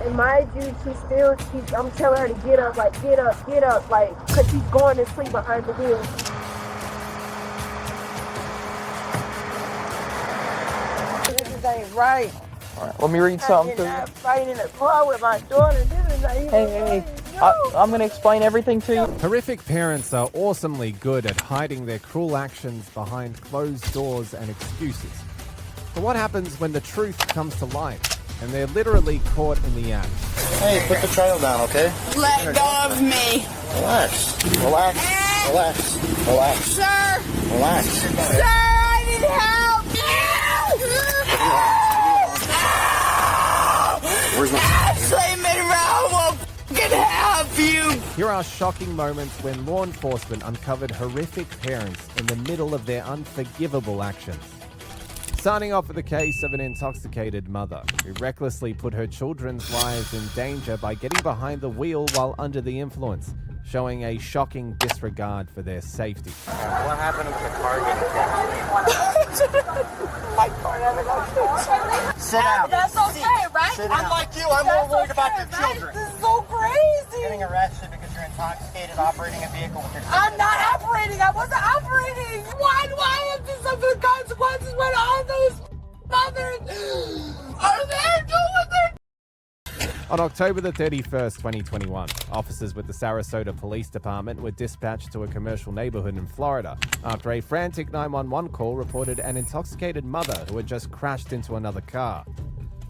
And mind you, I'm telling her to get up, like, get up, like, because she's going to sleep behind the wheel. This ain't right. All right, let me read something to you. I'm fighting in the car with my daughter. This is not even Hey. I'm going to explain everything to you. Horrific parents are awesomely good at hiding their cruel actions behind closed doors and excuses. But what happens when the truth comes to light and they're literally caught in the act? Hey, put the child down, okay? Let go of me. Relax. Sir. Relax. Sir, I need help. Where's my... Ashley Monroe will fucking help you. Here are shocking moments when law enforcement uncovered horrific parents in the middle of their unforgivable actions. Starting off with the case of an intoxicated mother who recklessly put her children's lives in danger by getting behind the wheel while under the influence, showing a shocking disregard for their safety. What happened with the car getting My car never got fixed. Sit down. That's okay, right? Sit down. I'm like you. I'm more worried about your children. This is so crazy. Getting arrested because you're intoxicated operating a vehicle with your children. I'm not operating. I wasn't operating. Why do I have to suffer consequences when all those mothers are there doing their... On October the 31st, 2021, officers with the Sarasota Police Department were dispatched to a commercial neighborhood in Florida after a frantic 911 call reported an intoxicated mother who had just crashed into another car.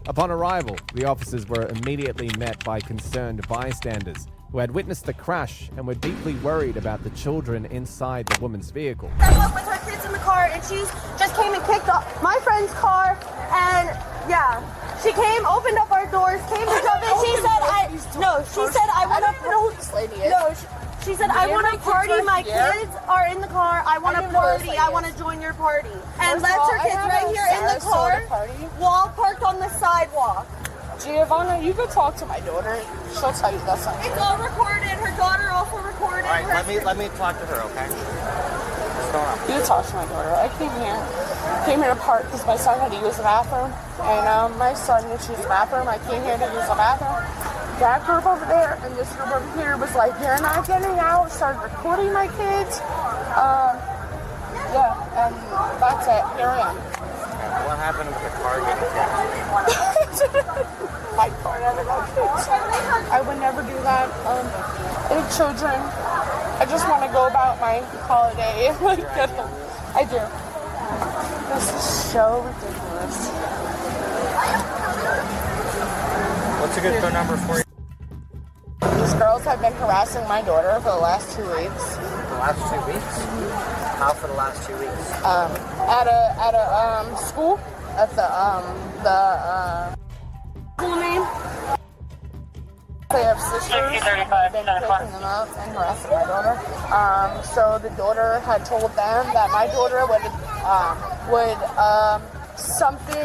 Upon arrival, the officers were immediately met by concerned bystanders who had witnessed the crash and were deeply worried about the children inside the woman's vehicle. I was with her kids in the car, and she just came and kicked off my friend's car, and yeah, she came, opened up our doors, came to jump in. She said, I want to know who this lady is. No, she said, I want to party. My kids are in the car. I want to party. I want to join your party. And left her kids right here in the car, while parked on the sidewalk. Giovanna, you could talk to my daughter. She'll tell you that's not It's all recorded. Her daughter also recorded. All right, let me talk to her, okay? What's going on? You talk to my daughter. I came here to park because my son had to use the bathroom, and my son needs to use the bathroom. I came here to use the bathroom. That group over there and this group over here was like, "You're not getting out." Started recording my kids. Yeah, and that's it. Here I am. What happened with the car getting fixed? My car never got fixed. I would never do that. I have children. I just want to go about my holiday. I do. This is so ridiculous. What's a good phone number for you? These girls have been harassing my daughter for the last 2 weeks. The last 2 weeks? How for the last 2 weeks? At a school, at the school name. They have sisters who have been picking them up and harassing my daughter. So the daughter had told them that my daughter would something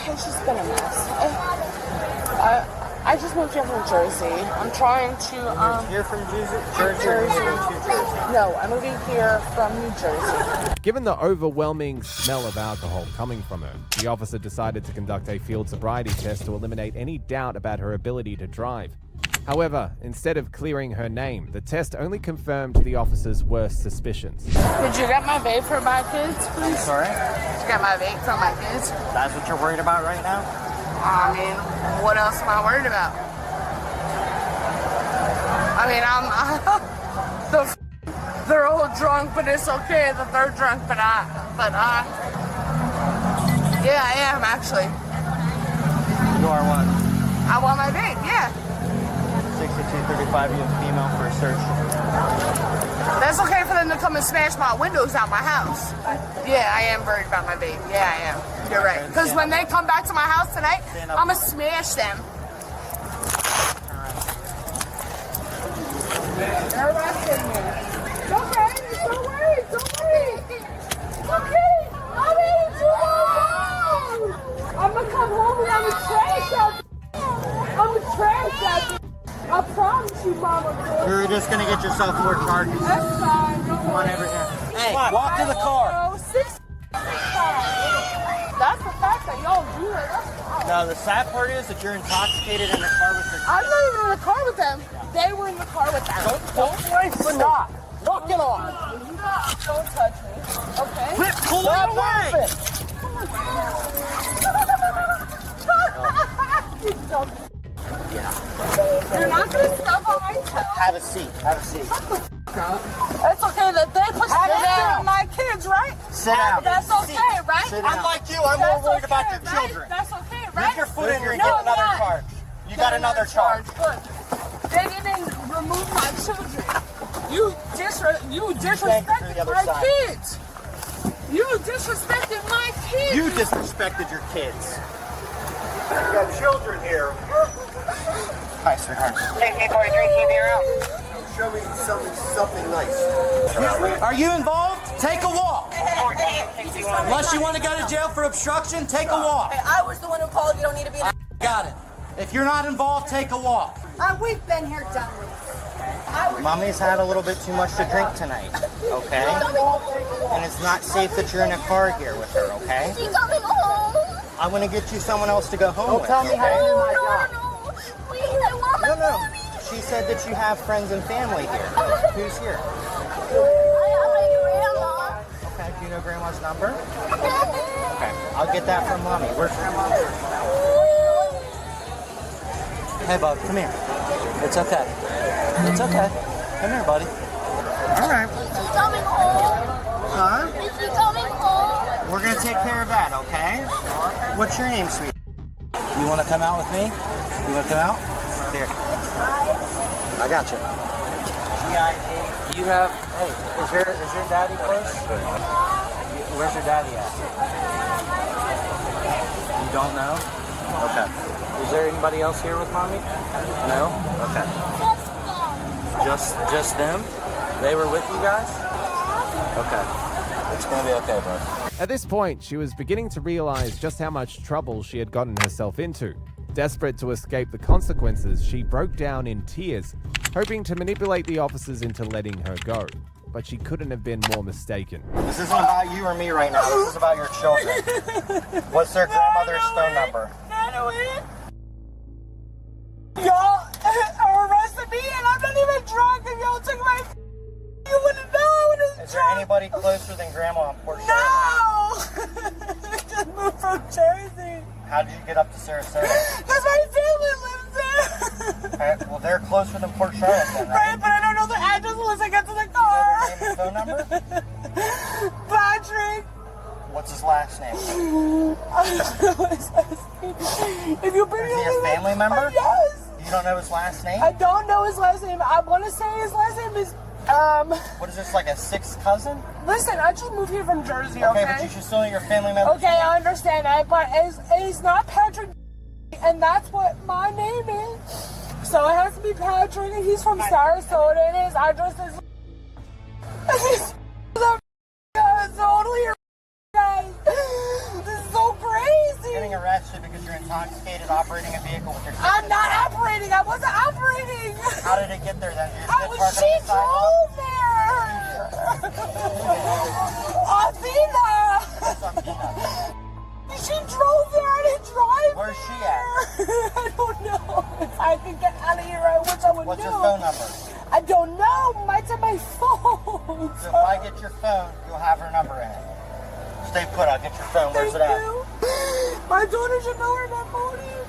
it's just been a mess. I just moved here from Jersey. I'm trying to You're from Jersey? Jersey. No, I'm moving here from New Jersey. Given the overwhelming smell of alcohol coming from her, the officer decided to conduct a field sobriety test to eliminate any doubt about her ability to drive. However, instead of clearing her name, the test only confirmed the officer's worst suspicions. Did you get my vape for my kids, please? Sorry? Did you get my vape for my kids? That's what you're worried about right now? I mean, what else am I worried about? I mean, they're all drunk, but it's okay that they're drunk, but yeah, I am actually. You are what? I want my vape, yeah. 6235, you have female for a search. That's okay for them to come and smash my windows out my house. Yeah, I am worried about my vape. Yeah, I am. You're right. Because when they come back to my house tonight, I'm going to smash them. They're arresting me. It's okay. Don't worry. Don't worry. Okay. I'm in too long. I'm going to come home and I'm going to trash that. I'm going to trash that. I promise you, Mama. You're just going to get yourself more charges. That's fine. Come on over here. Hey, walk to the car. That's the fact that y'all do it. That's fine. No, the sad part is that you're intoxicated in the car with your I'm not even in the car with them. They were in the car with them. Don't stop. Knock it off. Don't touch me. Okay? Quit pulling away. You're not going to stop on my toe. Have a seat. Have a seat. It's okay that they push down my kids, right? Sit down. That's okay, right? Sit down. Unlike you, I'm more worried about your children. That's okay, right? Leave your foot in here and get another charge. You got another charge. Good. They didn't remove my children. You disrespected my kids. You disrespected my kids. You disrespected your kids. You got children here. Hi, sweetheart. 6843, keep your out. Show me something nice. Are you involved? Take a walk. Unless you want to go to jail for obstruction, take a walk. Hey, I was the one who called. You don't need to be. Got it. If you're not involved, take a walk. We've been here done with. Mommy's had a little bit too much to drink tonight, okay? And it's not safe that you're in a car here with her, okay? She's coming home. I'm gonna get you someone else to go home with. Tell me how to do my job. No. Please, I want my mommy. She said that you have friends and family here. Who's here? I have my grandma. Okay, do you know Grandma's number? Okay, I'll get that from Mommy. Where's Grandma? Hey, bud, come here. It's okay. It's okay. Come here, buddy. All right. Is she coming home? Huh? Is she coming home? We're gonna take care of that, okay? What's your name, sweet? You wanna come out with me? You wanna come out? Here. I got you. You have, hey, is your daddy close? Where's your daddy at? You don't know? Okay. Is there anybody else here with Mommy? No? Okay. Just them? They were with you guys? Okay. It's gonna be okay, bud. At this point, she was beginning to realize just how much trouble she had gotten herself into. Desperate to escape the consequences, she broke down in tears, hoping to manipulate the officers into letting her go. But she couldn't have been more mistaken. This isn't about you or me right now. This is about your children. What's their grandmother's phone number? Y'all arrested me and I'm not even drunk and y'all took my you wouldn't know I was Is there drunk. anybody closer than Grandma on Port No! Charlotte? I just moved from Jersey. How did you get up to Sarasota? Because my family lives there. Okay, well, they're closer than Port Charlotte then, Right, right? but I don't know the address unless I get to the You car. know their name and phone number? Patrick. What's his last name? I don't know his last name. If you bring Is he a family member? Yes. You don't know his last name? I don't know his last name. I want to say his last name is, What is this, like a sixth cousin? listen, I just moved here from Jersey, Okay, but you should still know your family member. Okay, I understand that, but it's not Patrick, and that's what my name is. So it has to be Patrick, and he's from Sarasota, and his address is. Totally, guys. This is so crazy. Getting arrested because you're intoxicated operating a vehicle with your kids. I'm not operating. I wasn't operating. How did it get there then? Did She drove there. Athena. She drove there. I didn't drive. Where's she there. I don't know. If I can get out of here, I wish I would What's know. her phone number? I don't know. Mine's on my phone. So if I get your phone, you'll have her number in it. Stay put, I'll get your phone. Where's it at? My daughter should know where my phone is.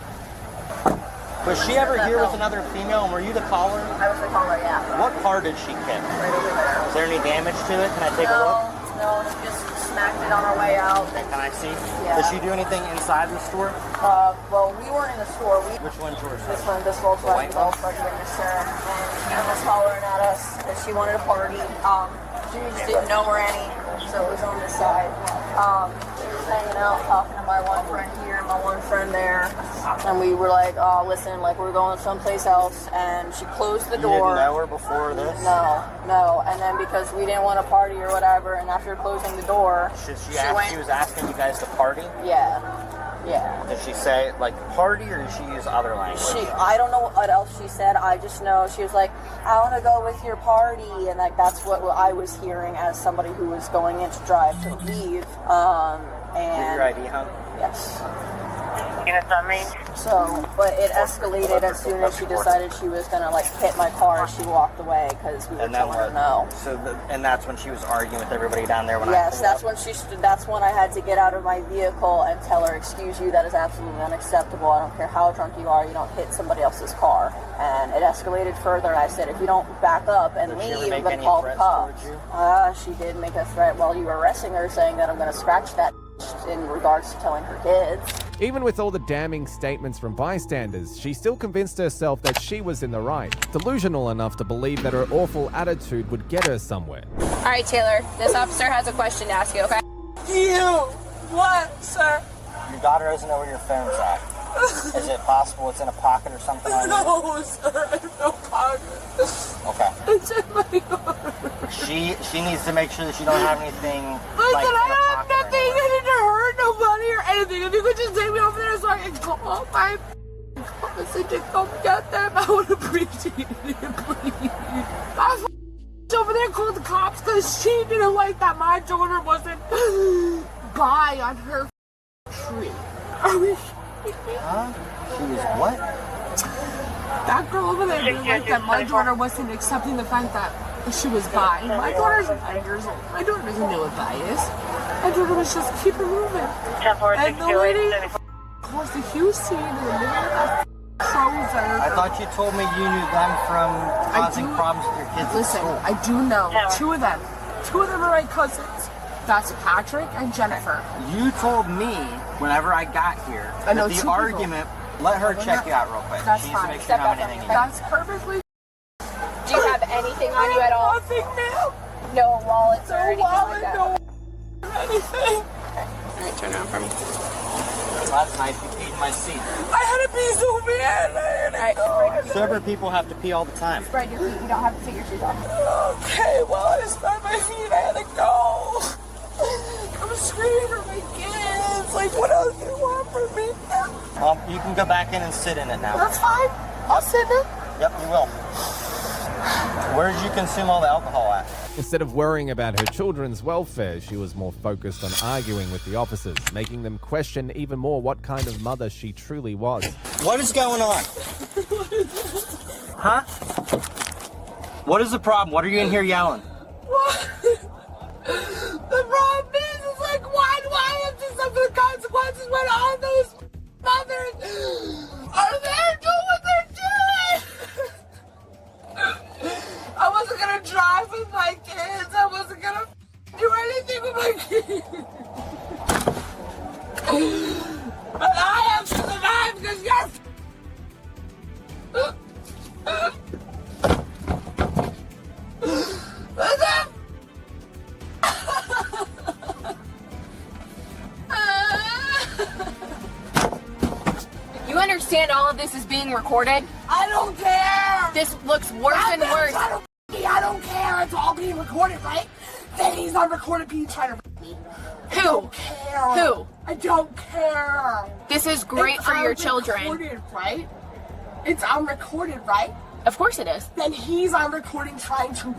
Was she ever here with another female, and were you the caller? I was the caller, yeah. What car did she kick? Right over there. Is there any damage to it? Can I take a look? No, she just smacked it on our way out. Okay, can I see? Yeah. Did she do anything inside the store? Well, we weren't in the store. Which one's yours? This one, this Volkswagen Mr. And was hollering at us that she wanted a party. She just didn't know where any, so it was on this side. She was hanging out, talking to my one friend here, my one friend there, and we were like, "Oh, listen, like we're going someplace else." And she closed the You door. didn't know her before this? No. And then because we didn't want to party or whatever, and after closing the door, She was asking you guys to party? Yeah. Did she say, like, party, or did she use other language? I don't know what else she said. I just know she was like, I want to go with your party. And like, that's what I was hearing as somebody who was going in to drive to leave. And Your ID, huh? yes. Units on me. So, but it escalated as soon as she decided she was gonna like hit my car. She walked away because we were telling her no. So, and that's when she was arguing with everybody down there. When yes, that's when that's when I had to get out of my vehicle and tell her, "Excuse you, that is absolutely unacceptable. I don't care how drunk you are. You don't hit somebody else's car." And it escalated further. I said, "If you don't back up and leave, I'm gonna call the cops." She did make a threat while you were arresting her, saying that I'm gonna scratch that in regards to telling her kids. Even with all the damning statements from bystanders, she still convinced herself that she was in the right, delusional enough to believe that her awful attitude would get her somewhere. All right, Taylor, this officer has a question to ask you, okay? You! What, sir? Your daughter doesn't know where your phone's at. Is it possible it's in a pocket or something? No, sir, I have no pocket. Okay. It's in my car. She needs to make sure that she don't have anything. Listen, like, I don't have nothing to hurt nobody or anything. If you could just take me over there so I can call my officer to come get them, I would appreciate it, please. I was over there called the cops because she didn't like that my daughter wasn't by on her tree. Are we? Huh? She was what? That girl over there didn't like that my daughter wasn't accepting the fact that she was bi. My daughter's 9 years old. My daughter doesn't know what bi is. My daughter was just keep it moving. And the lady caused a huge scene in the middle of that frozen. I thought you told me you knew them from causing problems with your kids Listen, at school. I do know two of them. Two of them are my cousins. That's Patrick and Jennifer. You told me whenever I got here that the argument. Let her check you out real quick. That's she needs fine. to make sure you don't have anything in you. That's perfectly. Do you have anything on you at all? Nothing, ma'am. No wallets or No anything wallet, like that? no anything. Okay. All right, turn around for me. Last night you peed in my seat. I had to pee so bad. All right. Sober people have to pee all the time. Spread your feet. You don't have to take your shoes off. Okay, well, I spread my feet. I had to go. I'm screaming for my kids. Like, what else do you want from me? You can go back in and sit in it now. That's fine. I'll sit in it. Yep, you will. Where did you consume all the alcohol at? Instead of worrying about her children's welfare, she was more focused on arguing with the officers, making them question even more what kind of mother she truly was. What is going on? Huh? What is the problem? What are you in here yelling? What? The problem is like, why do I have to suffer the consequences when all those mothers are there doing what they're doing? I wasn't gonna drive with my kids. I wasn't gonna do anything with my kids. But I have to survive because you're. You understand all of this is being recorded? I don't care. This looks worse and worse. I don't care. It's all being recorded, right? Then he's on recorded being trying to me. Who? I don't care. Who? I don't care. This is great for your children. Recorded, right? It's on recorded, right? Of course it is. Then he's on recording trying to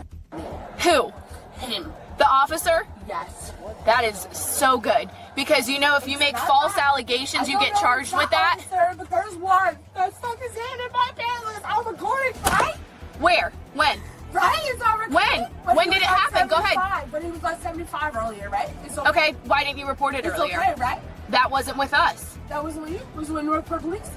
Who? him. The officer? Yes. That is so good. Because you know if you make false allegations, you get charged with that. Officer, but there's one that stuck his hand in my pants. It's on recording, right? Where? When? Right? It's on recording. When did it happen? Go ahead. When he was on 75 earlier, right? It's Okay, why didn't you report it It's earlier? okay, right? That wasn't with us. That wasn't with you? Was it with Northport Police?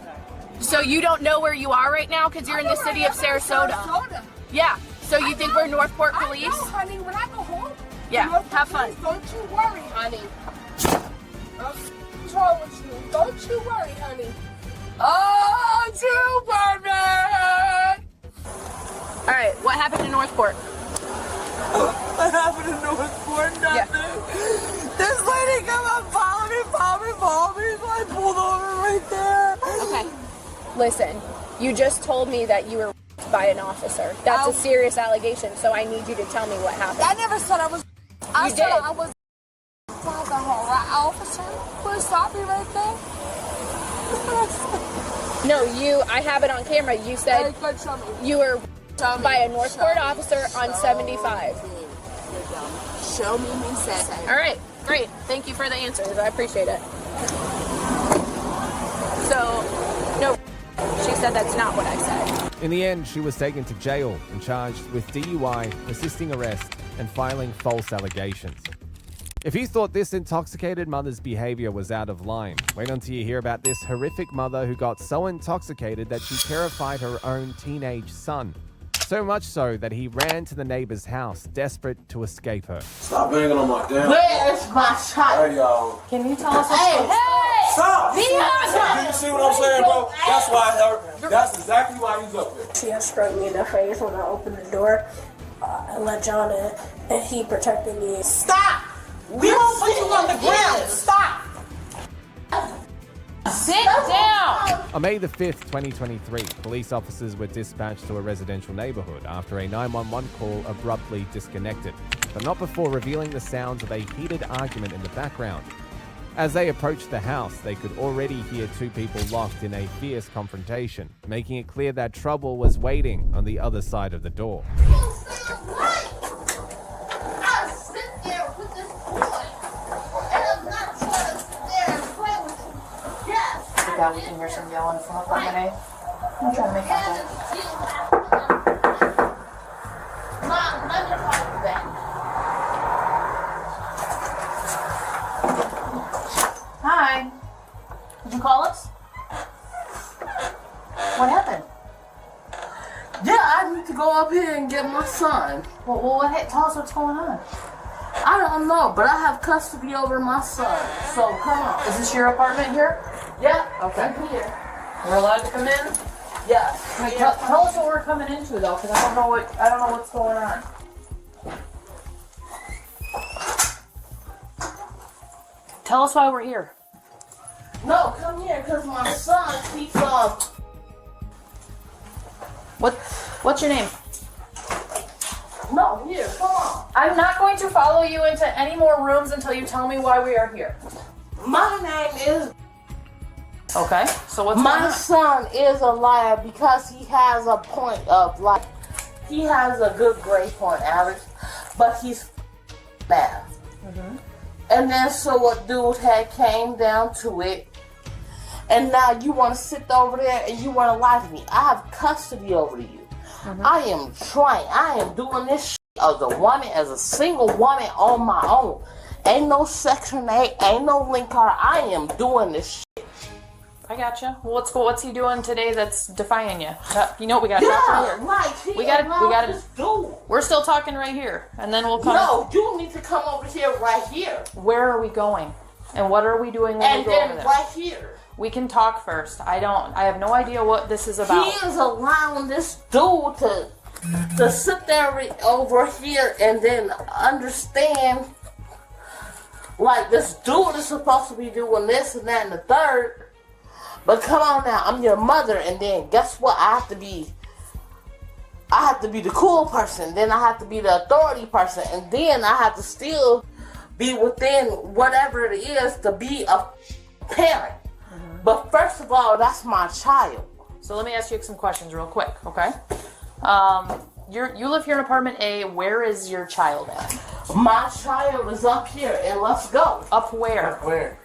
So you don't know where you are right now because you're in the city of Sarasota. Yeah. So you think we're Northport Police? I know, honey. When I go home, Yeah, have fun. Police, don't you worry, honey. What's wrong with you? Don't you worry, honey. Oh, Superman! All right, what happened in Northport? What happened in Northport? Nothing. This lady come up, follow me. So I pulled over right there. Okay. Listen, you just told me that you were by an officer. That's a serious allegation, so I need you to tell me what happened. I never said I was. I You said did. I was the officer. Would stop me right there. No, I have it on camera. You said you were by a Northport officer on 75. Show me me said. All right, great. Thank you for the answers. I appreciate it. said that's not what I said. In the end, she was taken to jail and charged with DUI, resisting arrest, and filing false allegations. If you thought this intoxicated mother's behavior was out of line, wait until you hear about this horrific mother who got so intoxicated that she terrified her own teenage son. So much so that he ran to the neighbor's house, desperate to escape her. Stop banging on my damn. Where is my child? Hey, y'all. Can you tell us Hey, hey! Stop! Leave her! Do you see what I'm saying, bro? That's why that's exactly why he's up there. She had struck me in the face when I opened the door. I let John in, and he protected me. Stop! We won't put you on the ground. Stop! Sit down! On May the 5th, 2023, police officers were dispatched to a residential neighborhood after a 911 call abruptly disconnected, but not before revealing the sounds of a heated argument in the background. As they approached the house, they could already hear two people locked in a fierce confrontation, making it clear that trouble was waiting on the other side of the door. We can hear some yelling from apartment A. I'm trying to make contact. Mom, let me call you back. Hi. Did you call us? What happened? Yeah, I need to go up here and get my son. Well, tell us what's going on. I don't know, but I have custody over my son. So come on. Is this your apartment here? Yeah. Okay. I'm here. We're allowed to come in? Yes. Wait, tell us what we're coming into though, because I don't know what's going on. Tell us why we're here. No, come here, because my son keeps on. What's your name? No, here, come on. I'm not going to follow you into any more rooms until you tell me why we are here. My name is. Okay, so what's My going on? son is a liar because he has a point of life. He has a good grade point average, but he's math. Mm-hmm. And then so a dude had came down to it, and now you want to sit over there and you want to lie to me. I have custody over you. Mm-hmm. I am trying. I am doing this shit as a woman, as a single woman on my own. Ain't no Section 8, ain't no link card. I am doing this shit. I gotcha. Well, what's he doing today that's defying you? You know what, we gotta talk right here. Like, We gotta. this dude. We're still talking right here, and then we'll come. No, you need to come over here right here. Where are we going? And what are we doing when we And go over then there? right here. We can talk first. I have no idea what this is about. He is allowing this dude to sit there over here and then understand, like, this dude is supposed to be doing this and that and the third. But come on now, I'm your mother, and then guess what? I have to be the cool person, then I have to be the authority person, and then I have to still be within whatever it is to be a parent. Mm-hmm. But first of all, that's my child. So let me ask you some questions real quick, okay? You live here in apartment A. Where is your child at? My child is up here, and let's go. Up where? Where?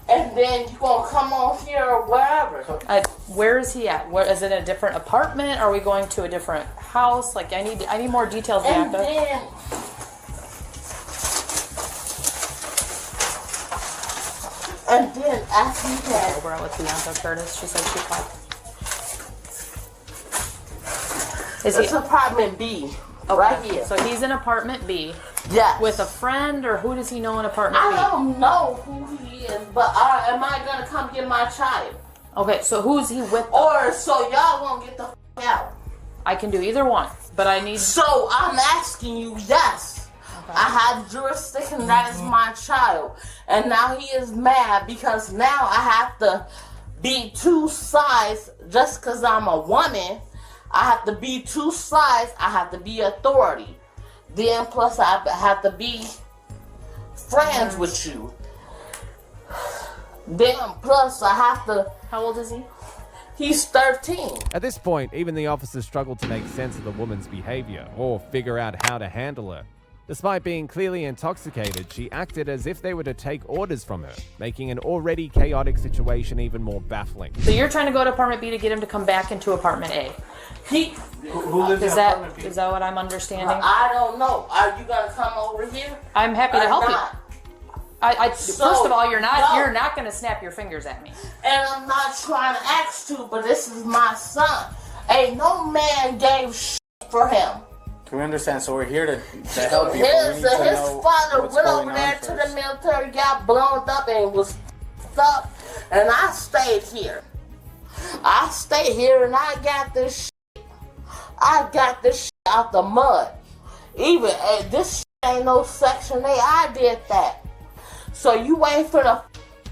And then you gonna come on here or wherever. Where is he at? Where is it? A different apartment? Are we going to a different house? Like I need more details, And Bianca. then after you had, We're out with Bianca Curtis. She said she called. it's apartment B, right here. So he's in apartment B. Yes. With a friend, or who does he know in apartment B? I don't know who he is, but am I gonna come get my child? Okay, so who's he with? Or so y'all gonna get the out? I can do either one, but I need. So I'm asking you, yes. Okay. I have jurisdiction, that is my child. And now he is mad because now I have to be two sides just because I'm a woman. I have to be two sides. I have to be authority. Then plus I have to be friends with you. Then plus I have to... How old is he? He's 13. At this point, even the officers struggled to make sense of the woman's behavior or figure out how to handle her. Despite being clearly intoxicated, she acted as if they were to take orders from her, making an already chaotic situation even more baffling. So you're trying to go to apartment B to get him to come back into apartment A. Who lives in Is apartment B? that what I'm understanding? I don't know. Are you gonna come over here? I'm happy to or help you. not? First of all, you're not No. going to snap your fingers at me. And I'm not trying to ask to, but this is my son. Ain't no man gave shit for him. Can we understand? So we're here to help you. His father went over there to the military, got blown up, and was up. And I stayed here. I stayed here, and I got this shit. I got this shit out the mud. Even this shit ain't no Section 8. I did that. So you ain't finna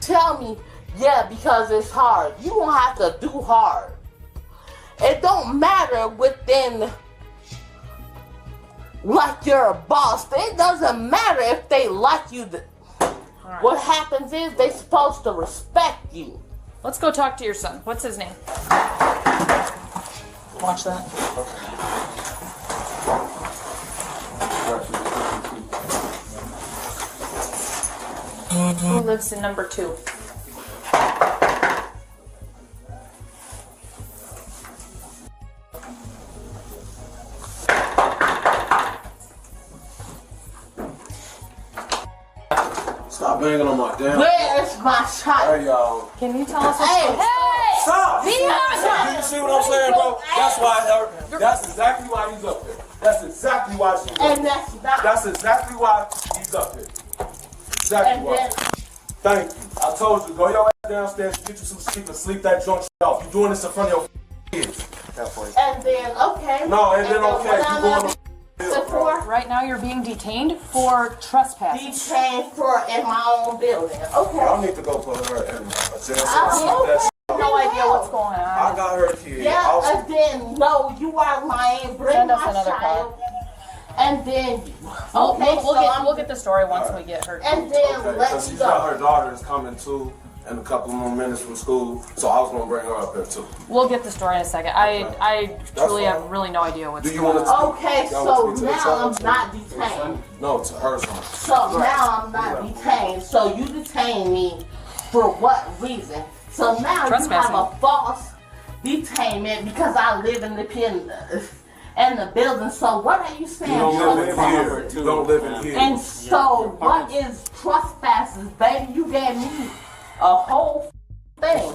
tell me, yeah, because it's hard. You don't have to do hard. It don't matter within, like you're a boss. It doesn't matter if they like you. Right. What happens is they supposed to respect you. Let's go talk to your son. What's his name? Watch that. Who lives in number 2? Stop banging on my damn. Where is my child? Hey, y'all. Can you tell us what's Hey, going on? Stop! Be Do you see what I'm saying, bro? That's why. That's exactly why he's up there. That's exactly why she's up there. And that's not. That's exactly why he's up here. Exactly And why. then, Thank you. I told you, go your ass downstairs, get you some sleep, and sleep that drunk shit off. You doing this in front of your kids. and then, okay. No, and then okay. when You I'm going up to before Right now you're being detained for trespassing. detained for in my own building. Okay. I need to go put her in a jail cell. I That shit. No idea what's going I on. got her kid. Yeah, Also, and then no, you are lying. Bring Send us my another child. And then, We'll okay, we'll get the story once we get her. and then okay, let's because she's got go. her daughter is coming too in a couple more minutes from school, so I was gonna bring her up here too. We'll get the story in a second. I truly have really no idea what's Do you going want on. to? Okay, Y'all so want to speak to the now child? I'm not detained. No, to her son. So now I'm not detained. So you detain me for what reason? So now you have a false detainment because I live in the building. So what are you saying? You don't live in trespassing? here. You don't live in here. And so what is trespasses, baby? You gave me a whole thing.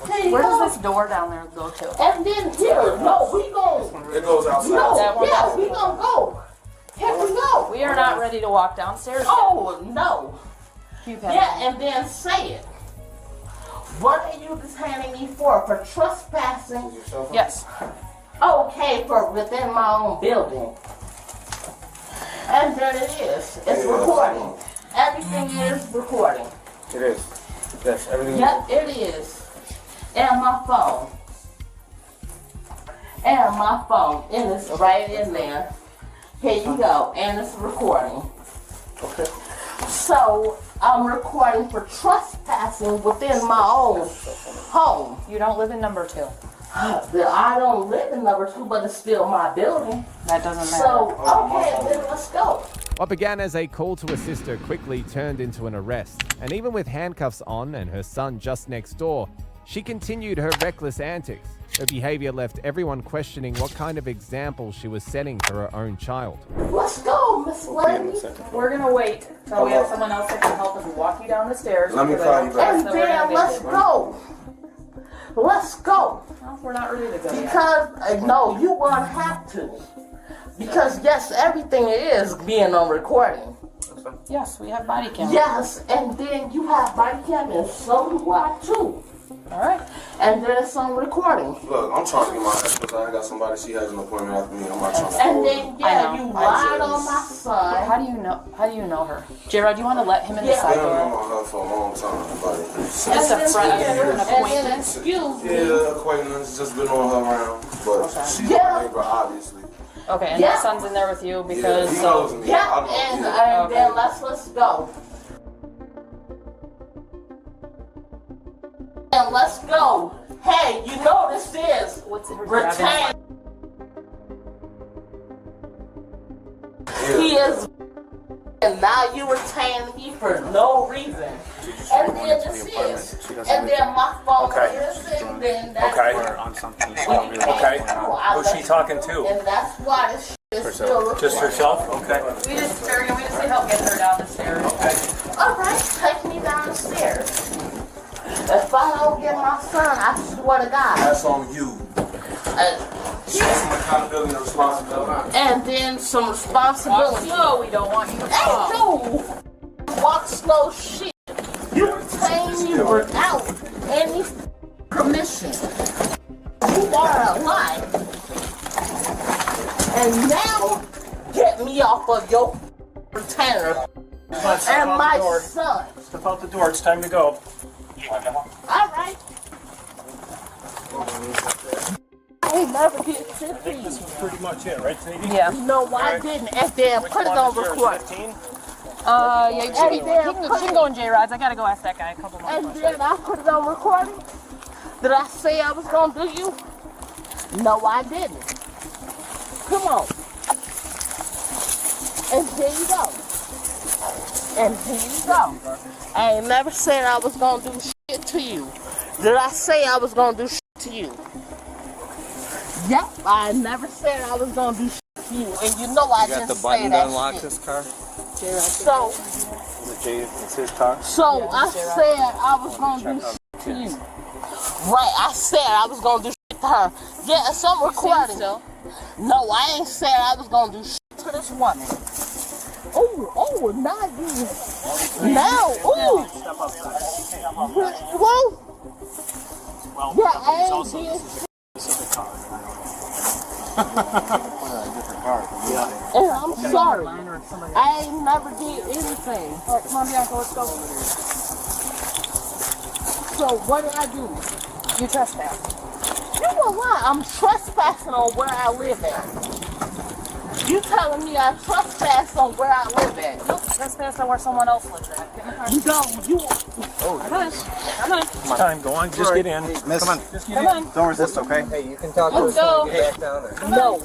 There you Where go. does this door down there go to? And then here, no, we gon' It goes outside. no, yeah, we gonna go. Here we go. We are not ready to walk downstairs. Oh no. Keep having Yeah, and then say it. What are you detaining me for? For trespassing? Yes. Okay, for within my own building. And there it is. It's recording. Everything is recording. It is. Yes, everything. Yep, it is. And my phone. And my phone. And it's right in there. Here you go. And it's recording. Okay. So I'm recording for trespassing within my own home. You don't live in number 2. I don't live in number 2, but it's still my building. That doesn't matter. So, okay, then let's go. What began as a call to assist her quickly turned into an arrest, and even with handcuffs on and her son just next door, she continued her reckless antics. Her behavior left everyone questioning what kind of example she was setting for her own child. Let's go, Miss Lady. We're gonna wait till we have someone else that can help us walk you down the stairs. Let me call you back. And then let's go. Let's go. Well, we're not ready to go yet. Because, no, you won't have to. Because, yes, everything is being on recording. Yes, we have body cam. Yes, and then you have body cam, and so do I, too. All right. And then it's on recording. Look, I'm trying to get my ass because I got somebody. She has an appointment after me. I'm not trying to. And then, yeah, I know. you lied on my son. How do you know her? J-Rod, do you want to let him in the Yeah. side I've been door? on her for a long time, buddy. Just a friend, an acquaintance. Excuse me. Yeah, acquaintance. Just been on her around, but she's Yeah. my neighbor, obviously. Okay, and Yeah. your son's in there with you Yeah, because he knows me. Yeah, I know. and, Yeah. and then let's go. And let's go. Hey, you know this is what's it? retain. He is. And now you retain me for no reason. And then this is. And then my phone is. And then that's on something. Okay. Who's she talking to? And that's why this shit is still Just herself? Okay. We just need help getting her down the stairs. Okay. Alright, take me down the stairs. If I don't get my son, I swear to God. That's on you. Some accountability and responsibility. And then some responsibility. No, we don't want you to Hey, no! Walk slow shit. You retain me without any permission. You are a lie. And now, get me off of your retainer and my son. Step out the door. It's time to go. Alright. I never did I think this was pretty much it, right, Sadie? Yeah. No, I didn't. And then put it on record. 15? Yeah, you can go in J-Rods. I gotta go ask that guy a couple more And questions. then I put it on recording. Did I say I was gonna do you? No, I didn't. Come on. And here you go. And here you go. I ain't never said I was gonna do shit to you. Did I say I was gonna do shit to you? Yep, I never said I was gonna do shit to you. And you know I didn't say that shit. this car? So, It's his car? So I said I was gonna do shit to you. Right, I said I was gonna do shit to her. Yeah, it's on recording. No, I ain't said I was gonna do shit to this woman. Oh, now you. Now, ooh. Well, yeah, I ain't did shit. And I'm sorry. I ain't never did anything. All right, come on, Bianca, let's go. So what did I do? You trespass. You know what? I'm trespassing on where I live at. You telling me I trespass on where I live at? Nope, trespass on where someone else lives at. Get in the car. No, you. Come on. Time, go on. Just get in. Miss, come on. Come on. Don't resist, okay? Hey, you can talk to Let's us go. when you get back down there. No.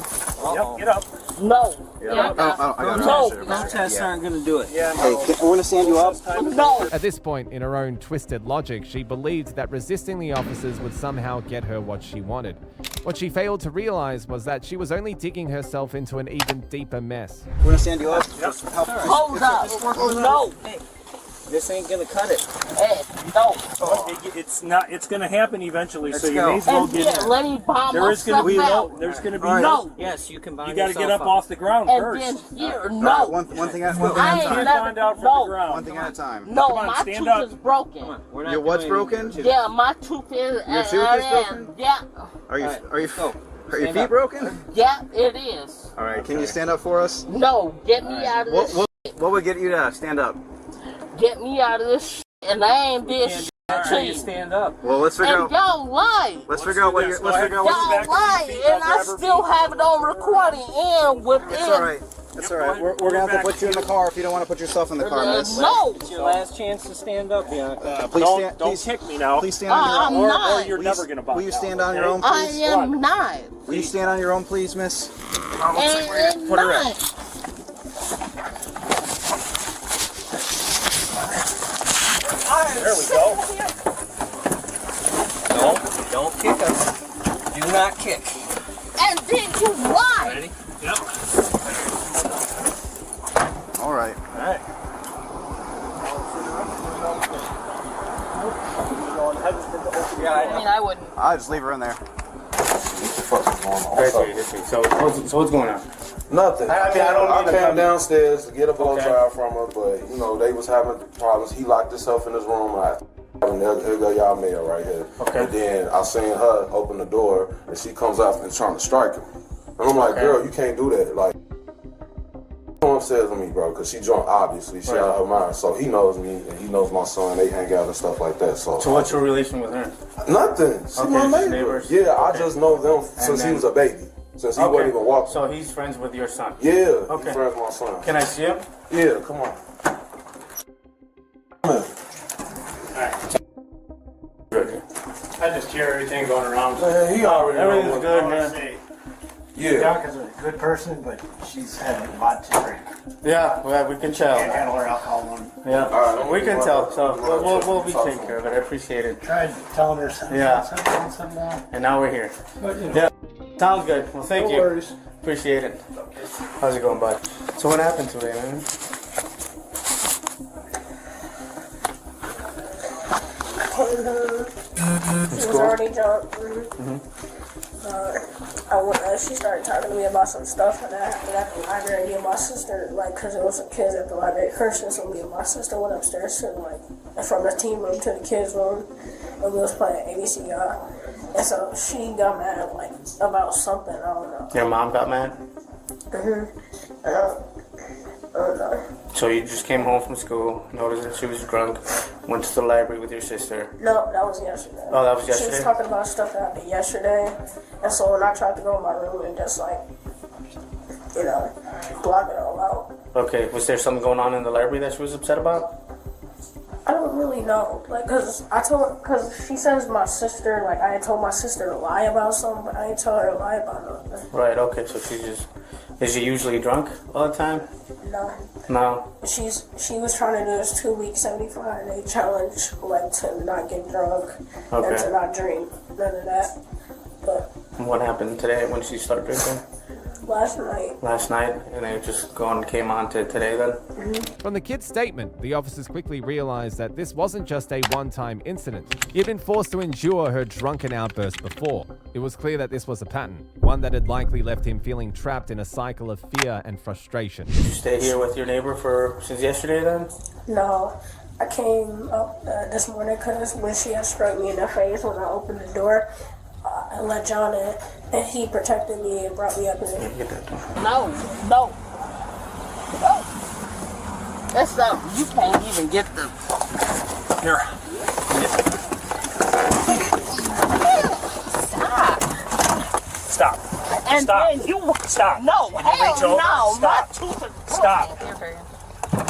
Yep, get up. No. Yeah. No. Tests aren't going to do it. Yeah, Hey, we're going to stand you up. No. At this point, in her own twisted logic, she believed that resisting the officers would somehow get her what she wanted. What she failed to realize was that she was only digging herself into an even deeper mess. We're going to stand you up. Just help. Hold up. No. This ain't going to cut it. Hey, no. It's not. It's going to happen eventually. Let's so you go. may as well And get then in. let me bomb There is going to myself be out. There's going to be No. Yes, you can bind You got to get yourself up off the ground And first. then here, no. One thing at a I ain't Can't never. find out from No. the ground. One thing at a time. No, Come on, my stand tooth up. is broken. Your what's broken? Yeah, my tooth is. Your tooth is broken? Yeah. Are your feet broken? Yeah, it is. All right. Can you stand up for us? No, get me out of this. What would get you to stand up? Get me out of this shit. And I ain't did shit to you. Stand up. Well, let's figure And out. y'all lie. Let's figure out what you're. Let's figure out what. Y'all lie. And I still have it on recording and within. It's all right. It's all right. We're gonna have to put you in the car if you don't want to put yourself in the car, miss. No. It's your last chance to stand up, Bianca. Please stand. Don't kick me now. Please stand on your own. I'm not. Or you're never going to buy. Will you stand on your own, I please? am not. Will you stand on your own, please, miss? And Put her in. not. There we go. No, don't kick us. Do not kick. And then you lie. Ready? Yep. All right. All right. I mean, I wouldn't. I'll just leave her in there. So what's going on? Nothing. I mean, I I came downstairs to get a blow Okay. dry from her, but you know they was having problems. He locked himself in his room. And here go y'all mail right here. Okay. And then I seen her open the door, and she comes out and trying to strike him. And I'm like, girl, you can't do that. Like, come upstairs with me, bro, because she drunk. Obviously, she out of her mind. So he knows me, and he knows my son. They hang out and stuff like that. So what's your relation with her? nothing. She Okay, my just neighbor. neighbors? Yeah, I Okay. just know them since he then- was a baby. Since he wasn't even walking. So he's friends with your son. Yeah, Okay. he's friends with my son. Can I see him? Yeah, come on. Come on. Alright. Good. I just hear everything going around. Man, he already know Everything's what- good, man. Yeah. Bianca's a good person, but she's had a lot to drink. Yeah, well, we can tell. Can't handle her alcohol one. Yeah, we can tell. So we'll be taking care of it. I appreciate it. Tried telling her something. Yeah. Something down. And now we're here. But, you know. Yeah, sounds good. Well, thank No you. worries. Appreciate it. How's it going, bud? So what happened today, man? She was already drunk. She started talking to me about some stuff, and I happened at the library. Me and my sister, like, because there was some kids at the library cursing, so me and my sister went upstairs to, like, from the team room to the kids' room, and we was playing ABCR. And so she got mad, like, about something, I don't know. Your mom got mad? I don't know. So you just came home from school, noticed that she was drunk, went to the library with your sister. No, that was yesterday. Oh, that was yesterday? She was talking about stuff that happened yesterday, and so when I tried to go in my room and just, like, you know, block it all out. Okay, was there something going on in the library that she was upset about? I don't really know, like, cause she says my sister, like, I had told my sister to lie about something, but I ain't told her to lie about nothing. Right, okay, so is she usually drunk all the time? No. No. She was trying to do this 2 week 75-day challenge, like, to not get drunk and to not drink, none of that. But what happened today when she started drinking? Last night, and they just came on to today then? From the kid's statement, the officers quickly realized that this wasn't just a one-time incident. He had been forced to endure her drunken outburst before. It was clear that this was a pattern, one that had likely left him feeling trapped in a cycle of fear and frustration. Did you stay here with your neighbor since yesterday then? No. I came up this morning because when she had struck me in the face when I opened the door, I let John in, and he protected me and brought me up here. No. That's not, you can't even get the... Here. Stop. And Stop. then you... Stop. No, hell no. Stop. My tooth is... Stop.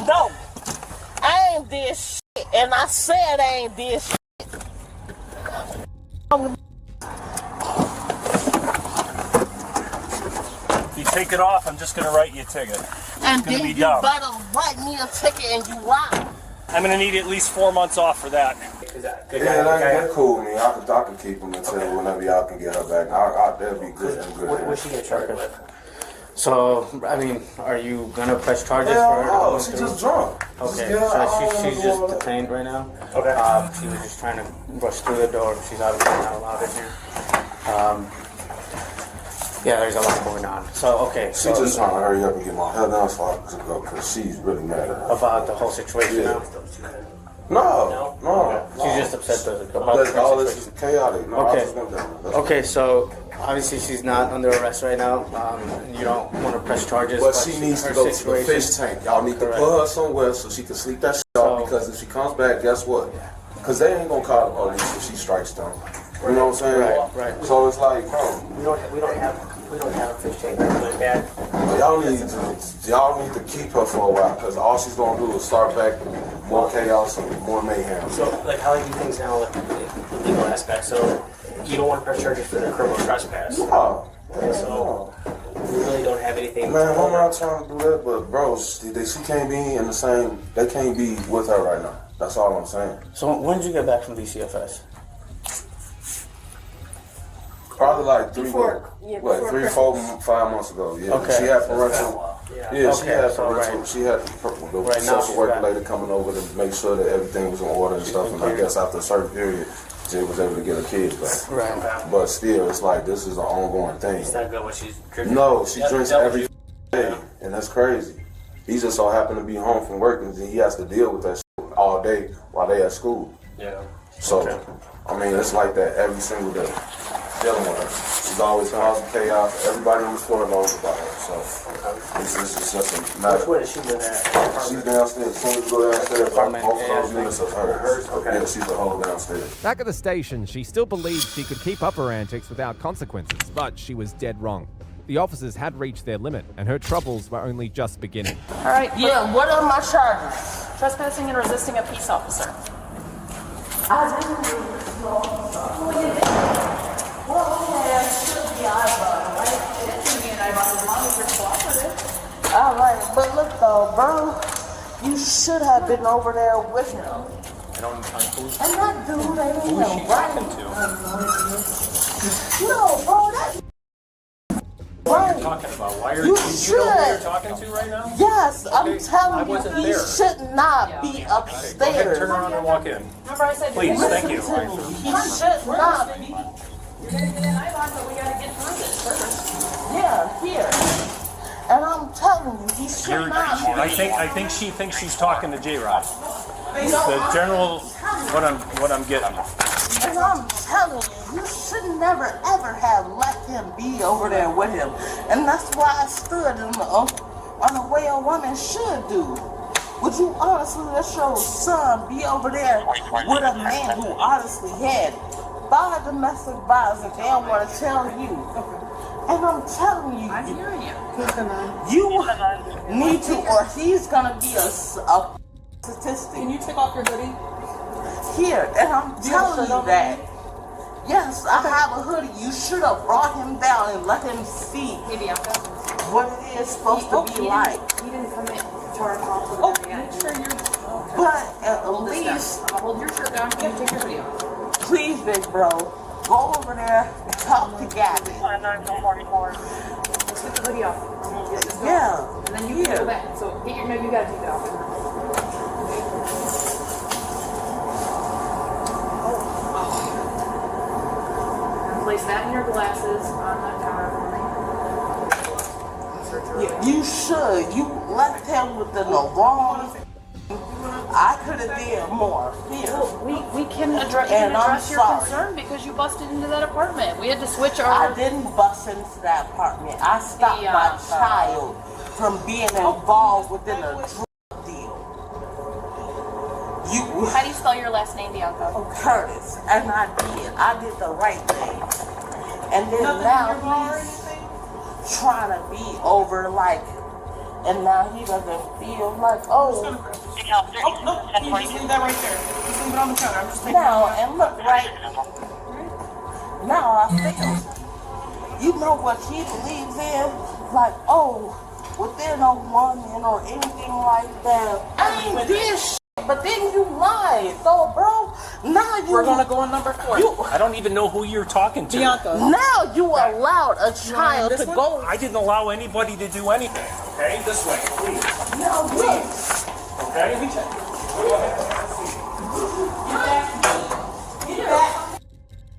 No. I ain't this shit, and I said I ain't this shit. If you take it off, I'm just going to write you a ticket. And It's going to then be you dumb. better write me a ticket and you lie. I'm going to need at least 4 months off for that. Yeah, that's cool with me. I can keep him until whenever y'all can get her back. That'd be good and good. What's she get charged with? So, I mean, are you going to press charges Yeah, for her? no, she's just drunk. Okay, Yeah, so she's just detained right now. Okay. She was just trying to rush through the door. She's obviously not allowed in here. Yeah, there's a lot going on. So, okay. She's just trying to hurry up and get my head down so I can go because she's really mad at her. About the whole situation now? No. She's just upset about All the this situation. is chaotic. No, I just went down. Okay, so obviously she's not under arrest right now. You don't want to press charges. But she needs to go to the fish tank. Y'all need to put her somewhere so she can sleep that shit off because if she comes back, guess what? Because they ain't going to call the police if she strikes them. You know what I'm saying? Right. So it's like, We don't have a fish tank like that. y'all need to keep her for a while because all she's gonna do is start back more chaos and more mayhem. So, like, how do you do things now, like, the legal aspect? So, you don't want to press charges for the criminal trespass. No. So, we really don't have anything. Man, I'm not trying to do that, but bro, she can't be in the same. They can't be with her right now. That's all I'm saying. So when did you get back from DCFS? Probably like 3, 4, 5 months ago. Yeah, Okay. she had parental. Yeah, she had so parental. She had the Right now social worker lady coming over to make sure that everything was in order and stuff. And I guess after a certain period, she was able to get her kids back. Right. But still, it's like this is an ongoing thing. It's not good when she's drinking. No, she drinks every day, and that's crazy. He just so happened to be home from work, and he has to deal with that shit all day while they at school. Yeah. So, I mean, it's like that every single day. Dealing with her. She's always causing chaos. Everybody on the floor knows about her. So, it's just a matter. Where does she live at? She's downstairs. As soon as you go downstairs, both of those units are hers. Okay. Yeah, she's the whole downstairs. Back at the station, she still believed she could keep up her antics without consequences, but she was dead wrong. The officers had reached their limit, and her troubles were only just beginning. All right. Yeah, what are my charges? Trespassing and resisting a peace officer. I didn't do this. Well, yeah, it should be eyebrow, right? It should be Well, bro, you should have been over there with him. I don't who's And that dude ain't who is she talking to? No, bro, that's What are you talking about? Why are you know who you're talking to right now? Yes, I'm I telling you, wasn't he there. should not be Go ahead, upstairs. turn around and walk in. Remember I said Please, thank you. He should not be. You're gonna get an eye box, but we gotta get through this first. Yeah, here. And I'm telling you, he should not be. I think she thinks she's talking to J-Rod. The general, what I'm getting. And I'm telling you, you should never ever have let him be over there with him. And that's why I stood on the way a woman should do. Would you honestly let your son be over there with a man who honestly had 5 domestic violence and they don't want to tell you? And I'm telling you, you need to, or he's gonna be a statistic. Can you take off your hoodie? Here, and I'm telling you that. Yes, I have a hoodie. You should have brought him down and let him see what it is supposed to be like. He didn't come in to our house. Make sure you're. But at least, I'll hold your shirt down. Can you take your hoodie off? please, big bro, go over there and talk to Gabby. Let's get the hoodie off. Yeah. And then you can go back. So get your, no, you gotta take it off. Place that in your glasses on the counter for me. Yeah, you should. You left him with the wrong. I could have did more. Here. We can address, And I'm your sorry. concern because you busted into that apartment. We had to switch our. I didn't bust into that apartment. I stopped my child from being involved within a drug deal. How do you spell your last name, Bianca? Curtis, and I did the right thing. And then now he's trying to be over like, and now he doesn't feel like, oh. You just leave that right there. Just leave it on the counter. I'm just taking No, and look right. Now I feel, you know what he believes in? Like, oh, within a woman or anything like that. I ain't did shit. But then you lied, so bro. Now you. We're gonna go on number 4. I don't even know who you're talking to. Bianca. Now you allowed a child to go. I didn't allow anybody to do anything. Okay, this way, please. No, please. Okay. Get back.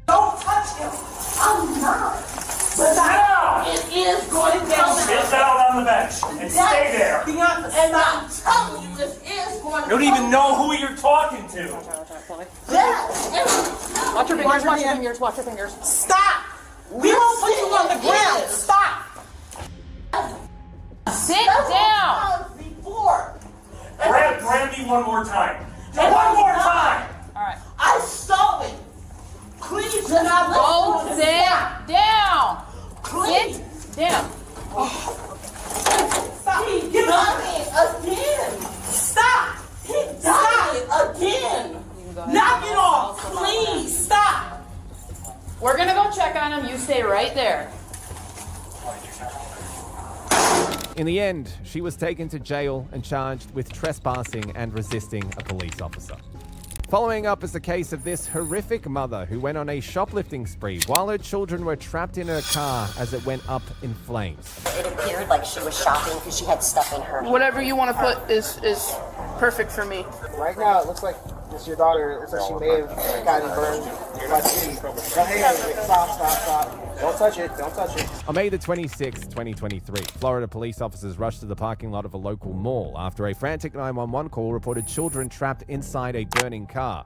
Don't touch him. I'm not. But it is going down. Sit down on the bench and stay there. Bianca, and I'm telling you, it is going. You don't even know who you're talking to. Watch your fingers, watch your fingers, watch your fingers. Stop! We won't put you on the ground. Stop! Sit down! Grab Brandy one more time. One more time! Alright. I saw it. Please do not Go let sit down! Please. Sit down! Stop. He done it again. Stop. He done it again. Knock it off. Please stop. We're gonna go check on him. You stay right there. In the end, she was taken to jail and charged with trespassing and resisting a police officer. Following up is the case of this horrific mother who went on a shoplifting spree while her children were trapped in her car as it went up in flames. It appeared like she was shopping because she had stuff in her. Whatever you want to put is perfect for me. Right now, it looks like it's your daughter. It looks like she may have gotten burned. Stop. Don't touch it. Don't touch it. On May the 26th, 2023, Florida police officers rushed to the parking lot of a local mall after a frantic 911 call reported children trapped inside a burning car.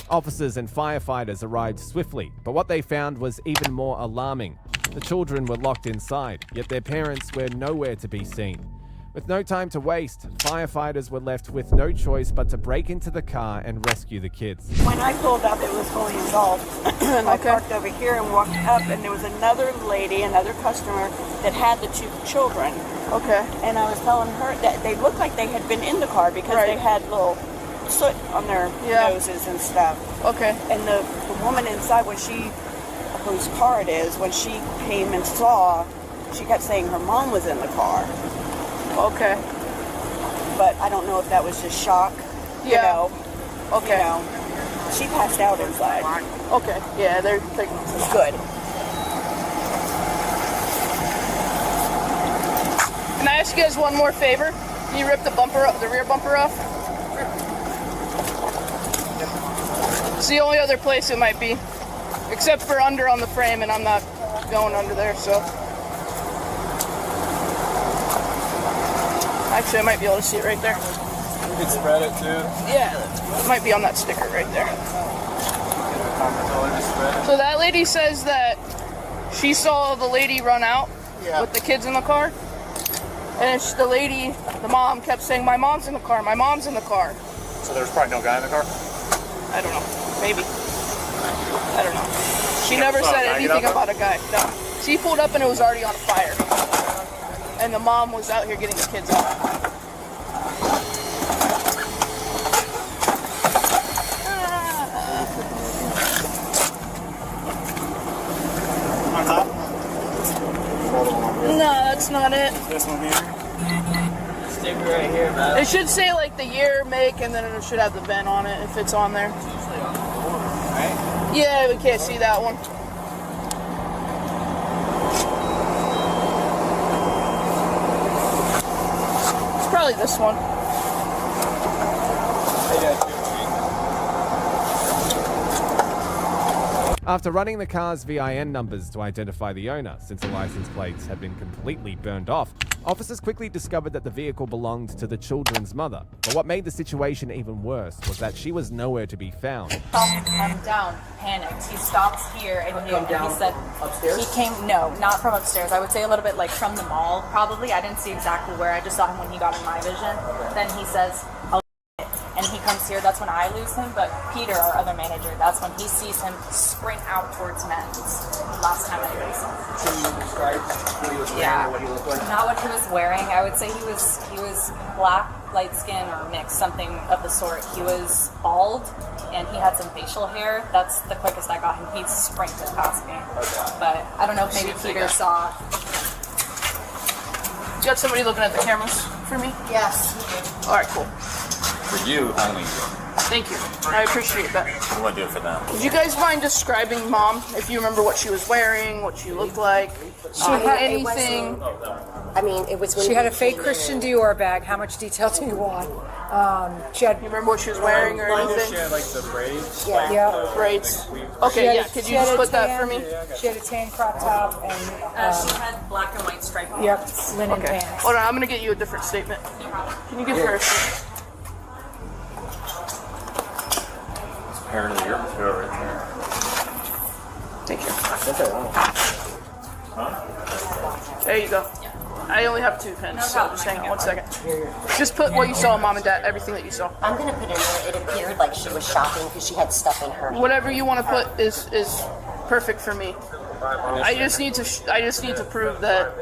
Officers and firefighters arrived swiftly, but what they found was even more alarming. The children were locked inside, yet their parents were nowhere to be seen. With no time to waste, firefighters were left with no choice but to break into the car and rescue the kids. When I pulled up, it was fully involved. And I parked over here and walked up, and there was another lady, another customer, that had the 2 children. Okay. And I was telling her that they looked like they had been in the car because they had little soot on their noses and stuff. Okay. And the woman inside, whose car it is, when she came and saw, she kept saying her mom was in the car. Okay. but I don't know if that was just shock. Yeah. You know. Okay. You know. She passed out inside. Okay. Yeah, they're good. Can I ask you guys one more favor? Can you rip the rear bumper off? It's the only other place it might be. Except for under on the frame, and I'm not going under there, so. Actually, I might be able to see it right there. You can spread it too. Yeah, it might be on that sticker right there. So that lady says that she saw the lady run out with the kids in the car. And the mom kept saying, my mom's in the car, my mom's in the car. So there's probably no guy in the car? I don't know, maybe. I don't know. She never said anything about a guy, no. She pulled up and it was already on fire. And the mom was out here getting the kids out. On top? No, that's not it. This one here? Sticker right here, man. It should say like the year, make, and then it should have the VIN on it if it's on there. Right? Yeah, we can't see that one. It's probably this one. After running the car's VIN numbers to identify the owner, since the license plates had been completely burned off, officers quickly discovered that the vehicle belonged to the children's mother. But what made the situation even worse was that she was nowhere to be found. I'm down, panicked. He stops here and he said upstairs? he came. No, not from upstairs. I would say a little bit like from the mall, probably. I didn't see exactly where. I just saw him when he got in my vision. Then he says, "I'll," and he comes here. That's when I lose him. But Peter, our other manager, that's when he sees him sprint out towards men's. Last time I lose him. Can you describe what he was wearing or what he looked like? Not what he was wearing. I would say he was black, light skin, or mixed, something of the sort. He was bald, and he had some facial hair. That's the quickest I got him. He sprinted past me. Okay. But I don't know if maybe Peter saw. You got somebody looking at the cameras for me? Yes. All right, cool. For you only. Thank you. I appreciate that. We want to do it for them. Would you guys mind describing Mom, if you remember what she was wearing, what she looked like? She had anything. I mean, it was when she had a fake Christian Dior bag. How much detail do you want? She had. You remember what she was wearing or anything? She had like the braids. Yeah. Braids. Okay, yeah. Could you just put that for me? She had a tan crop top and. She had black and white striped. Yep. Linen pants. Hold on, I'm gonna get you a different statement. Can you give her a statement? Parent of the year right there. Thank you. There you go. I only have 2 pens, so just hang on 1 second. Just put what you saw, Mom and Dad, everything that you saw. I'm gonna put in there. It appeared like she was shopping because she had stuff in her. Whatever you want to put is perfect for me. I just need to prove that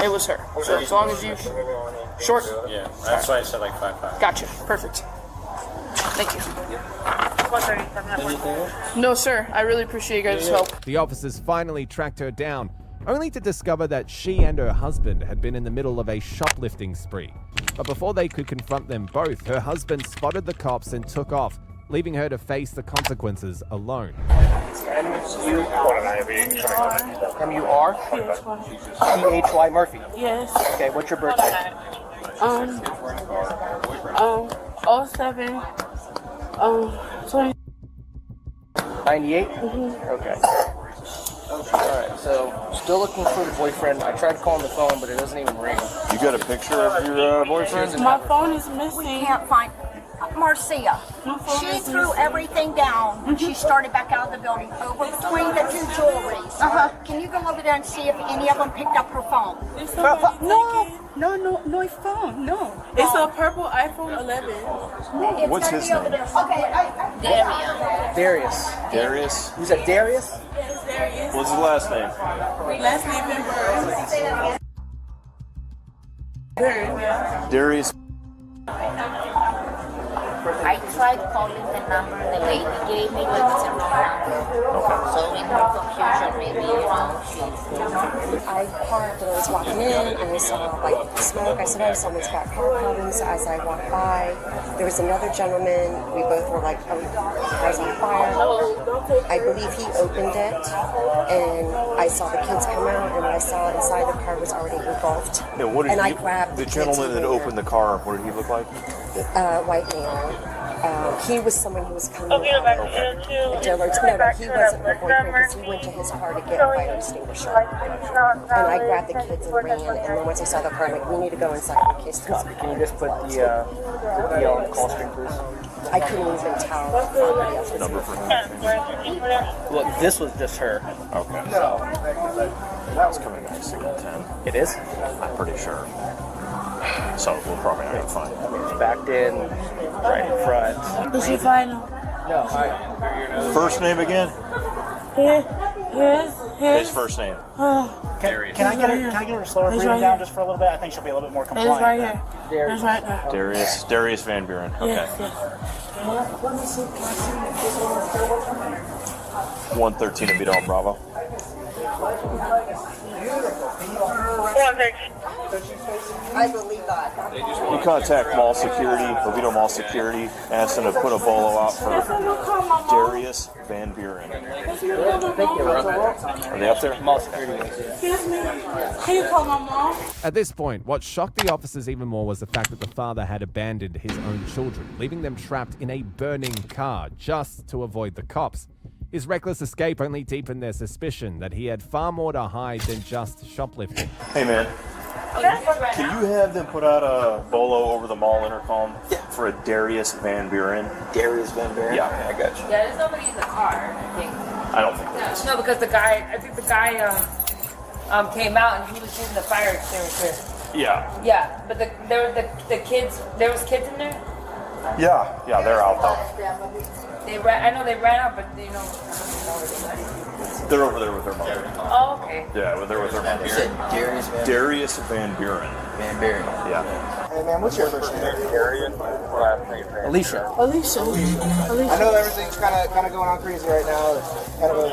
it was her. So as long as you short. Yeah, that's why I said like 5'5". Gotcha. Perfect. Thank you. No, sir. I really appreciate you guys' help. The officers finally tracked her down, only to discover that she and her husband had been in the middle of a shoplifting spree. But before they could confront them both, her husband spotted the cops and took off, leaving her to face the consequences alone. M-U-R? C-H-Y Murphy. Yes. Okay, what's your birthday? 07. 20. 98? Okay. Alright, so still looking for the boyfriend. I tried calling the phone, but it doesn't even ring. You got a picture of your boyfriend? My phone is missing. We can't find Marcia. She threw everything down when she started back out of the building over between the 2 jewelries. Can you go over there and see if any of them picked up her phone? No phone. No. It's a purple iPhone 11. What's his name? Darius. Darius? Who's that, Darius? Yes, Darius. What's his last name? Last name Darius. Darius. I tried calling the number the lady gave me, but it's a wrong number. So in her confusion, maybe, I parked and I was walking in and I saw like smoke. I said, oh, someone's got car problems. As I walked by, there was another gentleman. We both were like, oh, the car's on fire. I believe he opened it and I saw the kids come out, and what I saw inside the car was already engulfed. Yeah, what did and I you, grabbed the gentleman that opened the car, what did he look like? White male. He was someone who was coming out of Dillard's. No, he wasn't my boyfriend because he went to his car to get a fire extinguisher. And I grabbed the kids and ran, and then once I saw the car, I'm like, we need to go inside in case this. Can you just put the on the call screen, please? I couldn't even tell if anybody else was Number for him. Look, this was just her. Okay. That was coming back signal 10. It is? I'm pretty sure. So we'll probably not find it. It's backed in, right in front. Did she find him? No, hi. First name again? His first name. Can I get her to slow her breathing down just for a little bit? I think she'll be a little bit more compliant. It's right here. It's right there. Darius Van Buren. Okay. Yes, yes. 113 of Vidal Bravo. I believe that. You contact mall security, Oviedo Mall Security, ask them to put a bolo out for Darius Van Buren. Are they up there? Mall security. Excuse me. Can you call my mom? At this point, what shocked the officers even more was the fact that the father had abandoned his own children, leaving them trapped in a burning car just to avoid the cops. His reckless escape only deepened their suspicion that he had far more to hide than just shoplifting. Hey man, can you have them put out a bolo over the mall intercom for a Darius Van Buren? Darius Van Buren? Yeah, I got you. Yeah, there's nobody in the car, I think. I don't think there is. No, because the guy came out and he was using the fire extinguisher. Yeah. Yeah, but the kids, there was kids in there? Yeah, they're out though. They ran out, but you know. They're over there with their mother. Oh, okay. Yeah, they're with their mother. You said Darius Van Buren. Van Buren. Yeah. Hey man, what's your first name? Alicia. Alicia. I know everything's kind of going on crazy right now. It's kind of a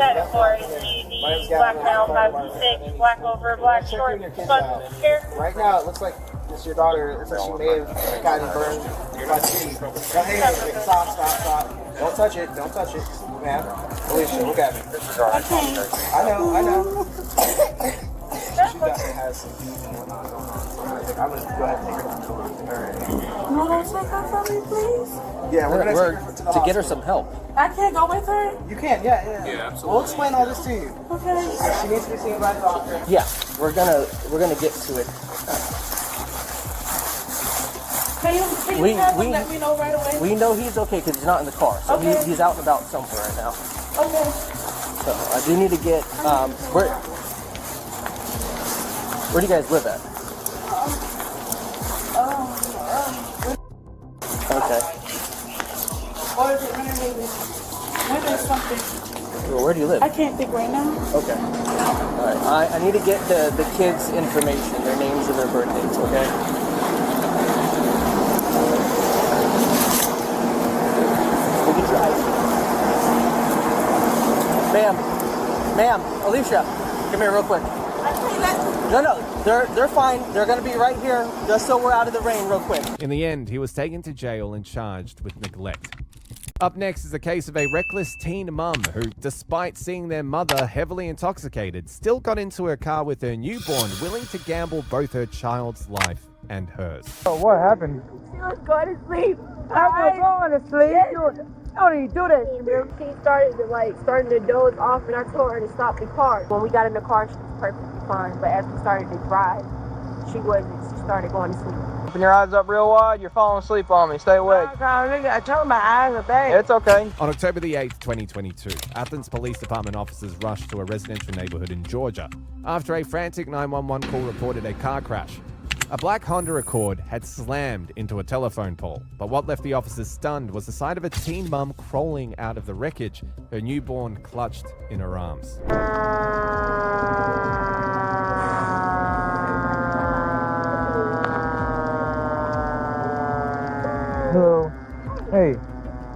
Black now, 526, black over, black short. Right now, it looks like it's your daughter. It looks like she may have gotten burned by the city. Hey, stop. Don't touch it, ma'am. Alicia, look at me. I know. She definitely has some beef and whatnot going on. So I'm going to go ahead and take her to the hospital. No, don't take her from me, please. Yeah, we're going to take her to the hospital. Get her some help. I can't go with her. You can, yeah, absolutely. We'll explain all this to you. Okay. She needs to be seen by the doctor. Yeah, we're gonna get to it. Can you have him let me know right away? We know he's okay because he's not in the car, so Okay. he's out and about somewhere right now. Okay. So I do need to get where do you guys live at? Okay. Or is it renovated? When is something? Well, where do you live? I can't think right now. Okay. All right. I need to get the kids' information, their names and their birthdays. Okay. Ma'am, Alicia, come here real quick. No, they're fine. They're gonna be right here, just so we're out of the rain real quick. In the end, he was taken to jail and charged with neglect. Up next is a case of a reckless teen mum who, despite seeing their mother heavily intoxicated, still got into her car with her newborn, willing to gamble both her child's life and hers. Oh, what happened? She was going to sleep. I was going to sleep. Don't even do that, Shamir. She started to doze off, and I told her to stop the car. When we got in the car, she was perfectly fine. But as we started to drive, she wasn't. She started going to sleep. Open your eyes up real wide. You're falling asleep on me. Stay awake. I told my eyes are bad. It's okay. On October the 8th, 2022, Athens Police Department officers rushed to a residential neighborhood in Georgia after a frantic 911 call reported a car crash. A black Honda Accord had slammed into a telephone pole, but what left the officers stunned was the sight of a teen mum crawling out of the wreckage, her newborn clutched in her arms. Hello. Hey.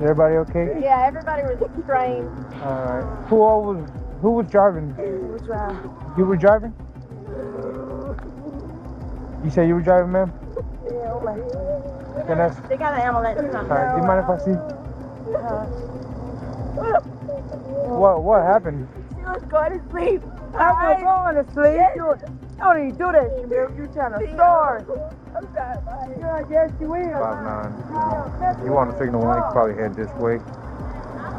Everybody okay? Yeah, everybody was extreme. Alright. Who was driving? Who was driving? You were driving? You said you were driving, ma'am? Yeah, They got an ambulance coming. Alright, do you mind if I see? What happened? She was going to sleep. I was going to sleep. Don't even do that, Shamir. You trying to start. I'm sorry. Yeah, yes, you will. 5-9. You want a signal one, you can probably head this way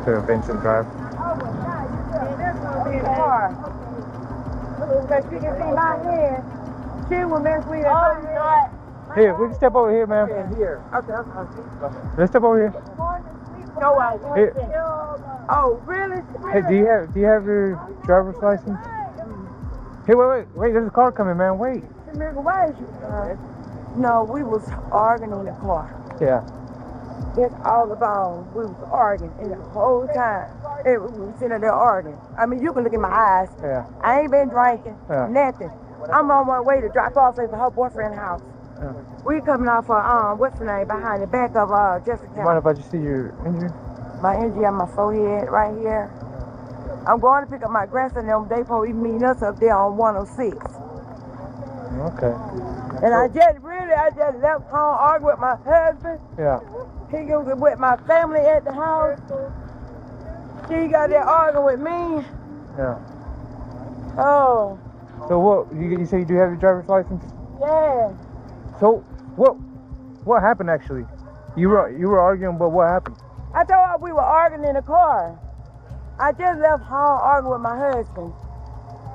to Vincent Drive. There's going to be a car. Because she can see my hand. She will mess with it. Here, we can step over here, ma'am. Here. Okay. Let's step over here. No, I won't. Here. Oh, really? Hey, do you have your driver's license? Hey, wait, there's a car coming, man, wait. Why is you? No, we was arguing in the car. Yeah. That's all about. We was arguing and the whole time. We was sitting there arguing. I mean, you can look in my eyes. Yeah. I ain't been drinking, Yeah. nothing. I'm on my way to drop off at her boyfriend's house. Yeah. We coming off of, what's her name, behind the back of Jessica. You mind if I just see your injury? My injury on my forehead right here. I'm going to pick up my grandson and they probably meeting us up there on 106. Okay. And I just left home arguing with my husband. Yeah. He was with my family at the house. She got there arguing with me. Yeah. Oh. So what, you say you do have your driver's license? Yeah. So what happened actually? You were arguing, but what happened? I told her we were arguing in the car. I just left home arguing with my husband.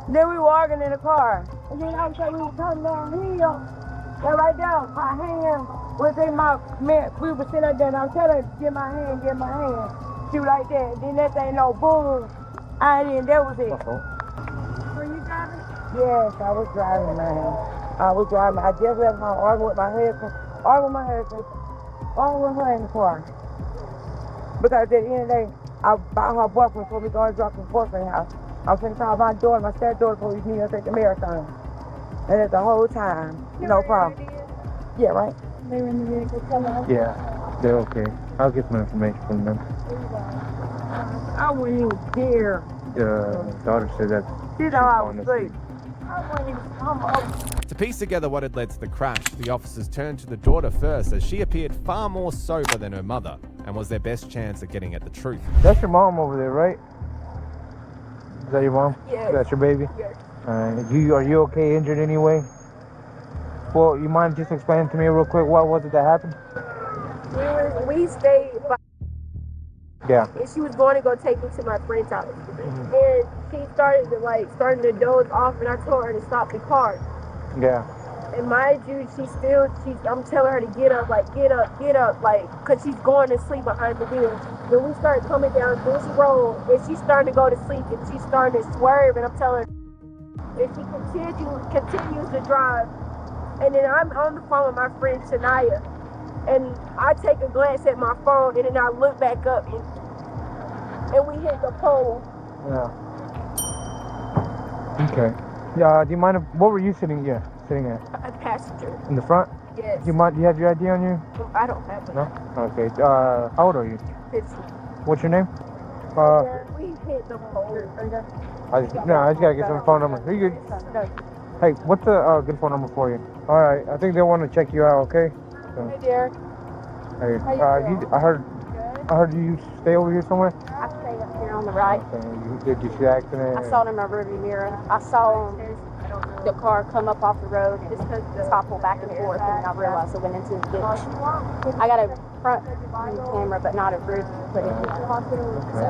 Then we were arguing in the car. And then all of a sudden we were coming down here. That right there, my hand was in my man. We were sitting there and I'm telling her, get my hand. She was like that. Then that thing no boom. That was it. Were you driving? Yes, I was driving, man. I was driving. I just left home arguing with my husband, arguing with her in the car. Because at the end of the day, I bought her boyfriend before we go and drop the boyfriend's house. I was going to call my daughter, my stepdaughter, before we meet us at the marathon. And at the whole time, no problem. Yeah, right? They were in the vehicle. Yeah, they're okay. I'll get some information from them. I wouldn't even dare. The daughter said that She thought I was asleep. I wouldn't even come up. To piece together what had led to the crash, the officers turned to the daughter first, as she appeared far more sober than her mother and was their best chance at getting at the truth. That's your mom over there, right? Is that your mom? Yes. That's your baby? Yes. Are you okay, injured anyway? Well, you mind just explaining to me real quick what was it that happened? We stayed by. Yeah. And she was going to go take me to my friend's house. And she started to doze off, and I told her to stop the car. Yeah. And mind you, I'm telling her to get up, cause she's going to sleep behind the wheel. Then we started coming down this road, and she's starting to go to sleep, and she's starting to swerve, and I'm telling her, if she continues to drive, and then I'm on the phone with my friend Shania, and I take a glance at my phone, and then I look back up, and we hit the pole. Yeah. Okay. Yeah. Do you mind what were you sitting at? A passenger. In the front? Yes. Do you have your ID on you? I don't have it. No? Okay. How old are you? 15. What's your name? We hit the pole. I just gotta get some phone number. Are you good? Hey, what's a good phone number for you? All right. I think they want to check you out. Okay. So, Hey, Derek. hey. I heard you stay over here somewhere. I stay up here on the right. Did you see the accident? I saw it in my rearview mirror. I saw the car come up off the road and topple back and forth, and I realized it went into the ditch. I got a front camera, but not a rear footage. So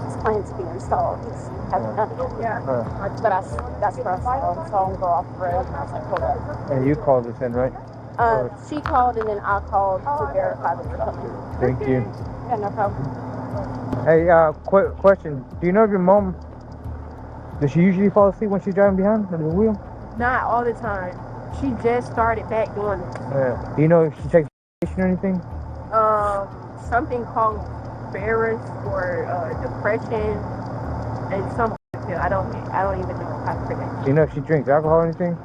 it's planned to be installed. Just haven't done it yet. But that's where I saw him go off the road, and I was like, hold up. And you called this in, right? She called, and then I called to verify that they're coming. Thank you. Yeah, no problem. Hey, quick question. Do you know if your mom, does she usually fall asleep when she's driving behind the wheel? Not all the time. She just started back doing it. Yeah. Do you know if she takes medication or anything? Something called Ferris for depression and something. I don't even know how to pronounce it. Do you know if she drinks alcohol or anything?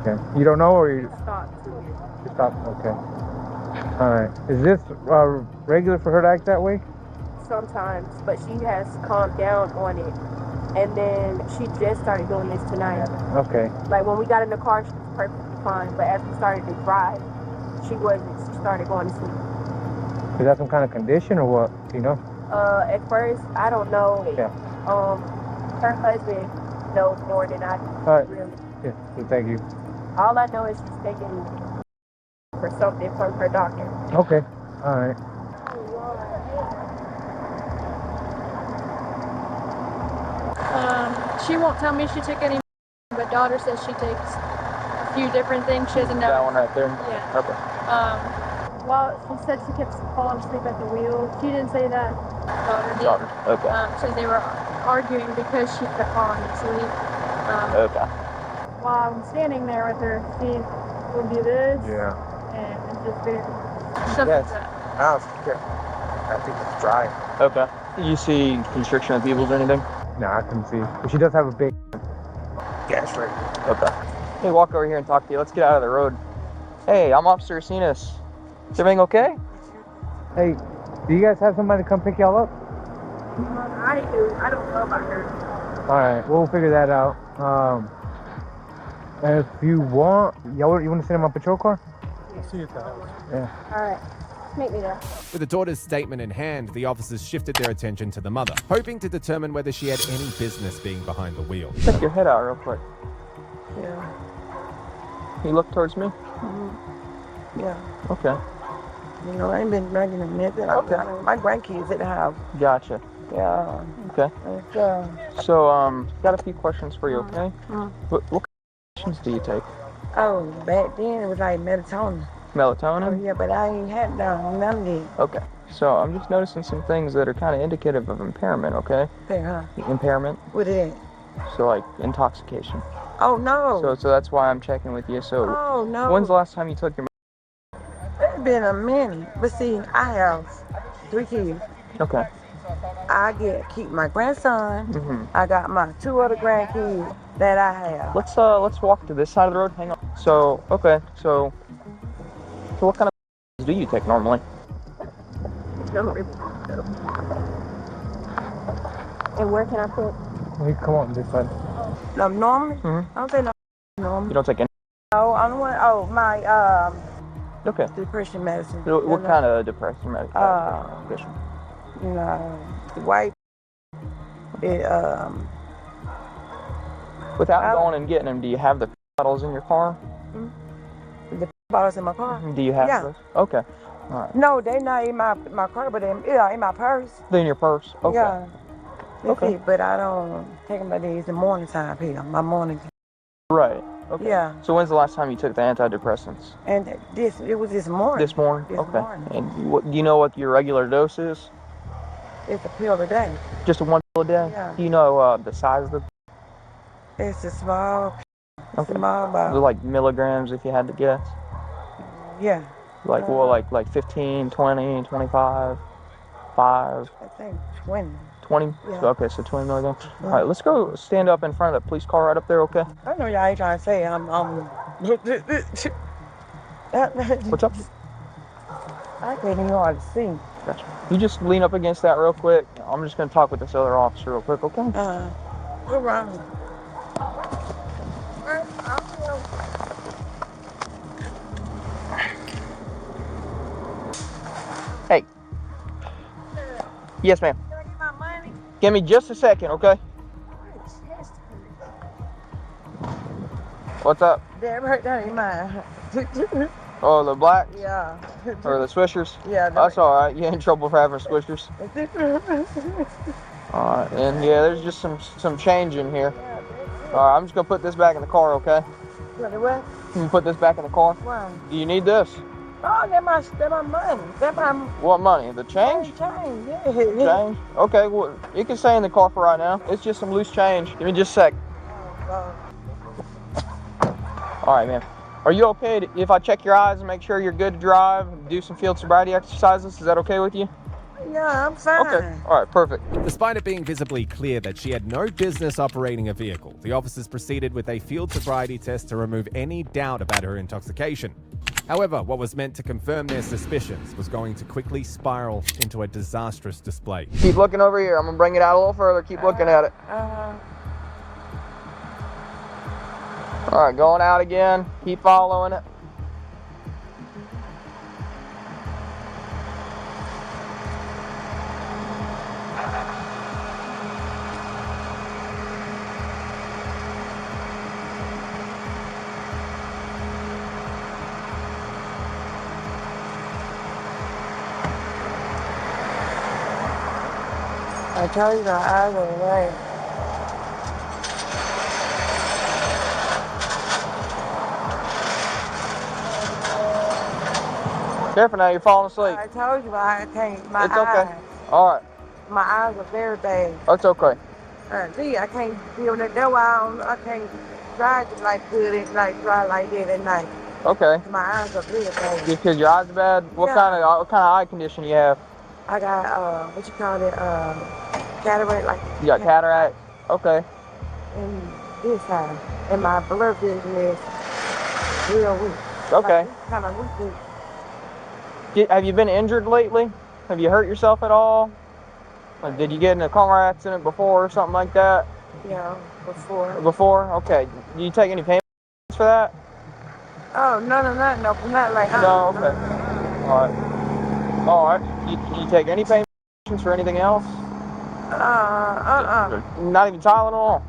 Okay. You don't know, or you Stop. stop? Okay. All right. Is this regular for her to act that way? Sometimes, but she has calmed down on it. And then she just started doing this tonight. Okay. Like when we got in the car, she was perfectly fine. But as we started to drive, she wasn't. She started going to sleep. Is that some kind of condition or what? Do you know? At first, I don't know. Yeah. Her husband knows more than I do. All right. Really. Yeah. Thank you. All I know is she's taking for something from her doctor. Okay. All right. She won't tell me she took any, but daughter says she takes a few different things. She doesn't know. That one right there? Yeah. Okay. Well, she said she kept falling asleep at the wheel. She didn't say that. Daughter did. Daughter. Okay. So they were arguing because she kept falling asleep. Okay. While I'm standing there with her, she would do this. Yeah. And it's just very stuff like that. I think it's dry. Okay. You see constriction of pupils or anything? No, I can see. But she does have a big gastric. Okay. Hey, walk over here and talk to you. Let's get out of the road. Hey, I'm Officer Cenas. Is everything okay? Hey, do you guys have somebody to come pick y'all up? I do. I don't know about her. All right, we'll figure that out. If you want, you want to send him a patrol car? I'll see you at the house. Yeah. All right. Meet me there. With the daughter's statement in hand, the officers shifted their attention to the mother, hoping to determine whether she had any business being behind the wheel. Stick your head out real quick. Yeah. You look towards me? Yeah. Okay. You know, I ain't been drinking a minute. Okay. My grandkids at the house. Gotcha. Yeah. Okay. It's, So, got a few questions for you, okay? What kind of medications do you take? oh, back then it was like melatonin. Melatonin? Oh, yeah, but I ain't had none of it. Okay. So, I'm just noticing some things that are kind of indicative of impairment, okay? There, huh? Impairment. What is it? So, like, intoxication. Oh, no. So that's why I'm checking with you. So, Oh, no. when's the last time you took your... It's been a minute. But see, I have 3 kids. Okay. I keep my grandson. Mm-hmm. I got my 2 other grandkids that I have. Let's walk to this side of the road. Hang on. So, okay. So what kind of do you take normally? And where can I put? Hey, come on, this side. No, normally? Mm-hmm. I don't take no normally. You don't take any? No, I don't want. Oh, my Okay. depression medicine. What kind of depression medication? You know, the white. It Without going and getting them, do you have the bottles in your car? The bottles in my car. Do you have Yeah. those? Okay. All right. No, they not in my car, but in my purse. They're in your purse. Okay. Yeah. Okay. It, but I don't take them by these in the morning time here. My morning. Right. Okay. Yeah. So when's the last time you took the antidepressants? And it was this morning. This morning? This Okay. morning. And do you know what your regular dose is? It's a pill a day. Just a 1 pill a day? Yeah. Do you know the size of the... It's a small, Okay. small bottle. Like milligrams, if you had to guess? Yeah. Like, well, like 15, 20, 25, 5, I think 20. 20? Yeah. So, okay, so 20 milligrams. All right, let's go stand up in front of that police car right up there, okay? I know y'all ain't trying to say I'm What's up? I can't even hardly see. Gotcha. You just lean up against that real quick. I'm just going to talk with this other officer real quick, okay? What's wrong? Hey. Yes, ma'am. Give me just a second, okay? What's up? Damn right down in mine. Oh, the blacks? Yeah. Or the swishers? Yeah. That's all right. You ain't in trouble for having swishers? All right. And yeah, there's just some change in here. All right, I'm just going to put this back in the car, okay? What? Can you put this back in the car? Why? Do you need this? Oh, that's my money. That's my What money? The change? change. Yeah. Change? Okay, well, you can stay in the car for right now. It's just some loose change. Give me just a sec. All right, man. Are you okay if I check your eyes and make sure you're good to drive and do some field sobriety exercises? Is that okay with you? Yeah, I'm fine. Okay. All right, perfect. Despite it being visibly clear that she had no business operating a vehicle, the officers proceeded with a field sobriety test to remove any doubt about her intoxication. However, what was meant to confirm their suspicions was going to quickly spiral into a disastrous display. Keep looking over here. I'm gonna bring it out a little further. Keep looking at it. All right, going out again. Keep following it. I told you the eyes are right. Careful now, you're falling asleep. I told you I can't. My It's eyes. okay. All right. My eyes are very bad. That's okay. See, I can't feel that. That's why I can't drive it like good and like drive like that at night. Okay. My eyes are really bad. Because your eyes are bad. What kind of eye condition you have? I got what you call it, cataract. Like You got cataract. Okay. and this side, and my blood vision is real weak. Okay. Kind of weak. Have you been injured lately? Have you hurt yourself at all? Like, did you get in a car accident before or something like that? Yeah, before. Before? Okay. Do you take any pain for that? Oh no, not like No. Okay. All right. All right. You take any pain for anything else? Not even Tylenol.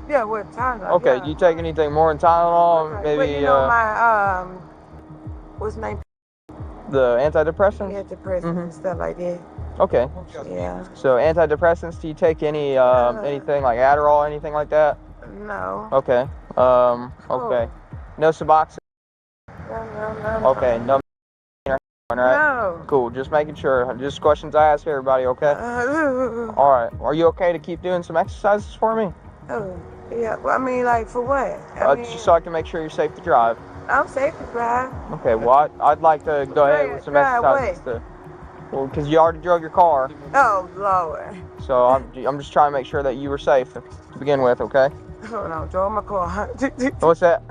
Yeah, what Tylenol? Okay. Yeah. Do you take anything more than Tylenol? Okay. Maybe Well, you know my what's the name? the antidepressants? Antidepressants and stuff like that. Okay. Yeah. So antidepressants, do you take any anything like Adderall, anything like that? No. Okay. Okay. No Suboxone? No. Okay. No. Right? No. Cool. Just making sure. Just questions I ask everybody, okay? All right. Are you okay to keep doing some exercises for me? Oh, yeah. Well, I mean, like, for what? Just so I can make sure you're safe to drive. I'm safe to drive. Okay. Well, I'd like to go ahead with some Drive exercises. Well, because you already drove your car. Oh, Lord. So I'm just trying to make sure that you were safe to begin with, okay? Hold on, drove my car. What's that?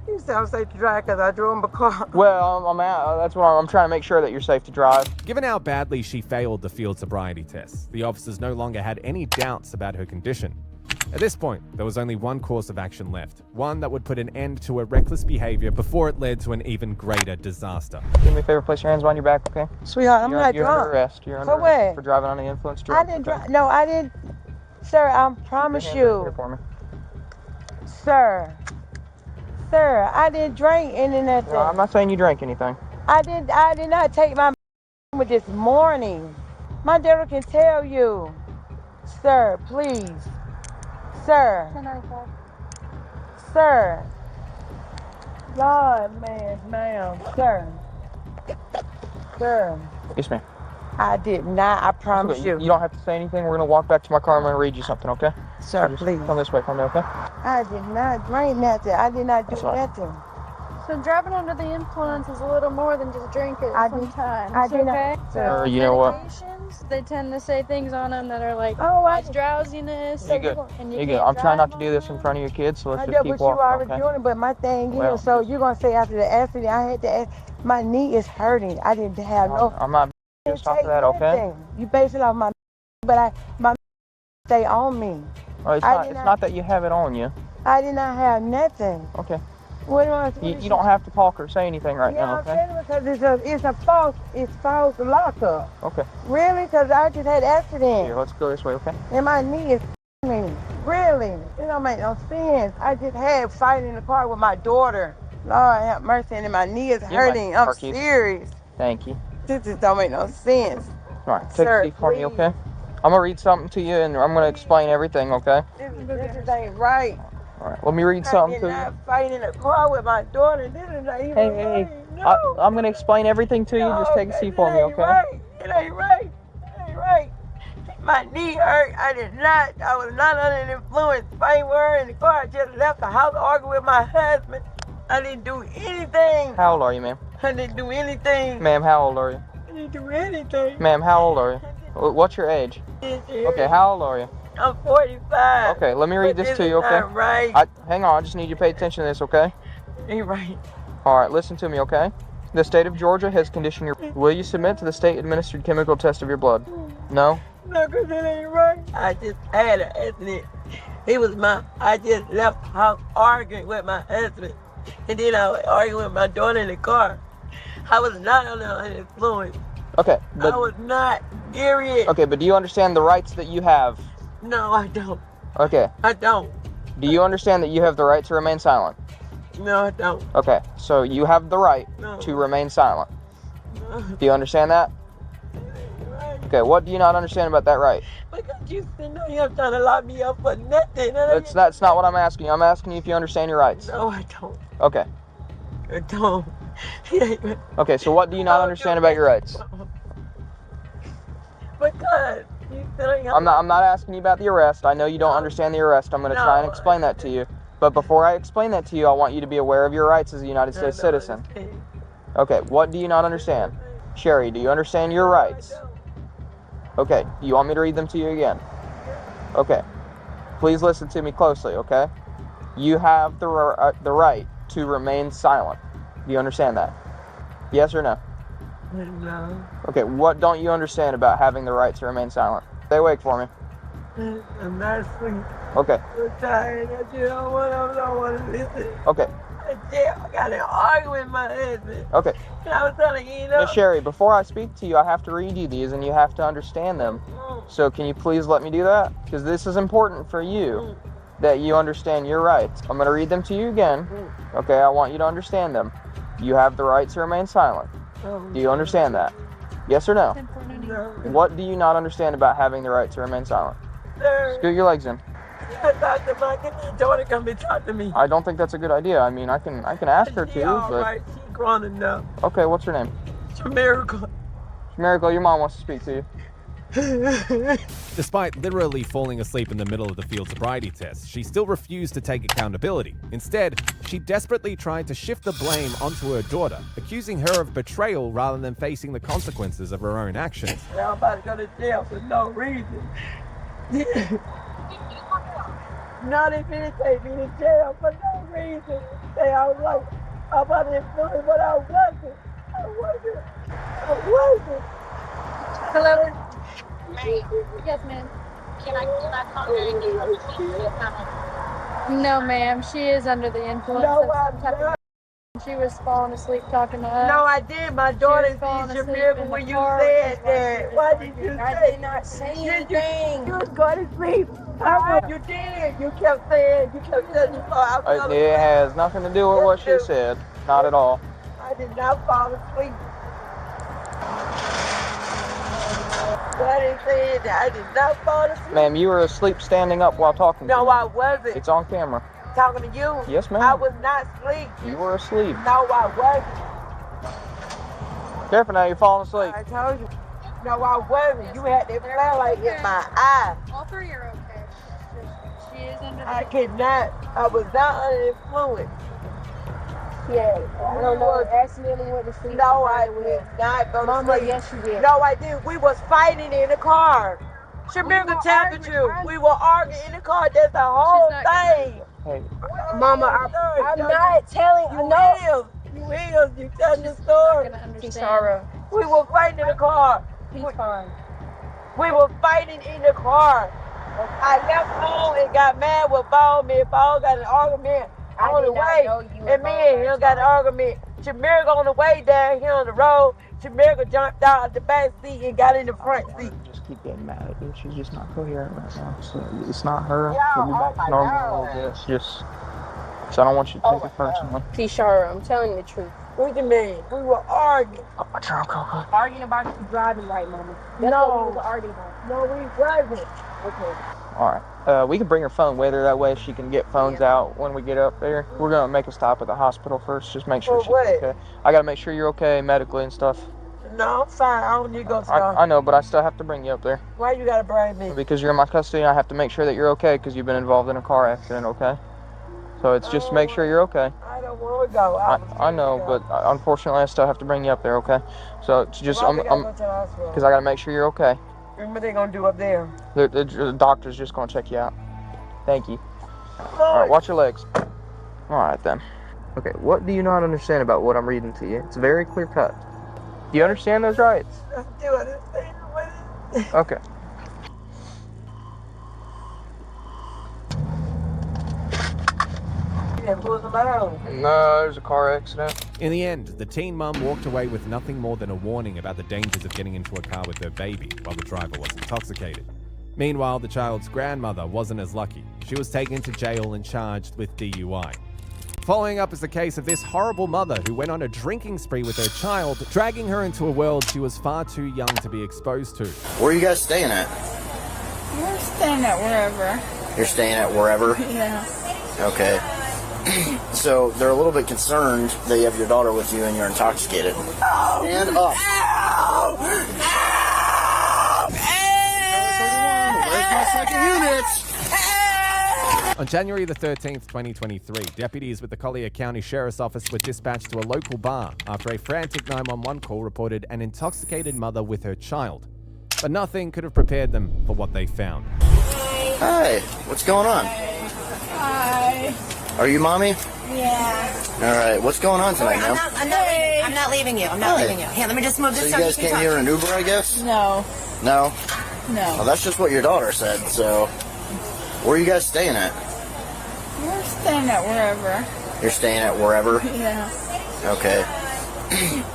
You said I'm safe to drive because I drove my car. Well, that's what I'm trying to make sure that you're safe to drive. Given how badly she failed the field sobriety test, the officers no longer had any doubts about her condition. At this point, there was only one course of action left, one that would put an end to her reckless behavior before it led to an even greater disaster. Do me a favor, place your hands behind your back, okay? Sweetheart, I'm not You're drunk. under arrest. You're under For arrest what? for driving under the influence. I didn't drive. No, I didn't. Sir, I promise Put your hands right you. here for me. Sir, I didn't drink any nothing. No, I'm not saying you drank anything. I did not take my with this morning. My daughter can tell you. Sir, please. Sir. Lord, ma'am. Sir. Yes, ma'am. I did not, I promise you. You don't have to say anything. We're going to walk back to my car. I'm going to read you something, okay? Sir, Just please. Come this way for me, okay? I did not drink nothing. I did not do nothing. So driving under the influence is a little more than just drinking sometimes. I did okay? not. Sir, you know what? Medications, they tend to say things on them that are like drowsiness. You good. And You good. I'm trying not to do this in front of your kids, so let's just keep But you walking, already okay? doing it. But my thing Well, is, so you're gonna say after the accident, I had to. My knee is hurting. I didn't have no. I'm not just off of that, okay? You base it off my, but my stay on me. Well, it's not that you have it on you. I did not have nothing. Okay. What do I? You don't have to talk or say anything right now, okay? Because it's a false lockup. Okay. Really? Because I just had an accident. Here, let's go this way, okay? And my knee is me. Really? It don't make no sense. I just had fight in the car with my daughter. Lord have mercy, and my knee is hurting. I'm serious. Thank you. This just don't make no sense. All right, take a seat for me, okay? I'm gonna read something to you, and I'm gonna explain everything, okay? This ain't right. All right, let me read something to I did you. not fight in the car with my daughter. This is not even Hey, right. No. I'm gonna explain everything to you. Just take a seat for me, okay? It ain't right. It ain't right. My knee hurt. I was not under the influence. Fighting with her in the car. I just left the house arguing with my husband. I didn't do anything. How old are you, ma'am? I didn't do anything. Ma'am, how old are you? I didn't do anything. Ma'am, how old are you? What's your age? Okay, how old are you? I'm 45. Okay, let me read this to you, okay? Not right. Hang on, I just need you to pay attention to this, okay? Ain't right. All right, listen to me, okay? The state of Georgia has conditioned your... Will you submit to the state-administered chemical test of your blood? No? No, because it ain't right. I just had an accident. I just left the house arguing with my husband. And then I was arguing with my daughter in the car. I was not under an influence. Okay, but... I was not, period. Okay, but do you understand the rights that you have? No, I don't. Okay. I don't. Do you understand that you have the right to remain silent? No, I don't. Okay, so you have the right No. to remain silent. No. Do you understand that? Okay, what do you not understand about that right? Because you sitting on here trying to lock me up for nothing. That's not what I'm asking you. I'm asking you if you understand your rights. No, I don't. Okay. I don't. Okay, so what do you not understand about your rights? Because you sit on here. I'm not asking you about the arrest. I know you don't understand the arrest. I'm going to try and explain that to you. But before I explain that to you, I want you to be aware of your rights as a United States citizen. Okay, what do you not understand? Sherry, do you understand your rights? Okay, do you want me to read them to you again? Okay, please listen to me closely, okay? You have the right to remain silent. Do you understand that? Yes or no? No. Okay, what don't you understand about having the right to remain silent? Stay awake for me. I'm not asleep. Okay. I'm tired. I just don't want to listen. Okay. I got to argue with my husband. Okay. And I was telling you, Miss Sherry, before I speak to you, I have to read you these and you have to understand them. So can you please let me do that? Because this is important for you, that you understand your rights. I'm going to read them to you again. Okay, I want you to understand them. You have the right to remain silent. Do you understand that? Yes or no? No. What do you not understand about having the right to remain silent? Sir, Scoot your legs in. I thought that my daughter come and talk to me. I don't think that's a good idea. I mean, I can ask her to, All but... right, she's grown enough. Okay, what's her name? It's a miracle. Miracle, your mom wants to speak to you. Despite literally falling asleep in the middle of the field sobriety test, she still refused to take accountability. Instead, she desperately tried to shift the blame onto her daughter, accusing her of betrayal rather than facing the consequences of her own actions. Now I'm about to go to jail for no reason. Not if it take me to jail for no reason. Say I was like, I'm about to influence, but I wasn't. Hello? Yes, ma'am. Can I talk to you? No, ma'am. She is under the influence No, of I'm some type of... She was falling asleep talking to us. No, I did. My daughter sees your miracle when you said that. Why did you say? I did not say anything. You was going to sleep. You did. You kept saying you thought It has nothing to do with what she said. Not at all. I did not fall asleep. I didn't say that. I did not fall asleep. Ma'am, you were asleep standing up while talking to me. No, I wasn't. It's on camera. Talking to you? Yes, ma'am. I was not asleep. You were asleep. No, I wasn't. Careful now, you're falling asleep. I told you. No, I wasn't. You had that flashlight in my eye. All three are okay. She is under the... I cannot. I was not under influence. Yeah, I don't know. Accidentally went to sleep. No, I did not go to Mama, sleep. yes, you did. No, I did. We was fighting in the car. Shamir can tell the truth. We were arguing in the car. That's the whole thing. Hey. Mama, I'm not telling you. You is. You telling the story. We were fighting in the car. He's fine. We were fighting in the car. I left home and got mad with Ball. Me and Ball got an argument on the way. And me and him got an argument. Shamir on the way down here on the road. Shamir jumped out of the back seat and got in the front seat. Just keep getting mad at her. She's just not coherent right now. So it's not her. Yeah, She'll be back to normal a little bit. It's just... So I don't want you to take it personally. T-Shara, I'm telling you the truth. What do you mean? We were arguing. Arguing about you driving right, Mama. That's No. what we were arguing about. No, we wasn't. Okay. All right. We can bring her phone with her. That way she can get phones out when we get up there. We're going to make a stop at the hospital first. Just make sure For she's what? okay. I got to make sure you're okay medically and stuff. No, I'm fine. I don't need to go to the I know, but I still have to bring you up there. Why you gotta bring me? Because you're in my custody and I have to make sure that you're okay because you've been involved in a car accident, okay? So it's just to make sure you're okay. I don't want to go. I know, but unfortunately I still have to bring you up there, okay? So it's just, Why we gotta go to the hospital? because I got to make sure you're okay. What they gonna do up there? The doctor's just going to check you out. Thank you. All right, watch your legs. All right, then. Okay, what do you not understand about what I'm reading to you? It's very clear cut. Do you understand those rights? I do understand what it is. Okay. No, there's a car accident. In the end, the teen mum walked away with nothing more than a warning about the dangers of getting into a car with her baby while the driver was intoxicated. Meanwhile, the child's grandmother wasn't as lucky. She was taken to jail and charged with DUI. Following up is the case of this horrible mother who went on a drinking spree with her child, dragging her into a world she was far too young to be exposed to. Where are you guys staying at? We're staying at wherever. You're staying at wherever? Yeah. Okay. So they're a little bit concerned that you have your daughter with you and you're intoxicated. Stand up. Where's my second unit? On January the 13th, 2023, deputies with the Collier County Sheriff's Office were dispatched to a local bar after a frantic 911 call reported an intoxicated mother with her child. But nothing could have prepared them for what they found. Hi, what's going on? Hi. Are you mommy? Yeah. All right, what's going on tonight, ma'am? I'm not leaving you. I'm not leaving you. Here, let me just move this. So you guys came here in an Uber, I guess? No. No? No. Well, that's just what your daughter said, so... Where are you guys staying at? We're staying at wherever. You're staying at wherever? Yeah. Okay.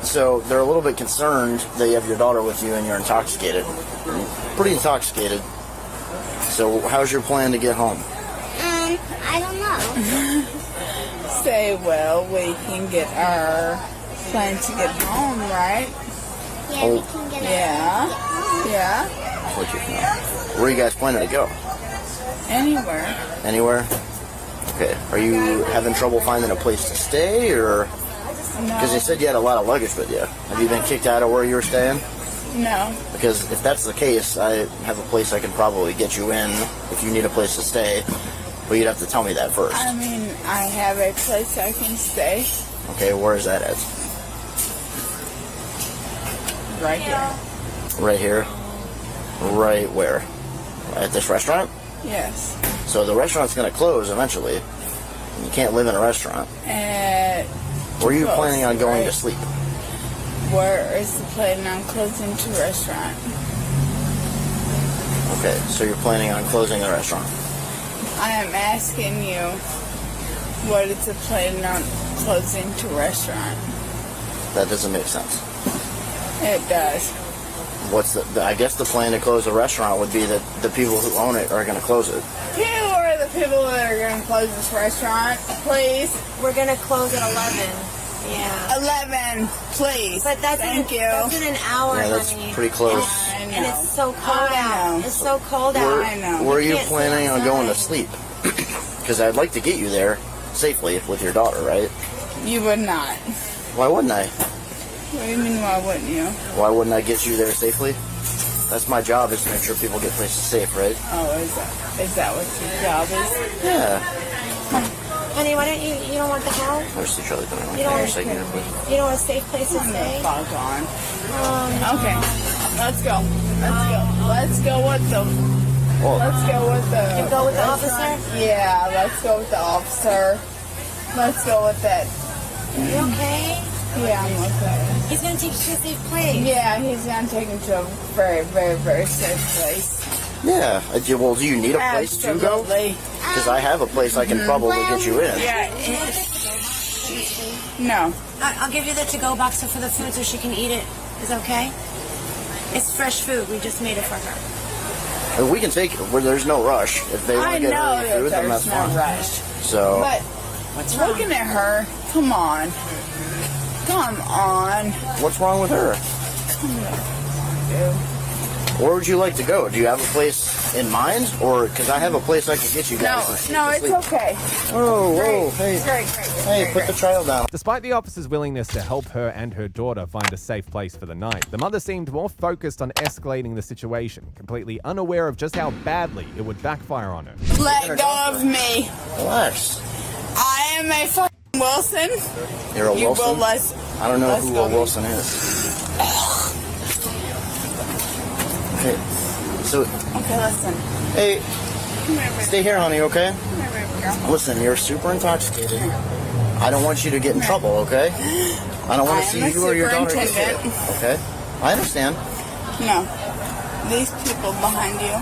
So they're a little bit concerned that you have your daughter with you and you're intoxicated. Pretty intoxicated. So how's your plan to get home? I don't know. Say, well, we can get our plan to get home, right? Yeah, we can get Yeah. Where are you guys planning to go? Anywhere. Anywhere? Okay. Are you having trouble finding a place to stay, or? Because you said you had a lot of luggage with you. Have you been kicked out of where you were staying? No. Because if that's the case, I have a place I can probably get you in if you need a place to stay. But you'd have to tell me that first. I mean, I have a place I can stay. Okay, where is that at? Right here. Right here? Right where? At this restaurant? Yes. So the restaurant's going to close eventually. You can't live in a restaurant. Where are you planning on going to sleep? Where is the plan on closing to restaurant? Okay, so you're planning on closing the restaurant. I am asking you, what is the plan on closing to restaurant? That doesn't make sense. It does. What's I guess the plan to close the restaurant would be that the people who own it are going to close it. Who are the people that are going to close this restaurant? Please. We're going to close at 11. Yeah. 11, please. But that's Thank you. That's in an hour, Yeah, that's honey. pretty close. And it's so cold out. It's so cold out. Where are you planning on going to sleep? Because I'd like to get you there safely with your daughter, right? You would not. Why wouldn't I? What do you mean, why wouldn't you? Why wouldn't I get you there safely? That's my job, is to make sure people get places safe, right? Oh, is that what your job is? Yeah. Honey, why don't you don't want the house? Where's the Charlie coming on? You don't want Second unit, please. You don't want a safe place to stay? Fog on. Okay, let's go. Let's go with the. Let's go with the. You go with the restaurant. officer? Yeah, let's go with the officer. Let's go with that. You okay? Yeah, I'm okay. He's gonna take you to a safe place. Yeah, he's gonna take him to a very, very, very safe place. Yeah. Well, do you need a place to go? Because I have a place I can probably get you in. Yeah. No. I'll give you the to-go box for the food so she can eat it. Is that okay? It's fresh food. We just made it for her. And we can take it where there's no rush. If they want to get early food, then that's there's no fine. rush. So. But looking at her, come on. Come on. What's wrong with her? Where would you like to go? Do you have a place in mind? Or, because I have a place I can get you guys. No, it's okay. Whoa, hey. Great. Hey, put the child down. Despite the officer's willingness to help her and her daughter find a safe place for the night, the mother seemed more focused on escalating the situation, completely unaware of just how badly it would backfire on her. Let go of me. Relax. I am a fucking Wilson. You're a Wilson? Will I don't know who a Wilson is. Okay, so. Okay, listen. Hey, stay here, honey, okay? Listen, you're super intoxicated. I don't want you to get in trouble, okay? I don't want to see you or your daughter get killed, okay? I understand. No. These people behind you,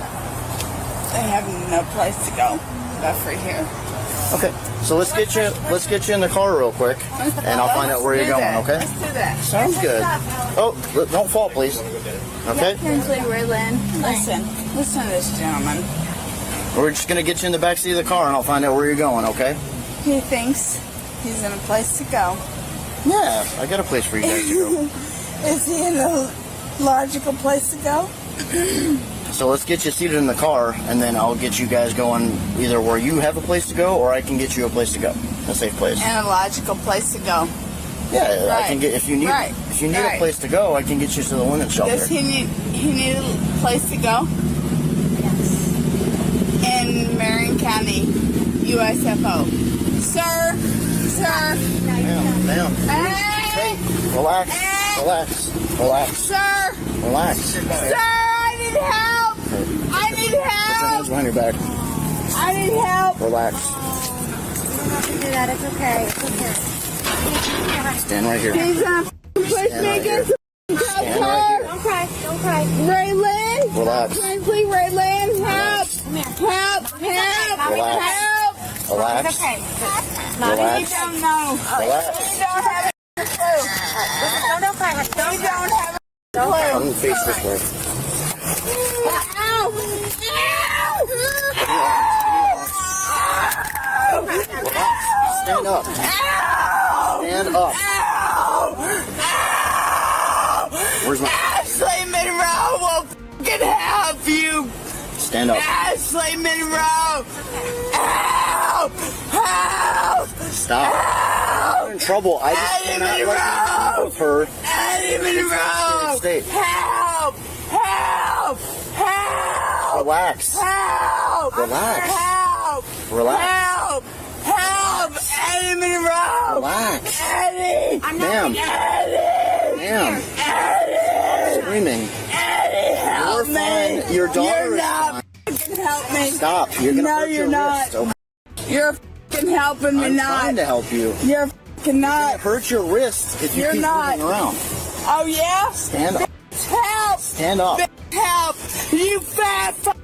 they have no place to go but for here. Okay, so let's get you in the car real quick, and I'll find out where you're going, okay? Let's do that. Sounds good. Oh, don't fall, please. Okay? Kinsley Raylan, listen to this gentleman. We're just gonna get you in the back seat of the car, and I'll find out where you're going, okay? He thinks he's in a place to go. Yeah, I got a place for you guys to go. Is he in a logical place to go? So let's get you seated in the car, and then I'll get you guys going either where you have a place to go, or I can get you a place to go, a safe place. In a logical place to go. Yeah, Right. I can get if you need a place to go, I can get you to the women's shelter. Does he need a place to go? Yes. In Marion County, USFO. Sir. Ma'am. Hey, relax. Sir. Relax. Sir, I need help. I need Put your help. hands behind your back. I need help. Relax. You don't have to do that. It's okay. It's okay. Stand right here. He's gonna push me against the car. Don't cry. Don't cry. Raylan. Relax. Kinsley Raylan, help. Help. Relax. Relax. It's okay. Relax. You don't know. Relax. You don't have a clue. Don't cry. You don't have a I'm gonna face this way. Ow! Stand up. Stand up. Where's my... Ashley Monroe will fucking help you. Stand up. Ashley Monroe. Help! Help! Stop. You're in trouble. I just cannot let you with her. Ashley Monroe. State. Help! Help! Help! Relax. Help! Relax. Help! Relax. Help! Help! Eddie Monroe! Relax. Eddie! Ma'am. Ma'am. Eddie! Screaming. Eddie, help You're fine. me! Your daughter You're is not fine. fucking help me! Stop. You're gonna No, hurt you're your not. wrist. Okay? You're fucking helping me I'm not. trying to help you. You're fucking not. Hurt your wrist if you You're keep not. moving around. Oh yeah? Stand up. Help! Stand up. Help! You fat fucker!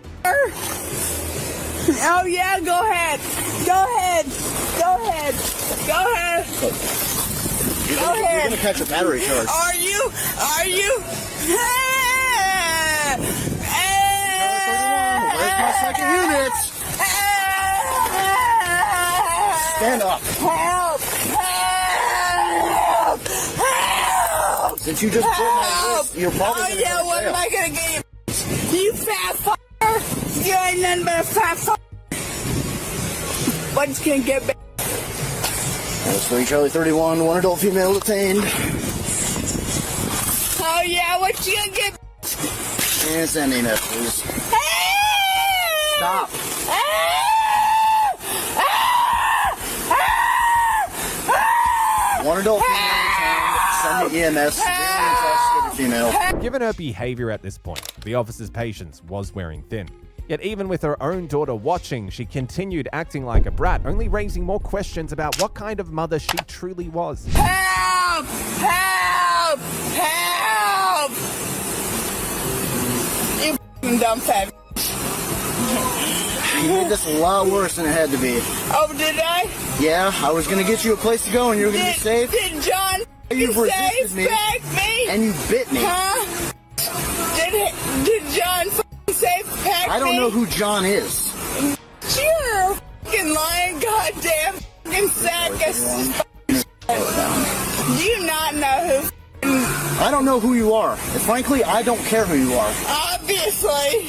Oh yeah, go ahead. Go ahead. Go ahead. Go ahead. You're Go gonna ahead. catch a battery charge. Are you? Where's my second unit? Stand up. Help! Help! Help! Since you just put my wrist, you're probably Oh gonna yeah, go to what jail. am I gonna get you? You fat fucker! You ain't nothing but a fat fucker. What's gonna get back? That's 3 Charlie 31, one adult female detained. Oh yeah, what you gonna get? And sending it, please. Stop. One adult female detained. Send the EMS. Severely intoxicated female. Given her behavior at this point, the officer's patience was wearing thin. Yet even with her own daughter watching, she continued acting like a brat, only raising more questions about what kind of mother she truly was. Help! Help! Help! You f***ing dumb fat. You made this a lot worse than it had to be. Oh, did I? Yeah, I was gonna get you a place to go and you were gonna be safe. Did John You've resisted me, me? and you bit me. Huh? Did John safe pack me? I don't know who John is. You're a fucking lying goddamn fucking sack of Do you not know who? I don't know who you are. And frankly, I don't care who you are. Obviously,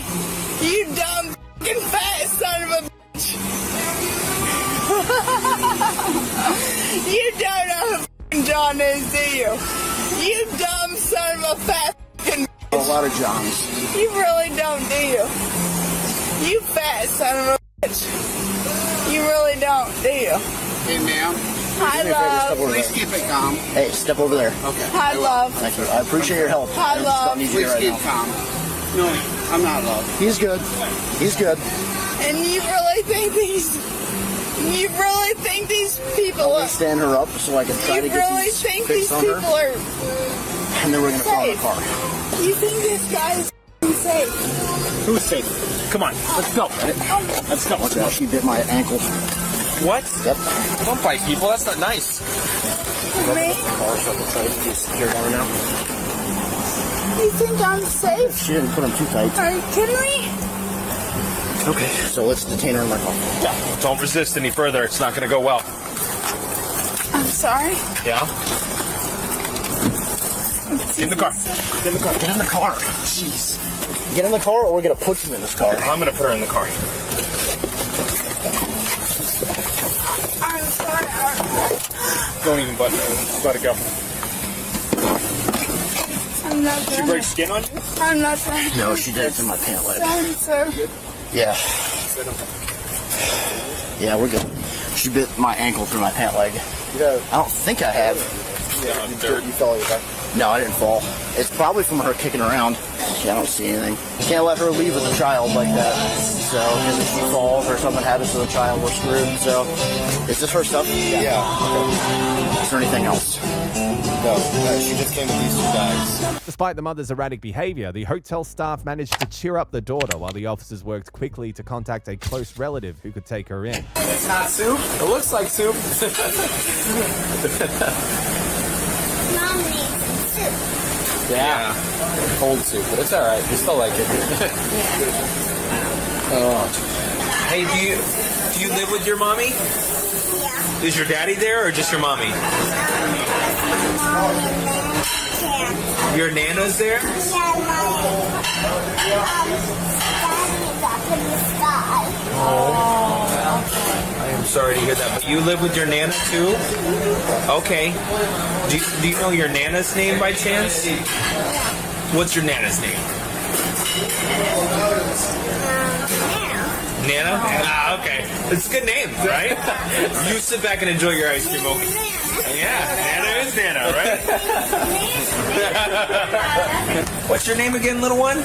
you dumb fucking fat son of a bitch. You don't know who fucking John is, do you? You dumb son of a fat fucking bitch. A lot of Johns. You really don't, do you? You fat son of a bitch. You really don't, do you? Hey, ma'am. Hi, love. Please keep it calm. Hey, step over there. Okay. Hi, love. Thank you. I appreciate your help. Hi, I just love. don't need you Please right keep now. calm. No, I'm not love. He's good. He's good. And you really think these You really think these people Let me stand her up so I can try to get these fixed on her. Are and then we're going to throw in the car. You think this guy is safe? Who's safe? Come on, let's go. Let's go. Watch out, she bit my ankle. What? Yep. Don't bite people, that's not nice. Me? You think I'm safe? She didn't put them too tight. Can we? Okay, so let's detain her in my car. Yeah, don't resist any further. It's not going to go well. I'm sorry. Yeah? Get in the car. Get in the car. Get in the car. Jeez. Get in the car or we're going to put you in this car. I'm going to put her in the car. I'm sorry. Don't even button her. Just let it go. I'm not Did she break skin on you? I'm not trying. No, she did it to my pant leg. Sorry, sir. Yeah. Yeah, we're good. She bit my ankle through my pant leg. I don't think I have. Yeah, you fell on your back? No, I didn't fall. It's probably from her kicking around. Yeah, I don't see anything. You can't let her leave with a child like that. So, because if she falls or something happens to the child, we're screwed. So, is this her stuff? Yeah. Okay. Is there anything else? No, she just came with these two guys. Despite the mother's erratic behavior, the hotel staff managed to cheer up the daughter while the officers worked quickly to contact a close relative who could take her in. It's not soup. It looks like soup. Mommy, soup. Yeah. Cold soup, but it's alright. We still like it. Oh. Hey, do you live with your mommy? Yeah. Is your daddy there or just your mommy? Your Nana's there? Daddy's up in the sky. Oh. I am sorry to hear that. But you live with your Nana too? Okay. Do you know your Nana's name by chance? What's your Nana's name? Nana? Ah, okay. It's a good name, right? You sit back and enjoy your ice cream, okay? Yeah, Nana is Nana, right? What's your name again, little one?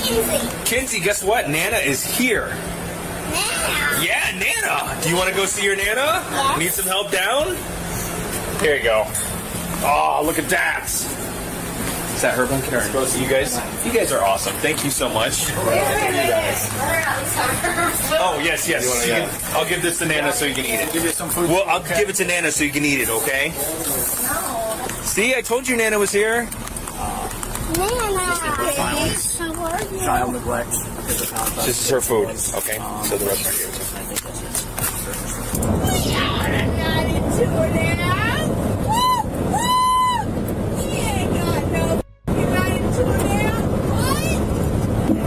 Kinsey. Kinsey, guess what? Nana is here. Nana. Yeah, Nana. Do you want to go see your Nana? Yes. Need some help down? Here you go. Oh, look at that. Is that Herb and Karen? You guys are awesome. Thank you so much. Oh, yes. I'll give this to Nana so you can eat it. Give you some food. Well, I'll give it to Nana so you can eat it, okay? See, I told you Nana was here. Nana. Child neglect. This is her food. Okay, so the rest are yours.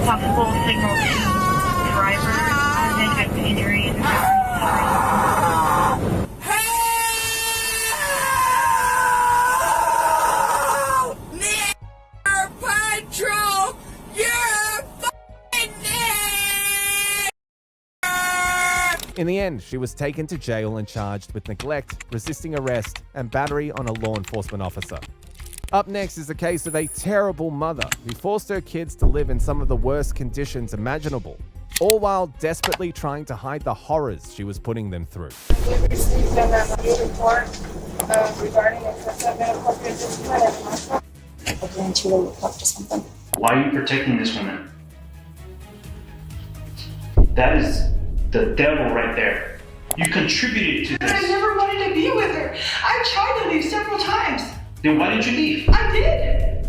Possible signal to driver, negative injuries. Patrol, you're fucking dead! In the end, she was taken to jail and charged with neglect, resisting arrest, and battery on a law enforcement officer. Up next is the case of a terrible mother who forced her kids to live in some of the worst conditions imaginable, all while desperately trying to hide the horrors she was putting them through. We received an report regarding excessive inappropriate discipline at my school. Why are you protecting this woman? That is the devil right there. You contributed to this. I never wanted to be with her. I tried to leave several times. Then why did you leave? I did.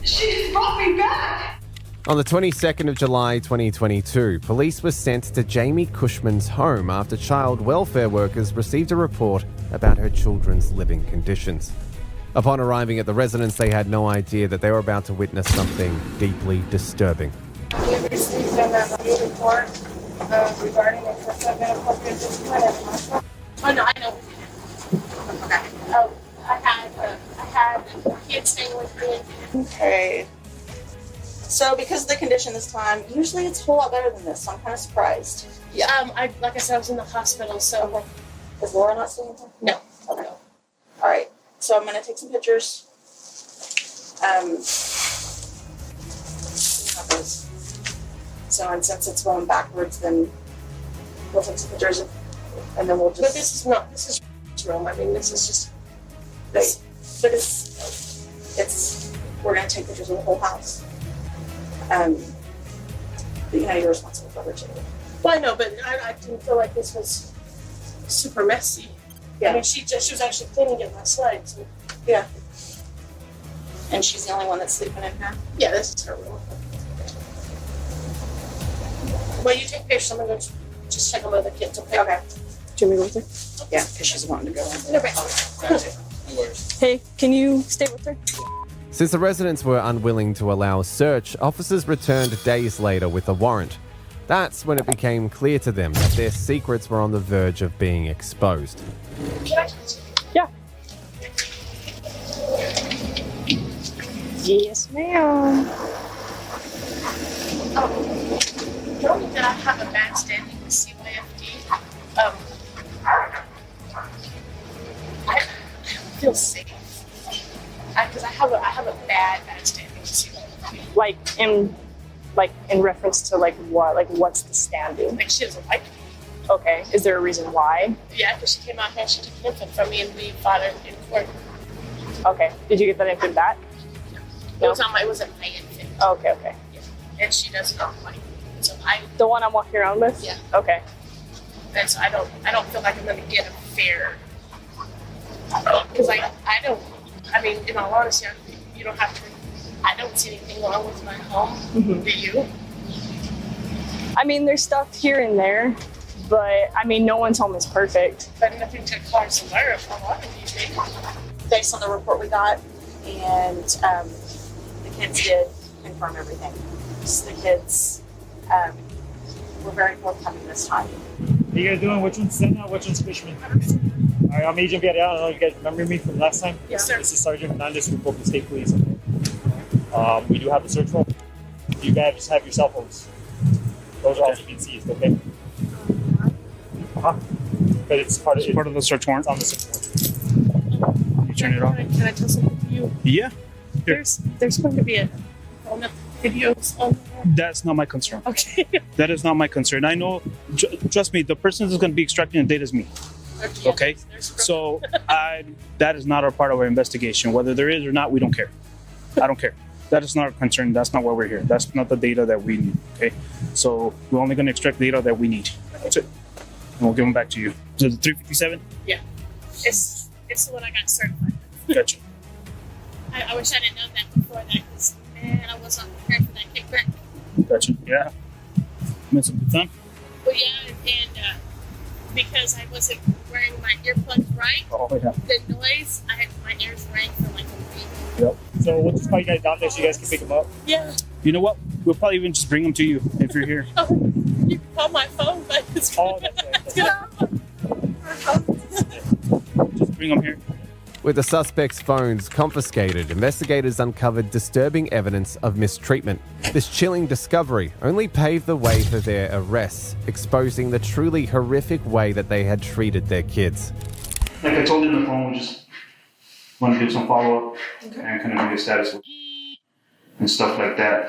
She just brought me back. On the 22nd of July 2022, police were sent to Jamie Cushman's home after child welfare workers received a report about her children's living conditions. Upon arriving at the residence, they had no idea that they were about to witness something deeply disturbing. We received an report regarding excessive inappropriate discipline at my school. Oh no, I know. Okay. Oh, I had kids staying with me. Okay. So because of the condition this time, usually it's a whole lot better than this, so I'm kind of surprised. Yeah. Like I said, I was in the hospital, so. Okay. Is Laura not staying with her? No. Okay. All right. So I'm going to take some pictures. So, and since it's going backwards, then we'll take some pictures of and then we'll just. But this is not. This is room. I mean, this is just. This, but it's. We're gonna take pictures of the whole house. But you're responsible for everything. Well, I know, but I didn't feel like this was super messy. Yeah. I mean, she was actually cleaning it last night. So. Yeah. And she's the only one that's sleeping in here? Yeah, this is her room. Well, you take pictures. I'm gonna just check on the other kids. Okay. Okay. Do you want me to go with her? Yeah, because she's wanting to go. No worries. Hey, can you stay with her? Since the residents were unwilling to allow a search, officers returned days later with a warrant. That's when it became clear to them that their secrets were on the verge of being exposed. Yeah. Yes, ma'am. Not only did I have a bad standing with CYFD, I don't feel safe. Because I have a bad standing with CYFD. Like in reference to like what? Like what's the standing? Like she doesn't like me. Okay. Is there a reason why? Yeah, because she came out here and she took an infant from me and we fought her in court. Okay. Did you get that infant back? No. It wasn't my infant. Okay. Yeah. And she does not like me. So the one I'm walking around with? Yeah. Okay. And so I don't feel like I'm gonna get a fair, because I mean, in all honesty, you don't have to. I don't see anything wrong with my home. Mm-hmm. Do you? I mean, there's stuff here and there, but I mean, no one's home is perfect. But nothing to cause some fire from what do you think? Based on the report we got, and the kids did confirm everything. So the kids were very forthcoming this time. What are you guys doing? Which one's Senna? Which one's Fishman? All right, I'm Agent Villarreal. I don't know if you guys remember me from last time. Yes, sir. This is Sergeant Hernandez from Oakland State Police. We do have the search warrant. You guys have your cell phones. Those are also being seized, okay? But it's part of the search warrant. On the search warrant. You turn it on. Can I tell something to you? Yeah. There's going to be a videos on there. That's not my concern. Okay. That is not my concern. I know. Trust me. The person that's going to be extracting the data is me. Okay. So that is not a part of our investigation. Whether there is or not, we don't care. I don't care. That is not our concern. That's not why we're here. That's not the data that we need. Okay. So we're only going to extract data that we need. That's it. And we'll give them back to you. So the 357? Yeah. It's the one I got certified with. Gotcha. I wish I didn't know that before that, because man, I wasn't prepared for that kickback. Gotcha. Yeah. Made some good time. Well, yeah, and because I wasn't wearing my earplugs right, the noise, my ears rang for like a week. Yep. So we'll just call you guys down there so you guys can pick them up. Yeah. You know what? We'll probably even just bring them to you if you're here. You can call my phone, but it's Just bring them here. With the suspects' phones confiscated, investigators uncovered disturbing evidence of mistreatment. This chilling discovery only paved the way for their arrests, exposing the truly horrific way that they had treated their kids. Like I told you on the phone, we just want to do some follow-up and kind of do a status and stuff like that.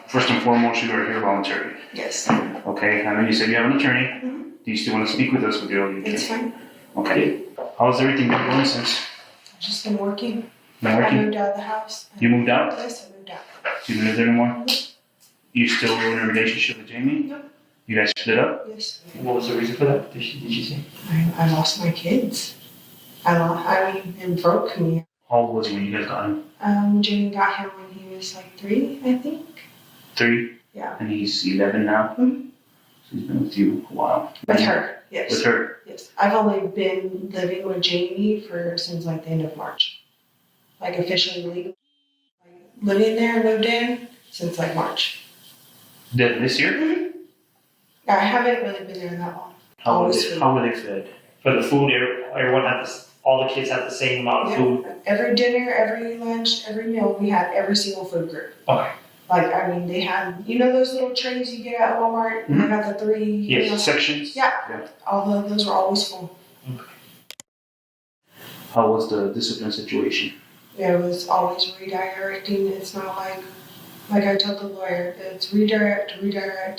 First and foremost, you are here voluntarily. Yes. Okay, I know you said you have an attorney. Mm-hmm. Do you still want to speak with us with your attorney? It's fine. Okay. How's everything been going since? I've just been working. Been working? I moved out of the house. You moved out? Yes, I moved out. Do you live there anymore? Mm-hmm. You still in a relationship with Jamie? Yep. You guys split up? Yes. What was the reason for that? Did she say? I lost my kids. It broke me. How old was he when you guys got him? Jamie got him when he was like 3, I think. 3? Yeah. And he's 11 now? Mm-hmm. So he's been with you a while. With her, yes. With her? Yes. I've only been living with Jamie since like the end of March. Like officially legal. Like living there, moved in since like March. This year? Mm-hmm. I haven't really been there that long. How were they fed? For the food, everyone had all the kids had the same amount of food? Every dinner, every lunch, every meal, we had every single food group. Okay. Like, I mean, they had, those little trays you get at Walmart? Mm-hmm. They got the 3... Yes, sections? Yeah. Those were always full. Okay. How was the discipline situation? Yeah, it was always redirecting. It's not like I told the lawyer, it's redirect,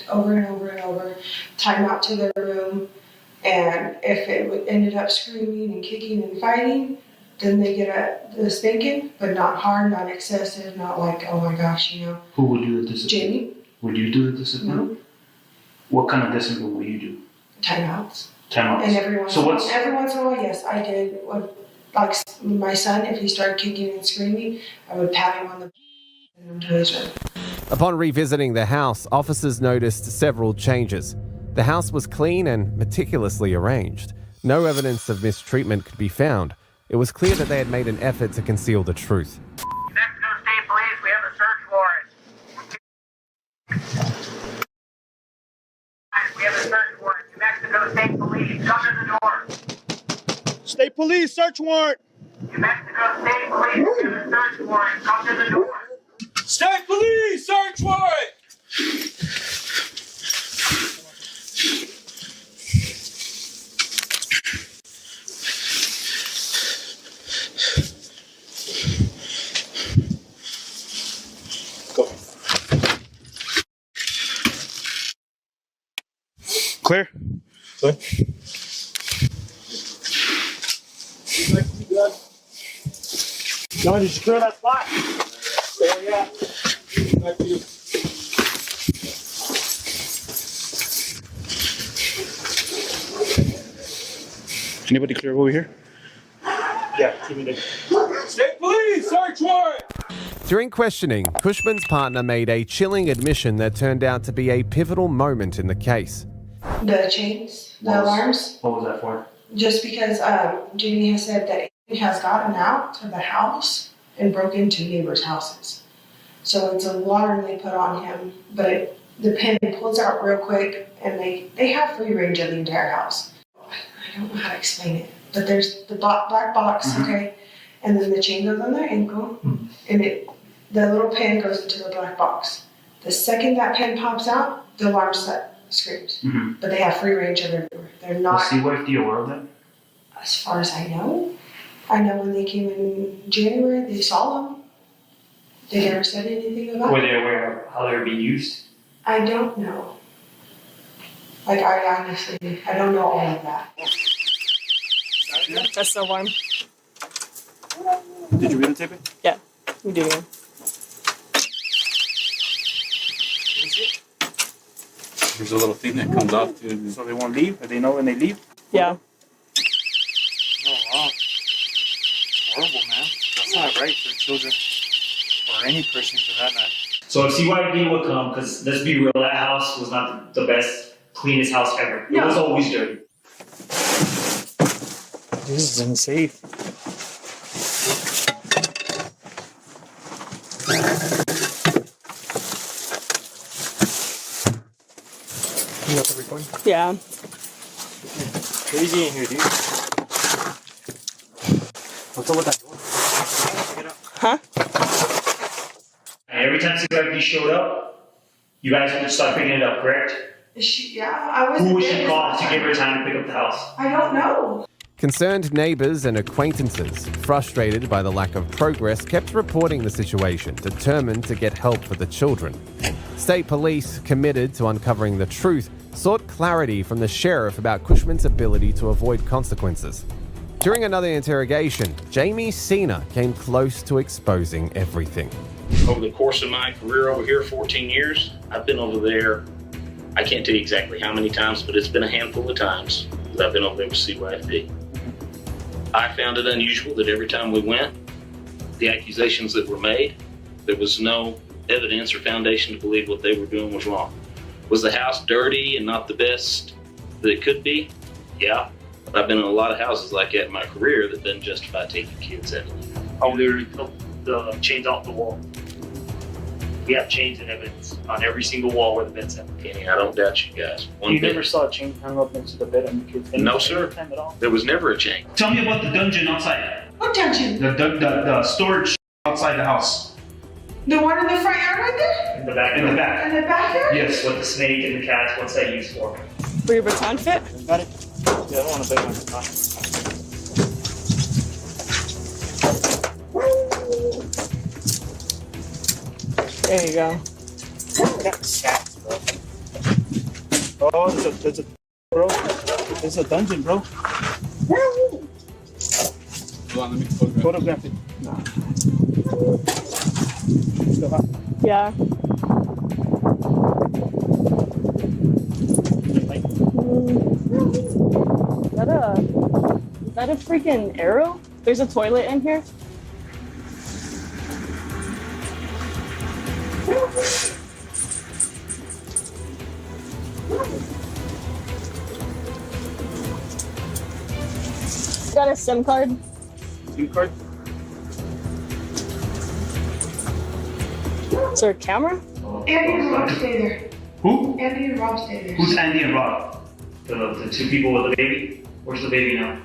over and over and over. Time out to their room. And if it ended up screaming and kicking and fighting, then they get the spanking, but not hard, not excessive, not like, oh my gosh, you know. Who would do the discipline? Jamie. Would you do the discipline? No. What kind of discipline would you do? Timeouts. Timeouts. And every once in a while, yes, I did. Like my son, if he started kicking and screaming, I would pat him on the and him to his room. Upon revisiting the house, officers noticed several changes. The house was clean and meticulously arranged. No evidence of mistreatment could be found. It was clear that they had made an effort to conceal the truth. New Mexico State Police, we have a search warrant. We have a search warrant. New Mexico State Police, come to the door. State Police, search warrant. New Mexico State Police, we have a search warrant. Come to the door. State Police, search warrant. Clear? Clear. John, did you clear that spot? There we are. Back to you. Anybody clear over here? Yeah, give me the... State Police, search warrant. During questioning, Cushman's partner made a chilling admission that turned out to be a pivotal moment in the case. The chains, the alarms. What was that for? Just because Jamie has said that he has gotten out of the house and broke into neighbors' houses. So it's an alarm they put on him, but the pin pulls out real quick and they have free range of the entire house. I don't know how to explain it, but there's the black box, okay? And then the chain goes on their ankle, and the little pin goes into the black box. The second that pin pops out, the alarm screams. But they have free range of their door. They're not. Was CWIFT aware of that? As far as I know when they came in January, they saw them. They never said anything about it. Were they aware of how they were being used? I don't know. Like, I honestly, I don't know all of that. That's so warm. Did you videotape it? Yeah, we do. Yeah. There's a little thing that comes off so they won't leave. Or they know when they leave. Yeah. Oh wow. Horrible, man. That's not right for children or any person for that matter. So if CYD would come, because let's be real, that house was not the best, cleanest house ever. It was always dirty. This is unsafe. You got the recording? Yeah. Crazy in here, dude. What's up with that door? Huh? And every time CYD showed up, you guys would start picking it up, correct? I was. Who was she called to give her time to pick up the house? I don't know. Concerned neighbors and acquaintances, frustrated by the lack of progress, kept reporting the situation, determined to get help for the children. State police, committed to uncovering the truth, sought clarity from the sheriff about Cushman's ability to avoid consequences. During another interrogation, Jamie Cena came close to exposing everything. Over the course of my career over here, 14 years, I've been over there, I can't tell you exactly how many times, but it's been a handful of times that I've been over there with CYFD. I found it unusual that every time we went, the accusations that were made, there was no evidence or foundation to believe what they were doing was wrong. Was the house dirty and not the best that it could be? Yeah. But I've been in a lot of houses like that in my career that doesn't justify taking kids out of them. I literally took the chains off the wall. We have chains and evidence on every single wall where the bed's at. Kenny, I don't doubt you guys. You never saw a chain hung up into the bed and the kids? No, sir. There was never a chain. Tell me about the dungeon outside. What dungeon? The storage outside the house. The one in the front yard right there? In the back. In the back. In the backyard? Yes, with the snake and the cats. What's that used for? For your baton fit? Got it? Yeah, I don't want to bang my baton. There you go. Oh, there's a bro. It's a dungeon, bro. Hold on, let me Photograph it. Yeah. Is that a freaking arrow? There's a toilet in here? Got a SIM card? SIM card? Is there a camera? Andy and Rob stay there. Who? Andy and Rob stay there. Who's Andy and Rob? The two people with the baby? Where's the baby now?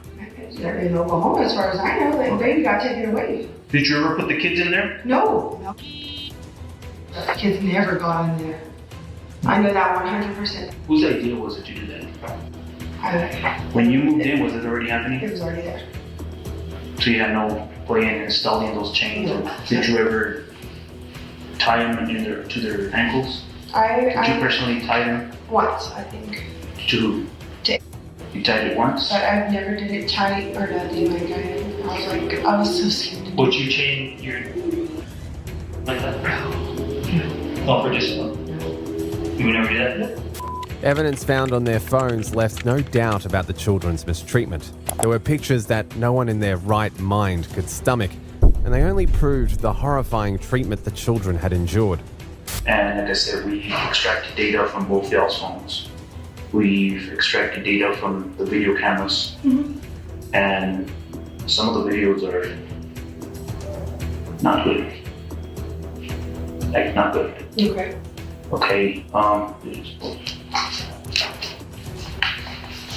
They're in Oklahoma, as far as I know. That baby got taken away. Did you ever put the kids in there? No. The kids never got in there. I know that 100%. Whose idea was it to do that? When you moved in, was it already happening? It was already there. So you had no way in installing those chains? No. Did you ever tie them to their ankles? Did you personally tie them? Once, I think. To who? You tied it once? But I never did it tight or nothing. Like I was so scared. Would you chain your like that? Oh, for just one. You would never do that? Evidence found on their phones left no doubt about the children's mistreatment. There were pictures that no one in their right mind could stomach, and they only proved the horrifying treatment the children had endured. And like I said, we extracted data from both y'all's phones. We've extracted data from the video cameras, and some of the videos are not good. Like, not good. Okay. Okay, let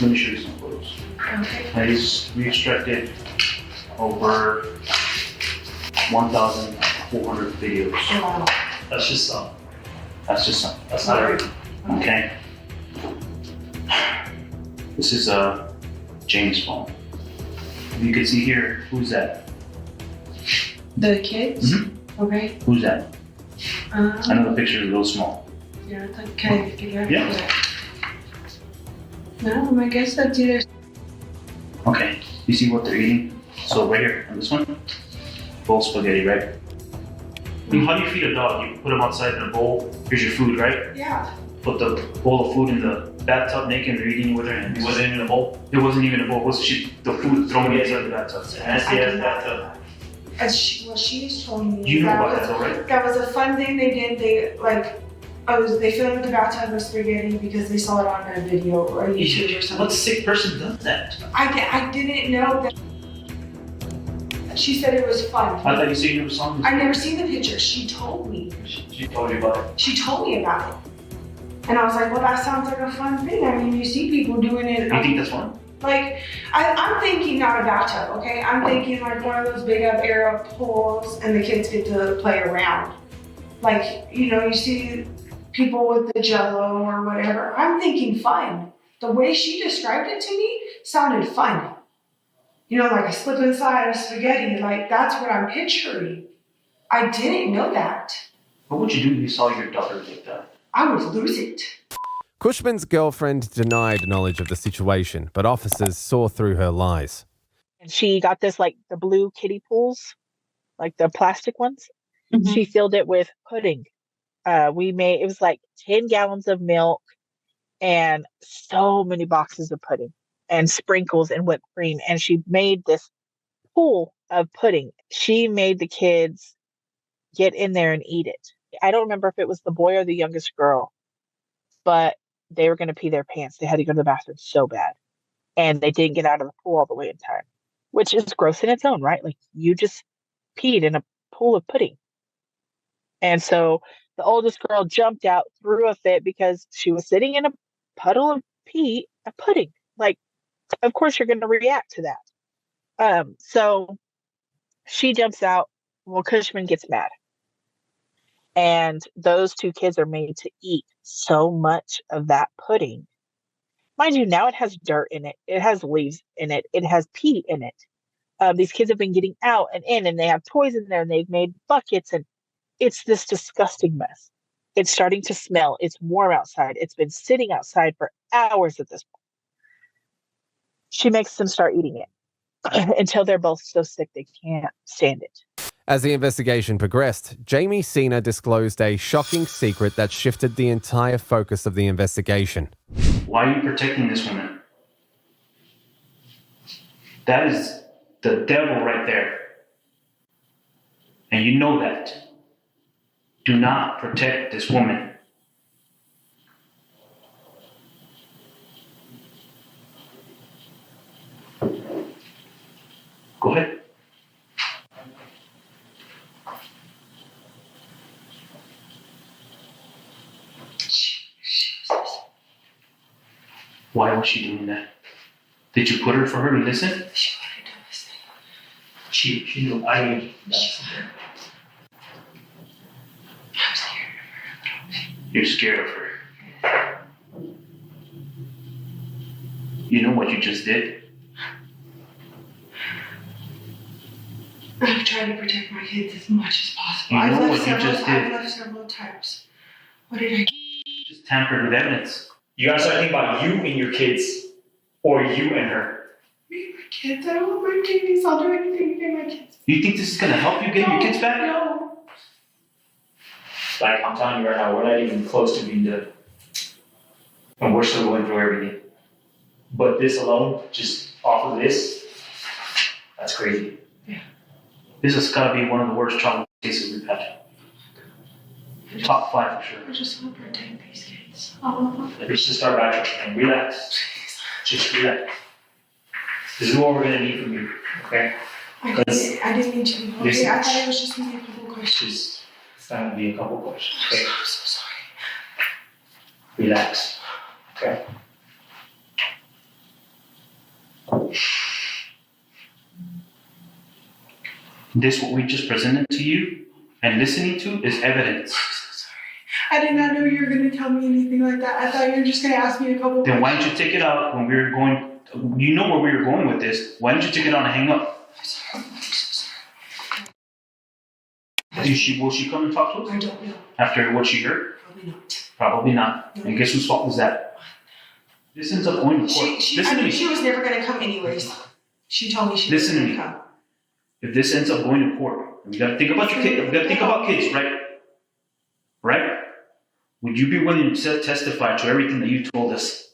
me show you some photos. Okay. We extracted over 1,400 videos. Wow. That's just some. That's just some. That's not everything. Okay. This is James' phone. You can see here, who's that? The kids? Okay. Who's that? I know the picture is real small. Yeah, it's like kind of figure out. Yeah. No, I guess that's either. Okay, you see what they're eating? So right here, on this one, bowl spaghetti, right? How do you feed a dog? You put them outside in a bowl, here's your food, right? Yeah. Put the bowl of food in the bathtub naked and they're eating with their hands. It wasn't even a bowl? It wasn't even a bowl, it was the food thrown inside the bathtub. Nasty ass bathtub. What she's telling me. You know about that though, right? That was a fun thing they did. They filmed the bathtub with spaghetti because they saw it on a video or YouTube or something. What sick person does that? I didn't know that. She said it was fun. I thought you said you never saw this. I never seen the picture. She told me. She told you about it? She told me about it. And I was like, well, that sounds like a fun thing. I mean, you see people doing it. You think that's fun? Like, I'm thinking not a bathtub, okay? I'm thinking like one of those big up air pools and the kids get to play around. Like, you see people with the Jello or whatever. I'm thinking fun. The way she described it to me sounded fun. Like a slip inside of spaghetti, like that's what I'm picturing. I didn't know that. What would you do if you saw your daughter like that? I would lose it. Cushman's girlfriend denied knowledge of the situation, but officers saw through her lies. And she got this, like, the blue kiddie pools, like the plastic ones. She filled it with pudding. It was like 10 gallons of milk and so many boxes of pudding and sprinkles and whipped cream. And she made this pool of pudding. She made the kids get in there and eat it. I don't remember if it was the boy or the youngest girl, but they were going to pee their pants. They had to go to the bathroom so bad. And they didn't get out of the pool all the way in time, which is gross in its own, right? Like, you just peed in a pool of pudding. And so the oldest girl jumped out, threw a fit because she was sitting in a puddle of pudding. Like, of course you're going to react to that. So she jumps out. Well, Cushman gets mad. And those two kids are made to eat so much of that pudding. Mind you, now it has dirt in it. It has leaves in it. It has pee in it. These kids have been getting out and in, and they have toys in there, and they've made buckets, and it's this disgusting mess. It's starting to smell. It's warm outside. It's been sitting outside for hours at this point. She makes them start eating it until they're both so sick they can't stand it. As the investigation progressed, Jamie Cena disclosed a shocking secret that shifted the entire focus of the investigation. Why are you protecting this woman? That is the devil right there. And you know that. Do not protect this woman. Go ahead. Why was she doing that? Did you put her for her to listen? She wanted to listen. She knew I knew. I'm scared of her. You're scared of her. You know what you just did? I'm trying to protect my kids as much as possible. You know I've what you just did? I've left several times. What did I do? Just tampered with evidence. You gotta start thinking about you and your kids, or you and her. Me and my kids. I don't want my babies. I'll do anything to get my kids. You think this is gonna help you get your kids back? No. Like, I'm telling you right now, we're not even close to being done. And we're still going through everything. But this alone, just off of this, that's crazy. Yeah. This has gotta be one of the worst trauma cases we've had. Top 5 for sure. I just want to protect these kids. All of them. Let's just start back and relax. Just relax. This is what we're gonna need from you, okay? I didn't mean to. Okay, Listen. I thought it was just gonna be a couple questions. It's not gonna be a couple questions, okay? I'm so sorry. Relax, okay? This, what we just presented to you and listening to, is evidence. I did not know you were going to tell me anything like that. I thought you were just going to ask me a couple Then questions. why didn't you take it out when we were going? You know where we were going with this. Why didn't you take it out and hang up? I'm sorry. I'm so sorry. Will she come and talk to us? I don't know. After what she heard? Probably not. Probably not. And guess whose fault was that? This ends up going to court. Listen to me. She was never going to come anyways. She told me she Listen was to going me. to come. If this ends up going to court, we gotta think about your kid. We gotta think about kids, right? Right? Would you be willing to testify to everything that you told us?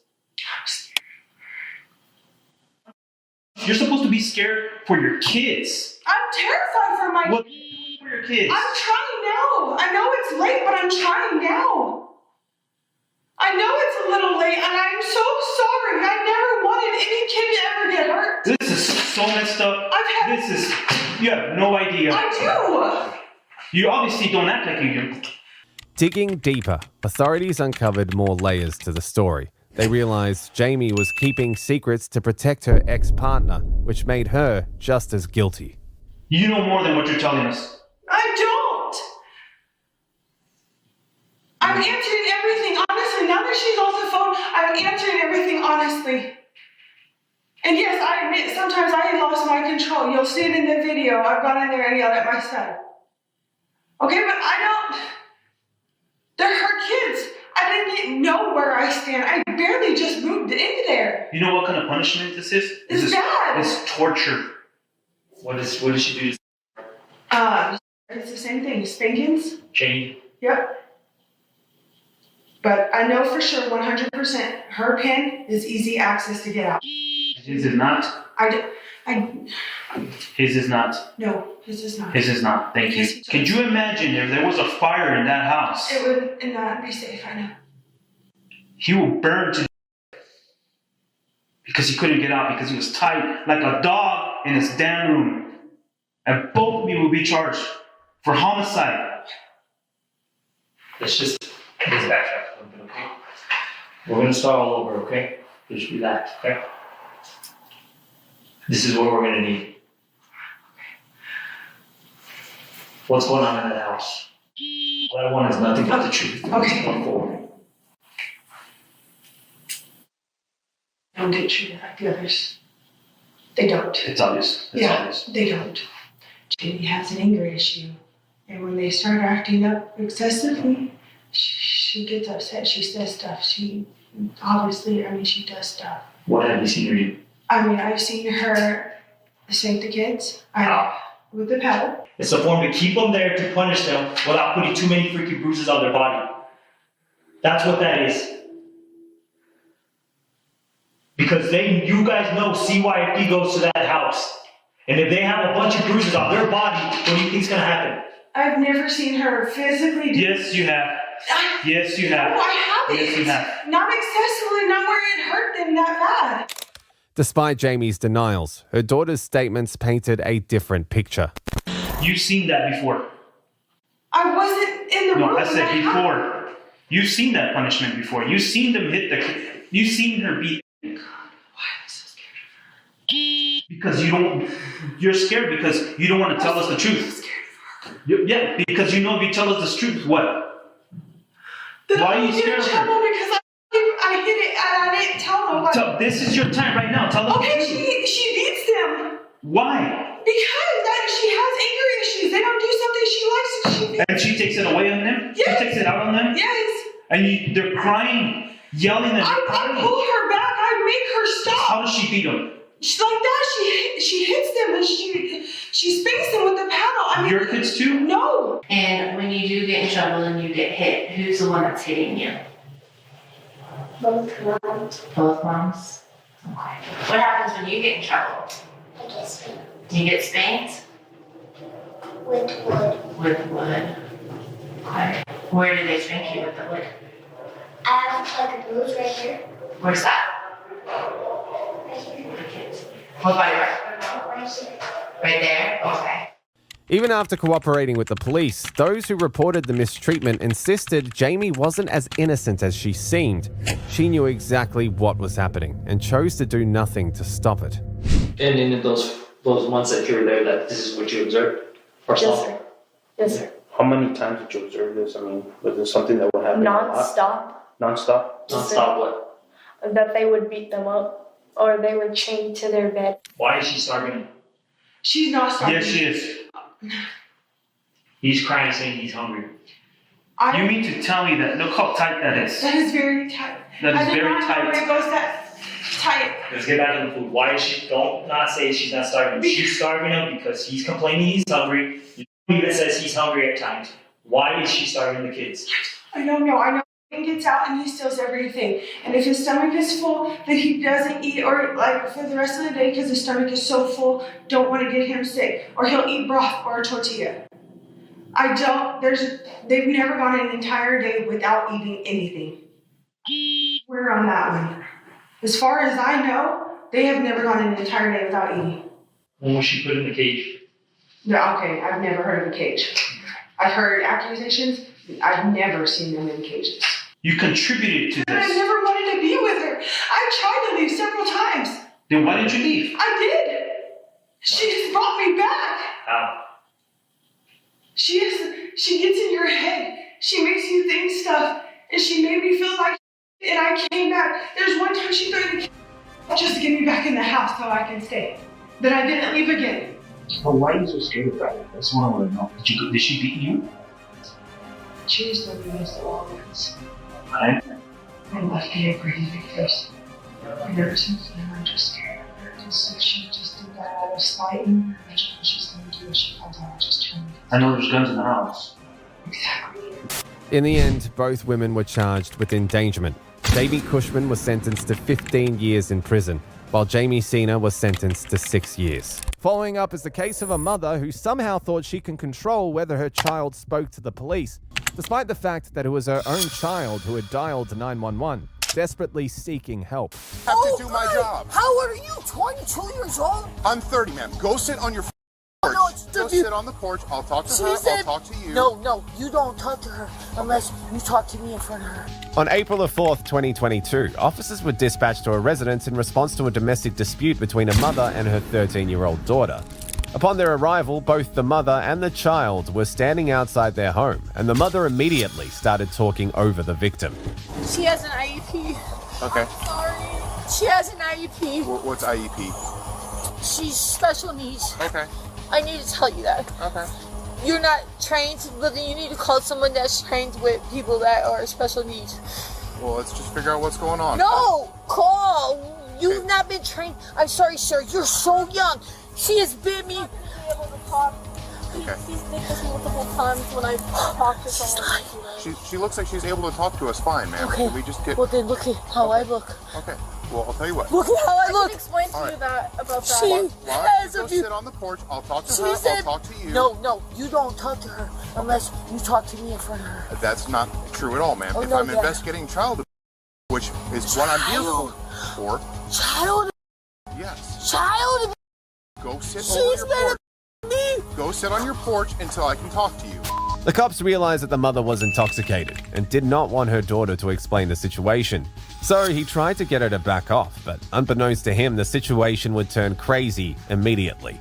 You're supposed to be scared for your kids. I'm terrified for my What for your kids? I'm trying now. I know it's late, but I'm trying now. I know it's a little late, and I'm so sorry. I never wanted any kid to ever get hurt. This is so messed up. You have no idea. I do. You obviously don't act like you do. Digging deeper, authorities uncovered more layers to the story. They realized Jamie was keeping secrets to protect her ex-partner, which made her just as guilty. You know more than what you're telling us. I don't. I'm answering everything honestly. Now that she's off the phone, I'm answering everything honestly. And yes, I admit sometimes I lost my control. You'll see it in the video. I've gone in there and yelled at my son. Okay, but I don't. They're her kids. I didn't know where I stand. I barely just moved in there. You know what kind of punishment this is? It's bad. It's torture. What does she do? It's the same thing. Spankings. Chain. Yep. But I know for sure, 100%, her pen is easy access to get out. His is not. His is not. No, his is not. His is not. Thank you. Could you imagine if there was a fire in that house? It would not be safe, I know. He would burn to because he couldn't get out because he was tied like a dog in his damn room. And both of you will be charged for homicide. Let's backtrack a little bit, okay? We're gonna start all over, okay? Just relax, okay? This is what we're gonna need. What's going on in that house? What I want is nothing but the truth. Okay. Going forward. Don't get treated like the others. They don't. It's obvious. It's obvious. They don't. Jamie has an anger issue. And when they start acting up excessively, she gets upset. She says stuff. She does stuff. What have you seen her do? I mean, I've seen her spank the kids with the paddle. It's a form to keep them there to punish them without putting too many freaking bruises on their body. That's what that is. Because you guys know CYFD goes to that house. And if they have a bunch of bruises on their body, what do you think's gonna happen? I've never seen her physically do. Yes, you have. Yes, you have. No, I haven't. Yes, you have. Not excessively, not where it hurt them that bad. Despite Jamie's denials, her daughter's statements painted a different picture. You've seen that before. I wasn't in the room. No, I said before. You've seen that punishment before. You've seen them hit the. You've seen her beat. Why am I so scared of her? Because you're scared because you don't want to tell us the truth. Yeah, because you know if you tell us the truth, what? Why are you scared of her? Because I hit it and I didn't tell nobody. This is your time right now. Tell them. Okay, she beats them. Because Why? she has anger issues. They don't do something she likes And she takes it away on them? Yes. She takes it out on them? Yes. And they're crying, yelling at her. I pull her back. I make her stop. How does she beat them? She's like that. She hits them and she spanks them with the paddle. I mean, your kids too? No. And when you do get in trouble and you get hit, who's the one that's hitting you? Both moms. Both moms? Okay. What happens when you get in trouble? I get spanked. You get spanked? With wood. With wood. Okay. Where do they spank you with the wood? I have like a bruise right here. Where's that? Right here. What body part? Right here. Right there? Okay. Even after cooperating with the police, those who reported the mistreatment insisted Jamie wasn't as innocent as she seemed. She knew exactly what was happening and chose to do nothing to stop it. And in those months that you were there, that this is what you observed? Or Yes, sir. Yes, sir. How many times did you observe this? I mean, was it something that would happen a lot? Non-stop. Non-stop? Non-stop what? That they would beat them up or they were chained to their bed. Why is she starving him? She's not starving. Yes, she is. He's crying, saying he's hungry. You mean to tell me that? Look how tight that is. That is very tight. That is I did very not know tight. where it goes that tight. Let's get back to the food. Why is she? Don't not say she's not starving. She's starving him because he's complaining he's hungry. He even says he's hungry at times. Why is she starving the kids? I don't know. I know he gets out and he steals everything. And if his stomach is full, that he doesn't eat, or like for the rest of the day because his stomach is so full, don't want to get him sick. Or he'll eat broth or a tortilla. They've never gone an entire day without eating anything. We're on that one. As far as I know, they have never gone an entire day without eating. When was she put in the cage? No, okay, I've never heard of a cage. I've heard accusations. I've never seen them in cages. You contributed to I this. never wanted to be with her. I tried to leave several times. Then why did you leave? I did. She just brought me back. How? She gets in your head. She makes you think stuff. And she made me feel like and I came back. There's one time she threatened to just to get me back in the house so I can stay. Then I didn't leave again. Well, why are you so scared of that? That's what I want to know. Did she beat you? She was the meanest of all ones. Right? And left me a pretty big face. And ever since then, I'm just scared of her. Because she just did that out of spite and revenge. What she's going to do when she finds out I just turned. I know there's guns in the house. Exactly. In the end, both women were charged with endangerment. Jamie Cushman was sentenced to 15 years in prison, while Jamie Cena was sentenced to 6 years. Following up is the case of a mother who somehow thought she can control whether her child spoke to the police, despite the fact that it was her own child who had dialed 911, desperately seeking help. I have to do my job. How old are you? 22 years old? I'm 30, ma'am. Go sit on your porch. No, it's Go sit on the porch. I'll talk to her. I'll talk to you. No, you don't talk to her unless you talk to me in front of her. On April 4th, 2022, officers were dispatched to a residence in response to a domestic dispute between a mother and her 13-year-old daughter. Upon their arrival, both the mother and the child were standing outside their home, and the mother immediately started talking over the victim. She has an IEP. Okay. Sorry. She has an IEP. What's IEP? She's special needs. Okay. I need to tell you that. Okay. You're not trained, but then you need to call someone that's trained with people that are special needs. Well, let's just figure out what's going on. No! Call! You've not been trained. I'm sorry, sir. You're so young. She has been me. Okay. She's been with me multiple times when I talk to someone. She looks like she's able to talk to us fine, ma'am. Okay. Can we just get... Well, then look at how I look. Okay. Well, I'll tell you what. Look at how I look. Explain to All you right. that about that. She Why has don't a you few. go sit on the porch? I'll talk to She her. said, I'll talk to you. No, you don't talk to her unless you talk to me in front of her. That's not true at all, ma'am. Oh, if no, I'm yeah. investigating child abuse, which is what I'm here for. Child. Yes. Child. Go sit She's over your been porch. me. Go sit on your porch until I can talk to you. The cops realized that the mother was intoxicated and did not want her daughter to explain the situation. So he tried to get her to back off, but unbeknownst to him, the situation would turn crazy immediately.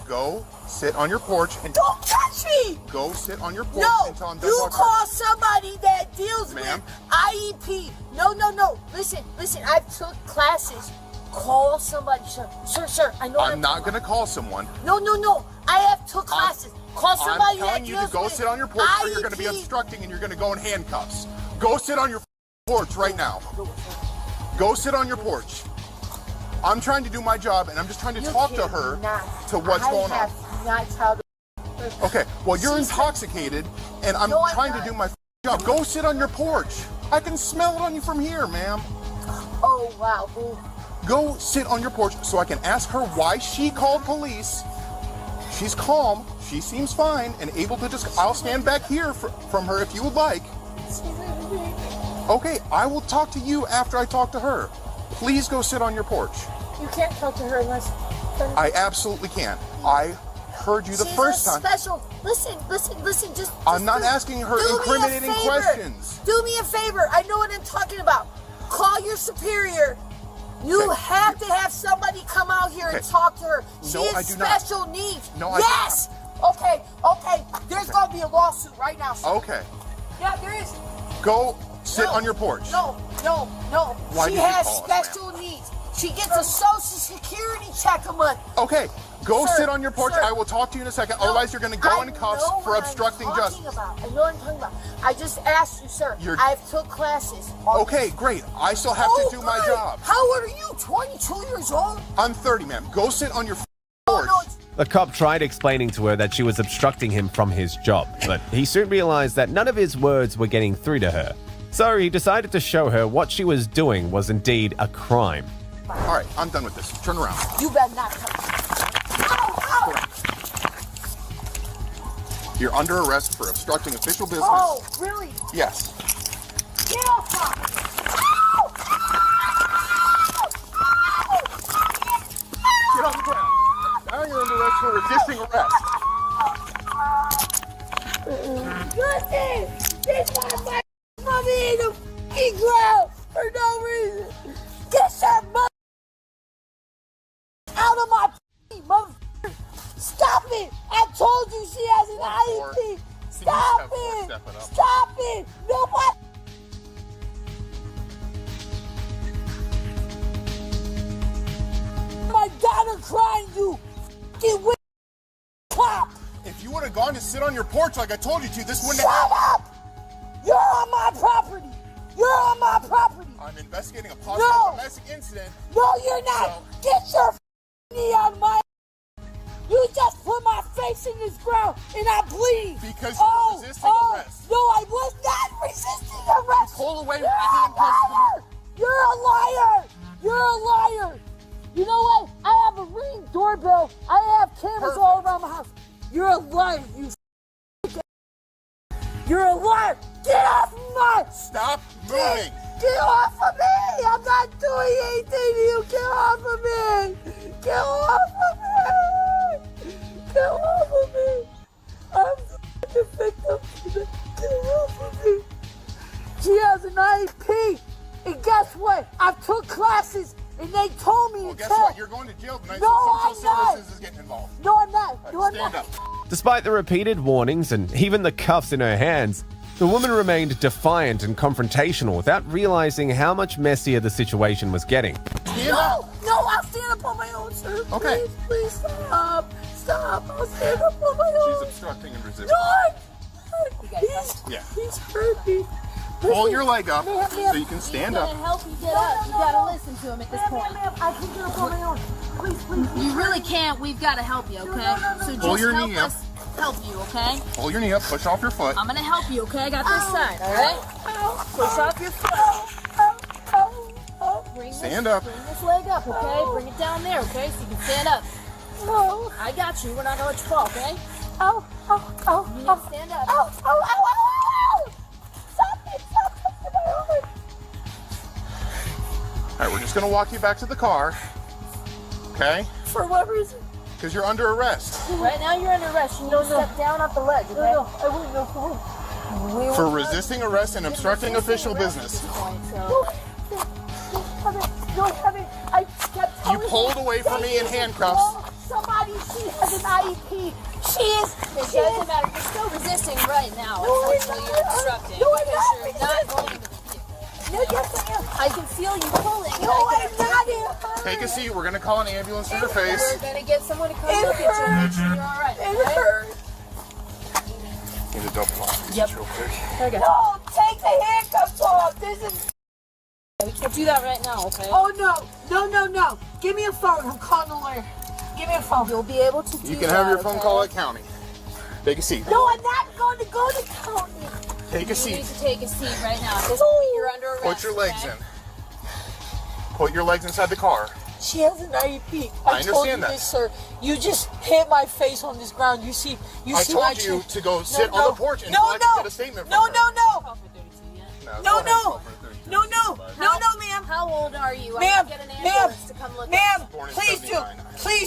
Go sit on your porch and Don't touch me. go sit on your porch No, until I'm done you talking. call somebody that deals Ma'am? with IEP. No. Listen, I've took classes. Call somebody, sir. I know I'm not gonna call someone. No. I have took classes. Call somebody I'm telling you to go sit on your porch or you're gonna be obstructing and you're gonna go in handcuffs. Go sit on your porch right now. Go sit on your porch. I'm trying to do my job and I'm just trying to talk to her to what's going on. Not child. Okay, well you're intoxicated and I'm No, I'm trying to not. do my job. Go sit on your porch. I can smell it on you from here, ma'am. Oh wow. Ooh. Go sit on your porch so I can ask her why she called police. She's calm, she seems fine, and able to just, I'll stand back here from her if you would like. Okay, I will talk to you after I talk to her. Please go sit on your porch. You can't talk to her unless. I absolutely can. I heard you the She's first a time. special. Listen. Just. I'm not asking her do me a incriminating favor. questions. Do me a favor. I know what I'm talking about. Call your superior. You have to have somebody come out here and talk to her. She No, I has do not. special needs. No, I yes. Okay. There's gonna be a lawsuit right now. Sir. Okay, Yeah, there is. go sit on your porch. No. Why She did you has call us, ma'am? special needs. She gets a social security check a month. Okay, go Sir, sit on your porch. sir. I will talk to you in a second. Otherwise, you're going to go in cuffs know for what obstructing I'm justice. talking about. I know what I'm talking about. I just asked you, sir. I've took classes. Okay, great. I still have to do my good. job. How old are you? 22 years old? I'm 30, ma'am. Go sit on your porch. The cop tried explaining to her that she was obstructing him from his job, but he soon realized that none of his words were getting through to her. So he decided to show her what she was doing was indeed a crime. All right, I'm done with this. Turn around. You better not come. You're under arrest for obstructing official business. Oh, really? Yes. Get off me. Get on the ground. Now you're under arrest for resisting arrest. Listen, this motherfucker put me in the fucking ground for no reason. Get that mother out of my motherfucker. Stop it. I told you she has an IEP. Stop it. Stop it. Nobody. My daughter crying, you fucking witch cop. If you would have gone to sit on your porch like I told you to, this wouldn't Shut have happened. up. You're on my property. You're on my property. I'm investigating a possible domestic incident. No, you're not. Get your knee on my. You just put my face in this ground and I'm bleeding. Because you were resisting arrest. No, I was not resisting arrest. Pull away You're with your a handcuffs. liar. You're a liar. You're a liar. You know what? I have a Ring doorbell. I have cameras all around my house. You're a liar. You're a liar. Get off my. Stop moving. Get off of me. I'm not doing anything to you. Get off of me. Get off of me. Get off of me. I'm the victim. Get off of me. She has an IEP. And guess what? I took classes and they told me Well, to guess tell. what? You're going to jail tonight, No, so I'm social not. services is getting involved. No, I'm not. No, I'm Stand not. up. Despite the repeated warnings and even the cuffs in her hands, the woman remained defiant and confrontational without realizing how much messier the situation was getting. No, I'll stand up on my own, sir. Okay. Please stop. Stop. I'll stand up on my own. She's obstructing and resisting. No, he's hurt me. Pull your leg up Ma'am, so you can stand He's up. gonna help you get up. You gotta listen to him at this point. I can get up on my own. Please. You really can't. We've got to help you, okay? So Pull just your help knee up. us help you, okay? Pull your knee up, push off your foot. I'm gonna help you, okay? I got this side, all right? Push off your foot. Stand up. Bring this leg up, okay? Bring it down there, okay? So you can stand up. No. I got you. We're not gonna let you fall, okay? Oh. You need to stand up. Oh. Stop it. All right, we're just gonna walk you back to the car. Okay? For what reason? Because you're under arrest. Right now you're under arrest. You need to step down off the ledge, okay? No, I wouldn't go for For resisting arrest and obstructing official business. I kept You pulled away from me in handcuffs. Somebody, she has an IEP. She is. It doesn't matter. You're still resisting right now. No, I'm Unfortunately, you're obstructing No, I'm because not you're not going into the vehicle. No, yes, I am. I can feel you pulling. No, I'm not in. Take a seat. We're gonna call an ambulance for your face. We're gonna get someone to come It look at you and make sure hurts. you're all right. It okay? hurts. Need a double lock. Yep. Real quick. There you go. No, take the handcuffs off. This is. We can't do that right now, okay? Oh no. Give me a phone. I'm calling the lawyer. Give me a phone. You'll be able to do You can have your phone call at county. Take a seat. No, I'm not going to go to county. Take a You seat. need to take a seat right now. At this point, you're under arrest. Put your legs okay? in. Put your legs inside the car. She has an IEP. I told you understand that. this, sir. You just hit my face on this ground. You see I see my told you chin. to go sit on the porch until I can get a statement from No, her. no, No, ma'am. How old are you? I'm Ma'am, gonna get an ma'am, ambulance to come look at you. Born in Please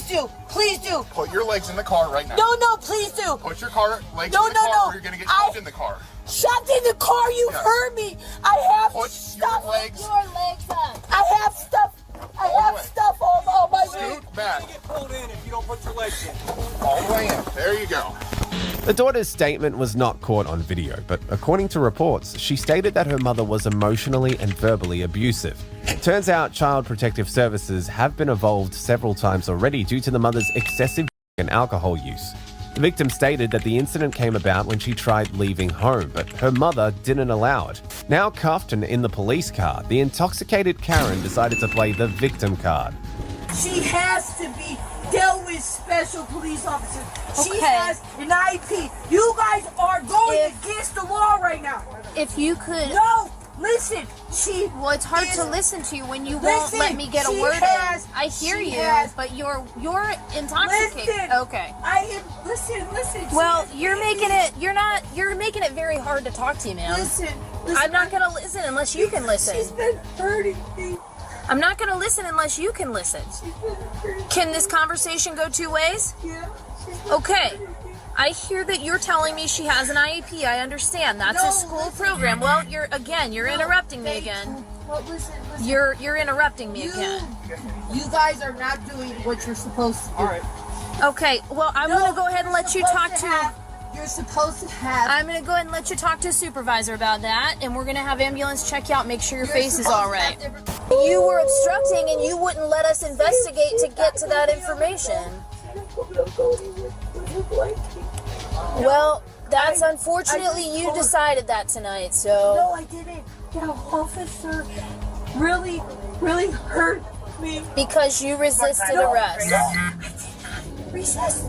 79. do. Put your legs in the car right now. No, please do. Put your legs No, in the car no. or you're gonna get shoved in the car. Shoved in the car, you Yes. heard me. I have Put stuff. your legs Your legs up. I have stuff. I have way. stuff on my way. Scoot back. Get pulled in if you don't put your legs in. All the way in. There you go. The daughter's statement was not caught on video, but according to reports, she stated that her mother was emotionally and verbally abusive. Turns out Child Protective Services have been involved several times already due to the mother's excessive and alcohol use. The victim stated that the incident came about when she tried leaving home, but her mother didn't allow it. Now cuffed and in the police car, the intoxicated Karen decided to play the victim card. She has to be dealt with special police officers. She Okay. has an IEP. You guys are going against the law right now. If you could. No, listen. Well, it's hard to listen to you when you won't let me get a word in. I hear you, but you're intoxicated. Listen. Okay. I am. Listen. Well, you're making it very hard to talk to you, man. Listen. I'm not gonna listen unless you can listen. She's been hurting me. I'm not gonna listen unless you can listen. Can this conversation go two ways? Yeah. Okay. I hear that you're telling me she has an IEP. I understand. That's a school program. Well, you're interrupting me again. Well, listen. You're interrupting me again. You guys are not doing what you're supposed to do. All right. Okay. Well, I'm gonna go ahead and let you talk to. You're supposed to have. I'm gonna go ahead and let you talk to a supervisor about that, and we're gonna have ambulance check you out, make sure your face is all right. You were obstructing, and you wouldn't let us investigate to get to that information. Well, that's unfortunately you decided that tonight. So. No, I didn't. That officer really hurt me because you resisted arrest. No, I did not resist.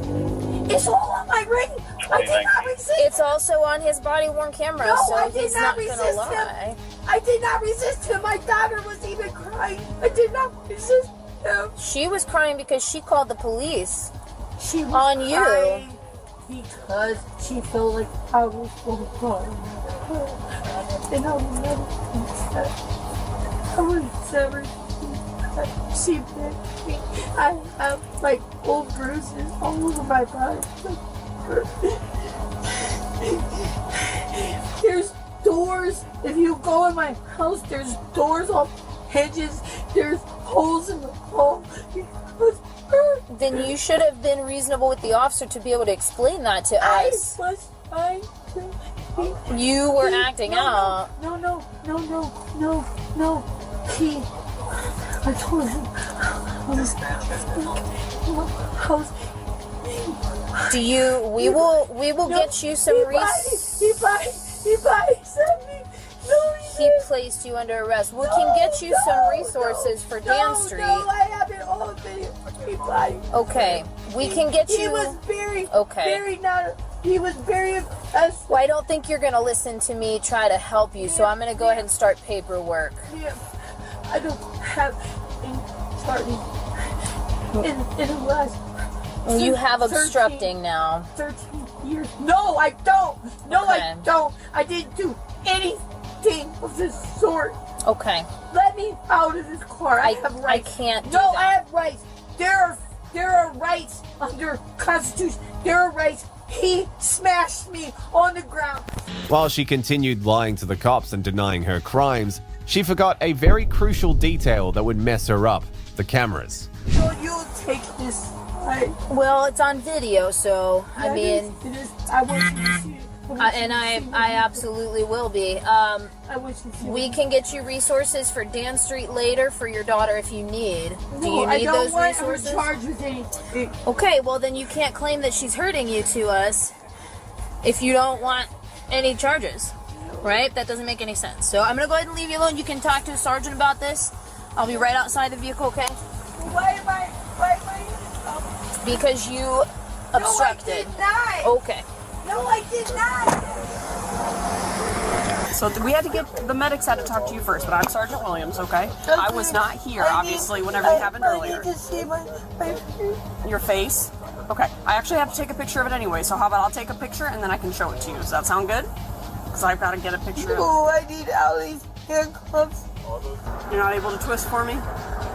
It's all on my ring. I did not resist. It's also on his body-worn camera, No, so I did he's not not gonna resist lie. him. I did not resist him. My daughter was even crying. I did not resist him. She was crying because she called the police. She was on you. crying because she felt like I was going to cry. And I will never forget. I was 17. She bit me. I have like old bruises all over my body. There's doors. If you go in my house, there's doors off hinges. There's holes in the wall. Then you should have been reasonable with the officer to be able to explain that to us. I was trying to. You were acting out. No. I told him I was. We will get you some He probably sent me. No, he placed you under arrest. We can get you some resources for Dan Street. No, I have it all video. Okay, we can get you. He was very, he was very offensive. Well, I don't think you're going to listen to me try to help you, so I'm going to go ahead and start paperwork. Yeah, I don't have any charges in the last. You have obstructing now. 13 years. No, I don't. No, I don't. I didn't do anything of this sort. Okay. Let me out of this car. I have rights. I can't do No, that. I have rights. There are rights under Constitution. There are rights. He smashed me on the ground. While she continued lying to the cops and denying her crimes, she forgot a very crucial detail that would mess her up: the cameras. So you'll take this. Well, it's on video, so I mean, it is. I want you to see it. I absolutely will be. We can get you resources for Dan Street later for your daughter if you need. Do you need those resources? I don't want her charged with anything. Okay, well then you can't claim that she's hurting you to us if you don't want any charges, right? That doesn't make any sense. So I'm gonna go ahead and leave you alone. You can talk to a sergeant about this. I'll be right outside the vehicle, okay? Why am I? Because you obstructed. No, I did not. Okay. No, I did not. So we had to get, the medics had to talk to you first, but I'm Sergeant Williams, okay? I was not here, obviously, when everything happened earlier. I need to see my Your face? Okay. I actually have to take a picture of it anyway, so how about I'll take a picture and then I can show it to you. Does that sound good? Because I've got to get a picture No, I need out of these handcuffs. You're not able to twist for me?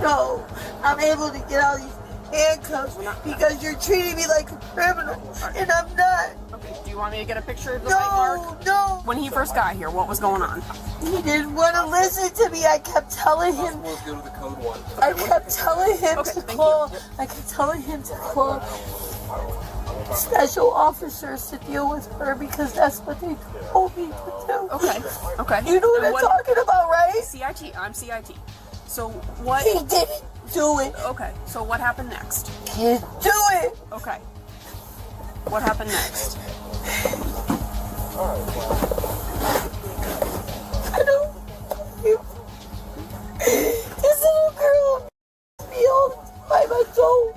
No, I'm able to get out of these handcuffs because you're treating me like a criminal, and I'm not. Okay, do you want me to get a picture of the bite mark? No. When he first got here, what was going on? He didn't want to listen to me. I kept telling him. I kept telling him to call. I kept telling him to call special officers to deal with her because that's what they told me to do. Okay. You know what I'm talking about, right? CIT. I'm CIT. So what? He didn't do it. Okay. So what happened next? He didn't do it. Okay. What happened next? I don't. This little girl me all the time. I don't.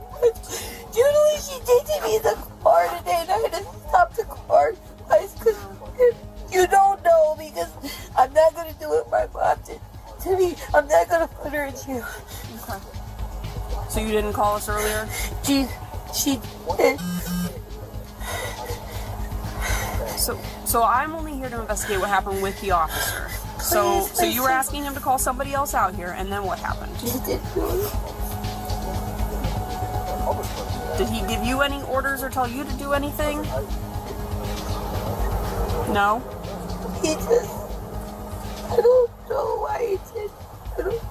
Usually she takes me in the car today, and I had to stop the car twice because you don't know because I'm not gonna do what my mom did to me. I'm not gonna put her in jail. Okay. So you didn't call us earlier? She did. So I'm only here to investigate what happened with the officer. So you were asking him to call somebody else out here, and then what happened? He did do it. Did he give you any orders or tell you to do anything? No? He just, I don't know why he did. I don't,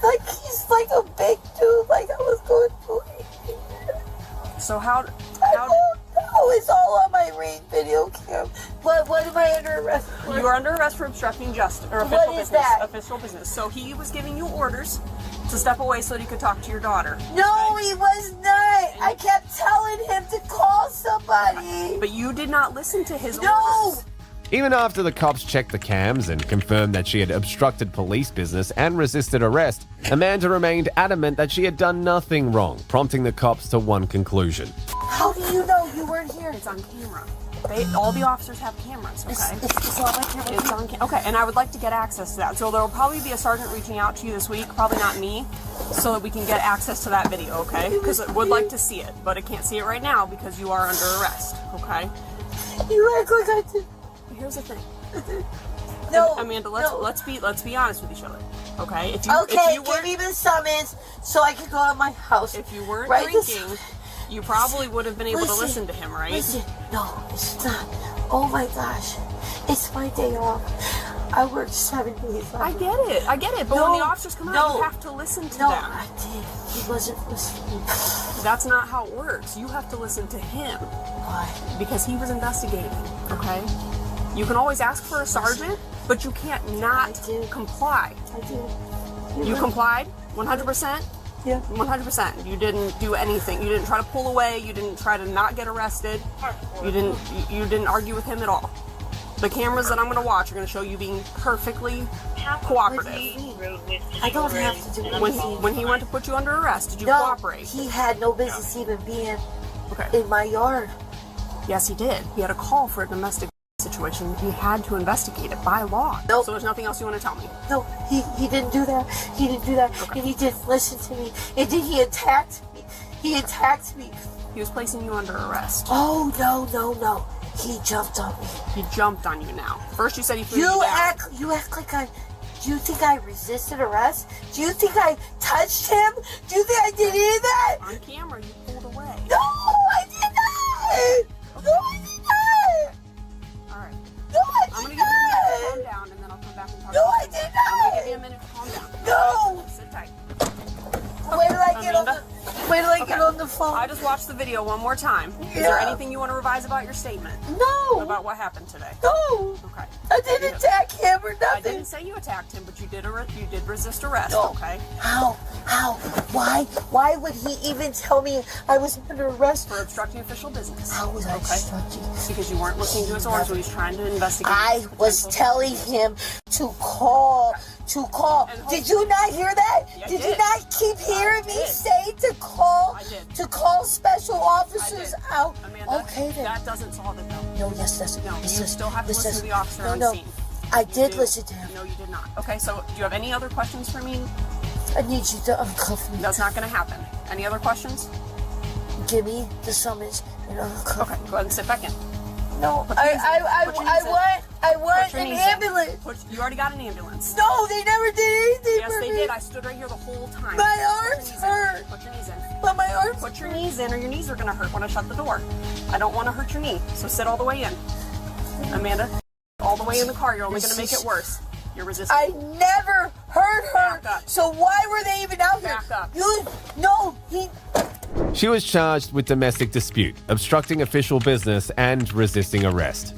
like, he's like a big dude, like I was going through anything. So how it's all on my Ring video cam. What am I under arrest for? You are under arrest for obstructing justice, or official What is business. that? Official business. So he was giving you orders to step away so that he could talk to your daughter. No, he was not. I kept telling him to call somebody. But you did not listen to his No. orders. Even after the cops checked the cams and confirmed that she had obstructed police business and resisted arrest, Amanda remained adamant that she had done nothing wrong, prompting the cops to one conclusion. How do you know you weren't here? It's on camera. All the officers have cameras, okay? It's on my camera. It's on okay, and I would like to get access to that. So there will probably be a sergeant reaching out to you this week, probably not me, so that we can get access to that video, okay? Because I would like to see it, but I can't see it right now because you are under arrest, okay? You act like I did. Here's the thing. No, Amanda, let's be honest with each other, okay? If you give me the summons so I can go out my house. If you weren't Right, drinking, you probably would have been able to listen to him, right? Listen, no, it's not. Oh my gosh, it's my day off. I worked 7 days. I get it, but when the officers come out, you have to listen to them. I did. He wasn't listening. That's not how it works. You have to listen to him. Why? Because he was investigating, okay? You can always ask for a sergeant, but you can't not comply. I did. You complied? 100%? Yeah. 100%. You didn't do anything. You didn't try to pull away. You didn't try to not get arrested. You didn't argue with him at all. The cameras that I'm going to watch are going to show you being perfectly cooperative. I don't have to do anything. When he went to put you under arrest, did you No, cooperate? he had no business even being in my yard. Yes, he did. He had a call for a domestic situation. He had to investigate it by law. Nope. So there's nothing else you want to tell me? No, he didn't do that. He didn't do that. And he didn't listen to me. And then he attacked me. He attacked me. He was placing you under arrest. Oh, no. He jumped on me. He jumped on you now. First you said he threw you down. You act like do you think I resisted arrest? Do you think I touched him? Do you think I did any of that? On camera, you pulled away. No, I did not! No, I did not! Alright. No, I did I'm gonna not! give you a minute to calm down and then I'll come back and talk No, to you. I did not! I'm gonna give you a minute to calm down. No! Sit tight. Wait till I get on the phone. I just watched the video one more time. Is Yeah. there anything you want to revise about your statement? No! About what happened today? No! Okay. I didn't attack him or I nothing. didn't say you attacked him, but you did resist arrest, No. okay? How? Why? Why would he even tell me I was under arrest? For obstructing official business. How was I obstructing? Because you weren't listening to his orders when he was trying to investigate. I was telling him to call. Did you not hear that? Yeah, I Did you did. not keep hearing me say to call? I did. To call special officers out. Amanda, Okay then. that doesn't solve it though. No, yes, that's No, you still have to this listen is- to the officer no, on no. scene. I did do. listen to him. No, you did not. Okay, so do you have any other questions for me? I need you to uncuff me. That's not going to happen. Any other questions? Give me the summons and uncuff Okay, me. go ahead and sit back in. No, Put your knees in. I want Put your an knees in. ambulance. You already got an ambulance. No, they never did anything Yes, for they me. did. I stood right here the whole time. My arms hurt. Put your knees in. But my arms. Put your knees in, or your knees are going to hurt when I shut the door. I don't want to hurt your knee, so sit all the way in. Amanda, all the way in the car. You're only going to make it worse. You're resisting. I never hurt her. Back up. So why were they even out here? Back up. She was charged with domestic dispute, obstructing official business, and resisting arrest.